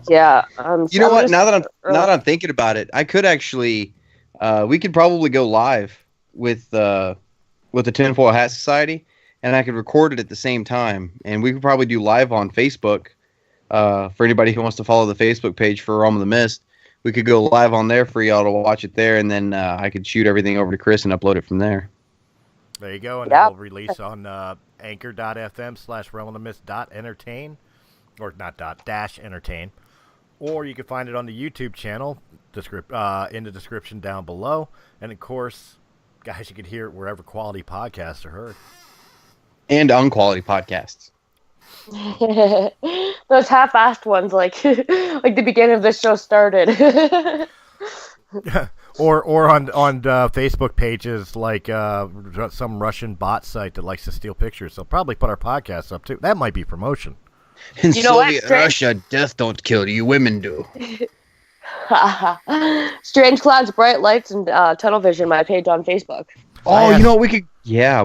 Yeah. You know what? Now that I'm thinking about it, I could actually, we could probably go live with the Tinfoil Hat Society, and I could record it at the same time, and we could probably do live on Facebook. For anybody who wants to follow the Facebook page for Realm of the Mist, we could go live on there for y'all to watch it there, and then I could shoot everything over to Chris and upload it from there. There you go, and it'll release on anchor.fm/realmofthemist.entertain, or not dot dash entertain, or you can find it on the YouTube channel in the description down below, and of course, guys, you can hear it wherever quality podcasts are heard. And unquality podcasts. Those half-assed ones, like the beginning of this show started. or on Facebook pages like some Russian bot site that likes to steal pictures. They'll probably put our podcast up too. That might be promotion. In Soviet Russia, death don't kill you, women do. Strange Clouds, Bright Lights, and Tunnel Vision, my page on Facebook. Oh, you know what?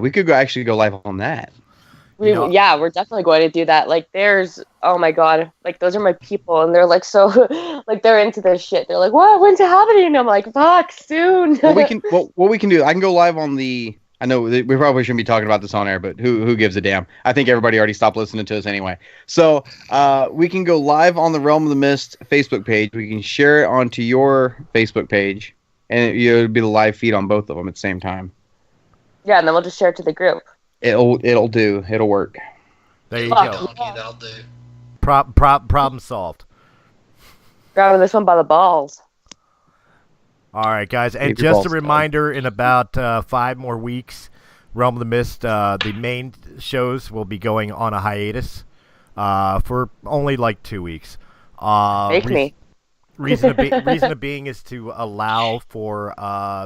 We could actually go live on that. Yeah, we're definitely going to do that. Like, oh my god, like those are my people, and they're like so, like they're into this shit. They're like, what? When's it happening? And I'm like, fuck, soon. What we can do? I can go live on the. I know we probably shouldn't be talking about this on air, but who gives a damn? I think everybody already stopped listening to us anyway. So we can go live on the Realm of the Mist Facebook page. We can share it onto your Facebook page, and it'll be the live feed on both of them at the same time. Yeah, and then we'll just share it to the group. It'll work. There you go. That'll do. Problem solved. Grabbing this one by the balls. All right, guys, and just a reminder: in about 5 more weeks, Realm of the Mist, the main shows will be going on a hiatus for only like 2 weeks. Make me. Reason being is to allow for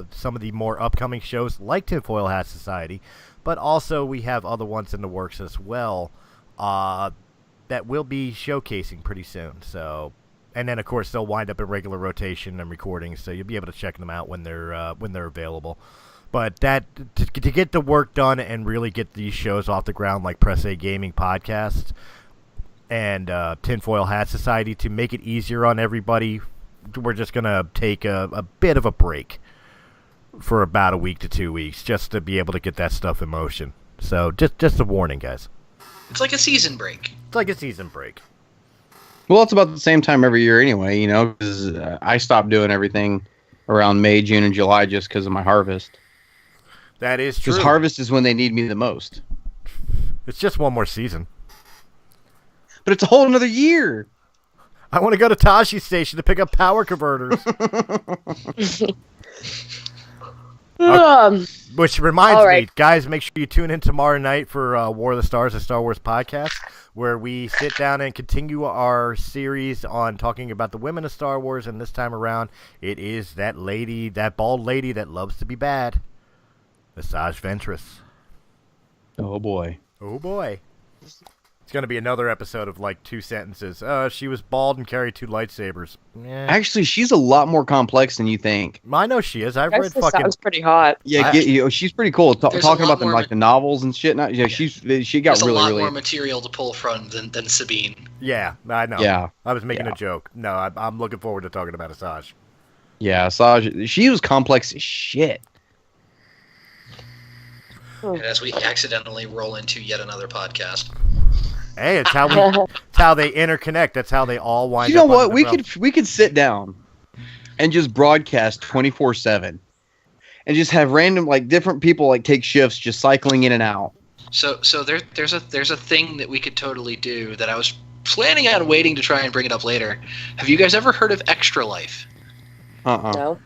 some of the more upcoming shows like Tinfoil Hat Society, but also we have other ones in the works as well that we'll be showcasing pretty soon. So, and then of course they'll wind up in regular rotation and recordings, so you'll be able to check them out when they're available. But that to get the work done and really get these shows off the ground, like Press A Gaming Podcast and Tinfoil Hat Society, to make it easier on everybody, we're just gonna take a bit of a break for about a week to 2 weeks, just to be able to get that stuff in motion. So just a warning, guys. It's like a season break. It's like a season break. Well, it's about the same time every year anyway, you know, because I stopped doing everything around May, June, and July just because of my harvest. That is true. Because harvest is when they need me the most. It's just one more season. But it's a whole another year. I want to go to Tashi Station to pick up power converters. Which reminds me, guys, make sure you tune in tomorrow night for War of the Stars, a Star Wars podcast, where we sit down and continue our series on talking about the women of Star Wars, and this time around, it is that lady, that bald lady that loves to be bad, Asajj Ventress. Oh, boy. Oh, boy. It's going to be another episode of like 2 sentences. She was bald and carried 2 lightsabers. Actually, she's a lot more complex than you think. I know she is. I've read fucking... Sounds pretty hot. Yeah, she's pretty cool. Talking about them like the novels and shit. Yeah, she got There's really, a lot really more material to pull from than Sabine. Yeah, I know. Yeah. I was making a joke. No, I'm looking forward to talking about Asajj. Yeah, Asajj. She was complex as shit. And as we accidentally roll into yet another podcast. Hey, it's how they interconnect. That's how they all wind up. You know what? We could sit down and just broadcast 24/7, and just have random like different people like take shifts just cycling in and out. So there's a thing that we could totally do that I was planning on waiting to try and bring it up later. Have you guys ever heard of Extra Life? No.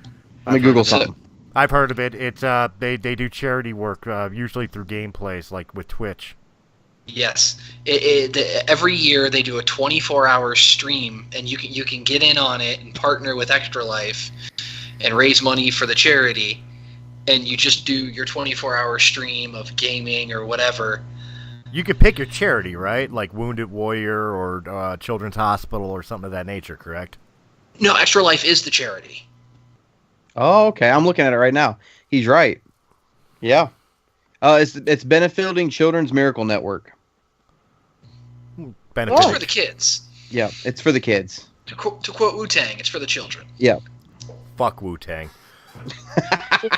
Let me Google something. I've heard of it. It's they do charity work usually through gameplays, like with Twitch. Yes, every year they do a 24-hour stream, and you can get in on it and partner with Extra Life, and raise money for the charity, and you just do your 24-hour stream of gaming or whatever. You could pick your charity, right? Like Wounded Warrior or Children's Hospital or something of that nature, correct? No, Extra Life is the charity. Oh, okay. I'm looking at it right now. He's right. Yeah. It's benefiting Children's Miracle Network. It's for the kids. Yeah, it's for the kids. To quote Wu-Tang, it's for the children. Yeah. Fuck Wu-Tang.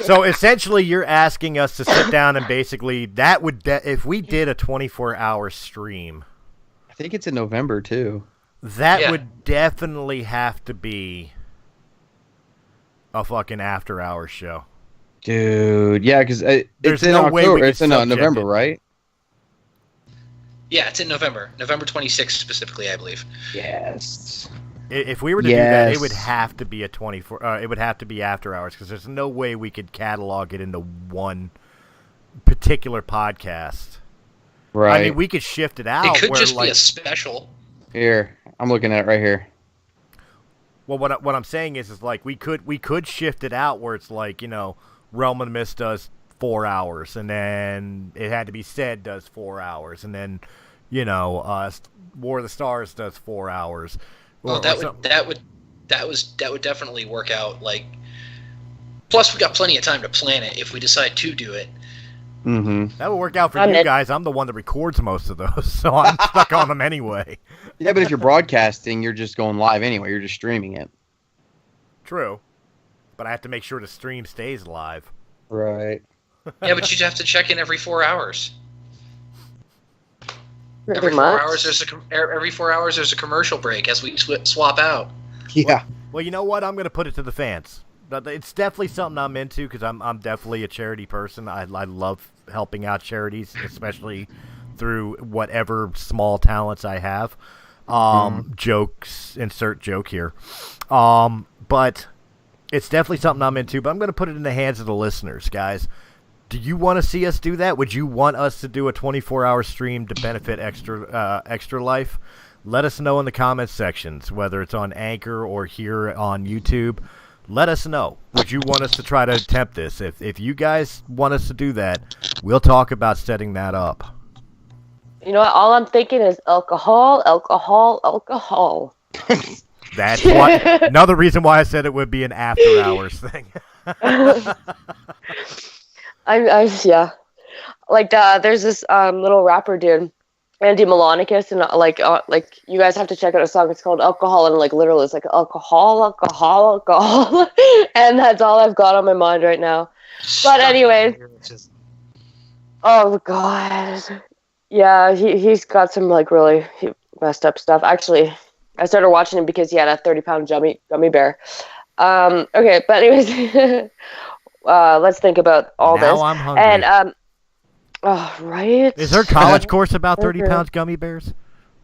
So essentially, you're asking us to sit down and basically if we did a 24-hour stream. I think it's in November too. That would definitely have to be a fucking after-hours show. Dude, yeah, because There's it's in no way we October. could It's in subject November, it. right? Yeah, it's in November 26th specifically, I believe. Yes. If we were to do that, it Yes. would have to be a 24. It would have to be after hours because there's no way we could catalog it into one particular podcast. Right. I mean, we could shift it out. It could where, just like, be a special. Here, I'm looking at it right here. Well, what I'm saying is like we could shift it out where it's like, you know, Realm of the Mist does 4 hours, and then It Had to Be Said does 4 hours, and then, you know, War of the Stars does 4 hours. Oh, that would definitely work out. Like, plus we got plenty of time to plan it if we decide to do it. Mm-hmm. That would work out for you guys. I'm the one that records most of those, so I'm stuck on them anyway. Yeah, but if you're broadcasting, you're just going live anyway. You're just streaming it. True, but I have to make sure the stream stays live. Right. Yeah, but you'd have to check in every 4 hours. Pretty much. Every 4 hours there's a commercial break as we swap out. Yeah. Well, you know what? I'm going to put it to the fans. But it's definitely something I'm into because I'm definitely a charity person. I love helping out charities, especially through whatever small talents I have. Jokes, insert joke here. But it's definitely something I'm into. But I'm going to put it in the hands of the listeners, guys. Do you want to see us do that? Would you want us to do a 24-hour stream to benefit Extra Life? Let us know in the comments sections, whether it's on Anchor or here on YouTube. Let us know. Would you want us to try to attempt this? If you guys want us to do that, we'll talk about setting that up. You know what? All I'm thinking is alcohol, alcohol, alcohol. That's why. Another reason why I said it would be an after-hours thing. Yeah. Like, there's this little rapper dude, Andy Melonicus, and like you guys have to check out a song. It's called Alcohol, and like literally it's like alcohol, alcohol, alcohol, and that's all I've got on my mind right now. But anyway, oh god, yeah, he's got some like really messed up stuff. Actually, I started watching him because he had a 30-pound gummy bear. Okay, but anyways, let's think about all now this. I'm hungry. And oh, right. Is her college course about 30 pounds gummy bears?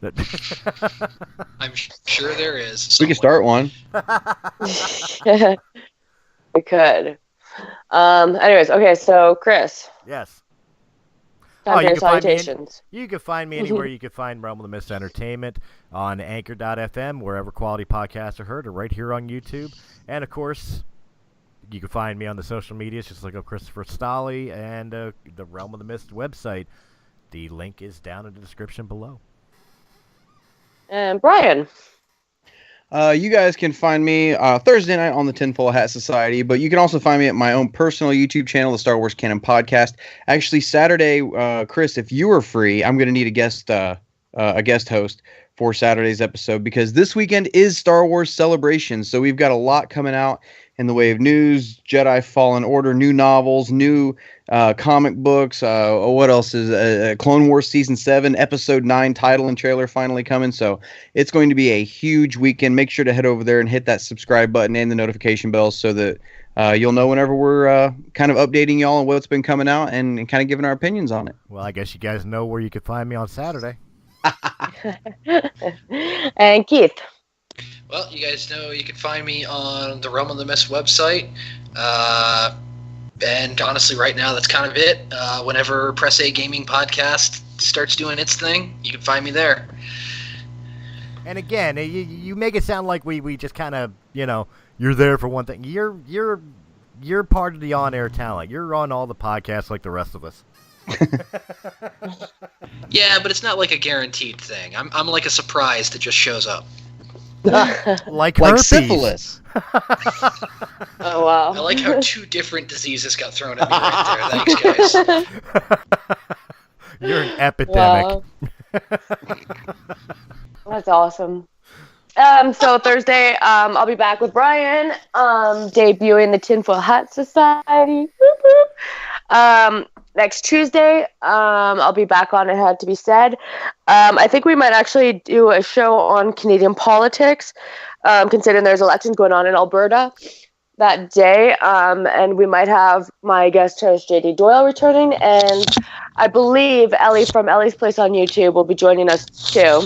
I'm sure there is. We can start one. We could. Anyways, okay, so Chris. Yes. Time for you your can find me salutations. You can find me anywhere you can find Realm of the Mist Entertainment on Anchor.fm, wherever quality podcasts are heard, or right here on YouTube. And, of course, you can find me on the social medias. Just look up Christopher Stolle and the Realm of the Mist website. The link is down in the description below. And Brian. You guys can find me Thursday night on the Tinfoil Hat Society, but you can also find me at my own personal YouTube channel, the Star Wars Canon Podcast. Actually, Saturday, Chris, if you are free, I'm going to need a guest host for Saturday's episode because this weekend is Star Wars Celebration, so we've got a lot coming out in the way of news, Jedi Fallen Order, new novels, new comic books. What else is Clone Wars Season 7, Episode 9 title and trailer finally coming. So it's going to be a huge weekend. Make sure to head over there and hit that subscribe button and the notification bell so that you'll know whenever we're kind of updating y'all on what's been coming out and kind of giving our opinions on it. Well, I guess you guys know where you can find me on Saturday. And Keith. Well, you guys know you can find me on the Realm of the Mist website. And honestly, right now, that's kind of it. Whenever Press A Gaming Podcast starts doing its thing, you can find me there. And again, you make it sound like we just kind of, you're there for one thing. You're part of the on-air talent. You're on all the podcasts like the rest of us. Yeah, but it's not like a guaranteed thing. I'm like a surprise that just shows up. like herpes. Syphilis. Oh, wow. I like how two different diseases got thrown at me right there. Thanks, guys. You're an epidemic. Wow. That's awesome. So Thursday, I'll be back with Brian, debuting the Tinfoil Hat Society. Whoop, whoop. Next Tuesday, I'll be back on It Had to Be Said. I think we might actually do a show on Canadian politics, considering there's elections going on in Alberta. that day, and we might have my guest host JD Doyle returning, and I believe Ellie from Ellie's Place on YouTube will be joining us too.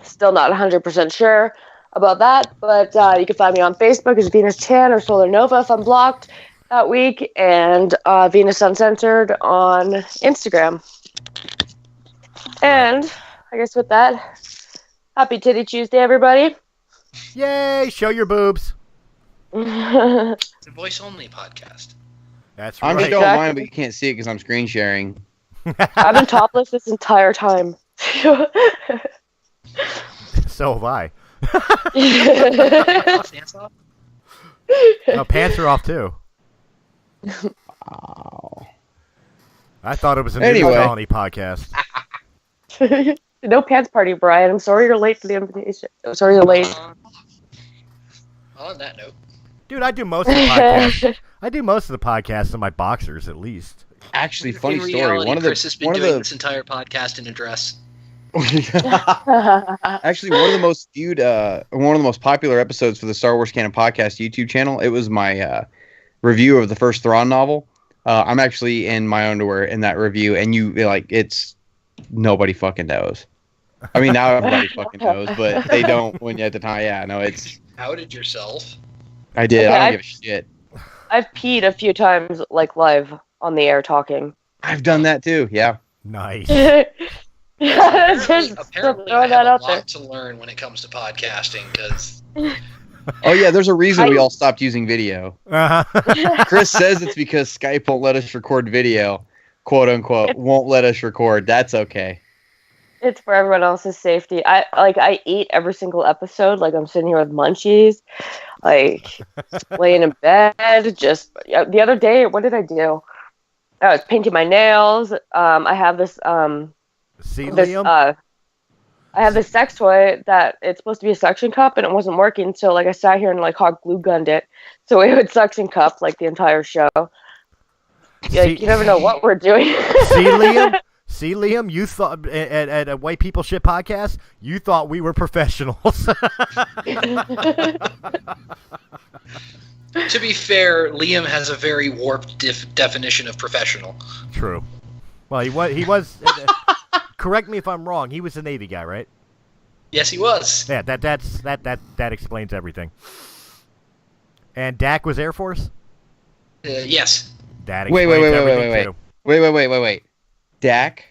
Still not 100% sure about that, but you can find me on Facebook as Venus Chan or Solar Nova if I'm blocked that week, and Venus Uncensored on Instagram. And I guess with that, happy Titty Tuesday, everybody. Yay! Show your boobs. It's a voice-only podcast. That's right. I'm showing mine, but you can't see it because I'm screen sharing. I've been topless this entire time. So have I. Pants off? No, pants are off too. Wow. I thought it was a new Anyway. colony podcast. No pants party, Brian. I'm sorry you're late for the invitation. I'm sorry you're late. On that note. Dude, I do most of the podcasts. I do most of the podcasts in my boxers, at least. Actually, funny In story. reality, One of the Chris has been one of doing the this entire podcast in a dress. actually one of the most viewed, one of the most popular episodes for the Star Wars Canon Podcast YouTube channel. It was my review of the first Thrawn novel. I'm actually in my underwear in that review, and it's nobody fucking knows. I mean, now everybody fucking knows, but they don't when you at the time. Yeah, no, it's. Outed yourself. I did. Okay, I don't give a shit. I've peed a few times, like live on the air talking. I've done that too. Yeah. Nice. Just Apparently, throw I that have a out lot there. to learn when it comes to podcasting because Oh yeah, there's a reason we all stopped using video. Uh-huh. Chris says it's because Skype won't let us record video, quote unquote, won't let us record. That's okay. It's for everyone else's safety. I eat every single episode. Like I'm sitting here with munchies, like laying in bed. Just the other day, what did I do? I was painting my nails. I have this Celium? I have this sex toy that it's supposed to be a suction cup, and it wasn't working. So like I sat here and like hot glue gunned it, so it would suction cup like the entire show. Like you never know what we're doing. Celium? Celium? You thought at a White People Shit podcast, you thought we were professionals. to be fair, Liam has a very warped definition of professional. True. Well, he was. Correct me if I'm wrong. He was a Navy guy, right? Yes, he was. Yeah, that explains everything. And Dak was Air Force? Yes. That Wait, explains everything too. wait. Dak,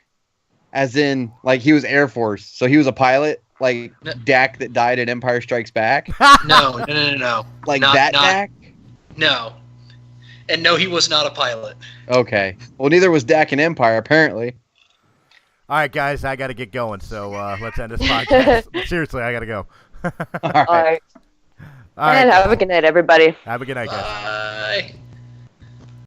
as in like he was Air Force, so he was a pilot, like Dak that died in Empire Strikes Back. No. Like not, that not, Dak. No. And no, he was not a pilot. Okay. Well, neither was Dak in Empire, apparently. All right, guys, I got to get going, so let's end this podcast. Seriously, I got to go. All right. All right. And have a good night, everybody. Have a good night, guys. Bye.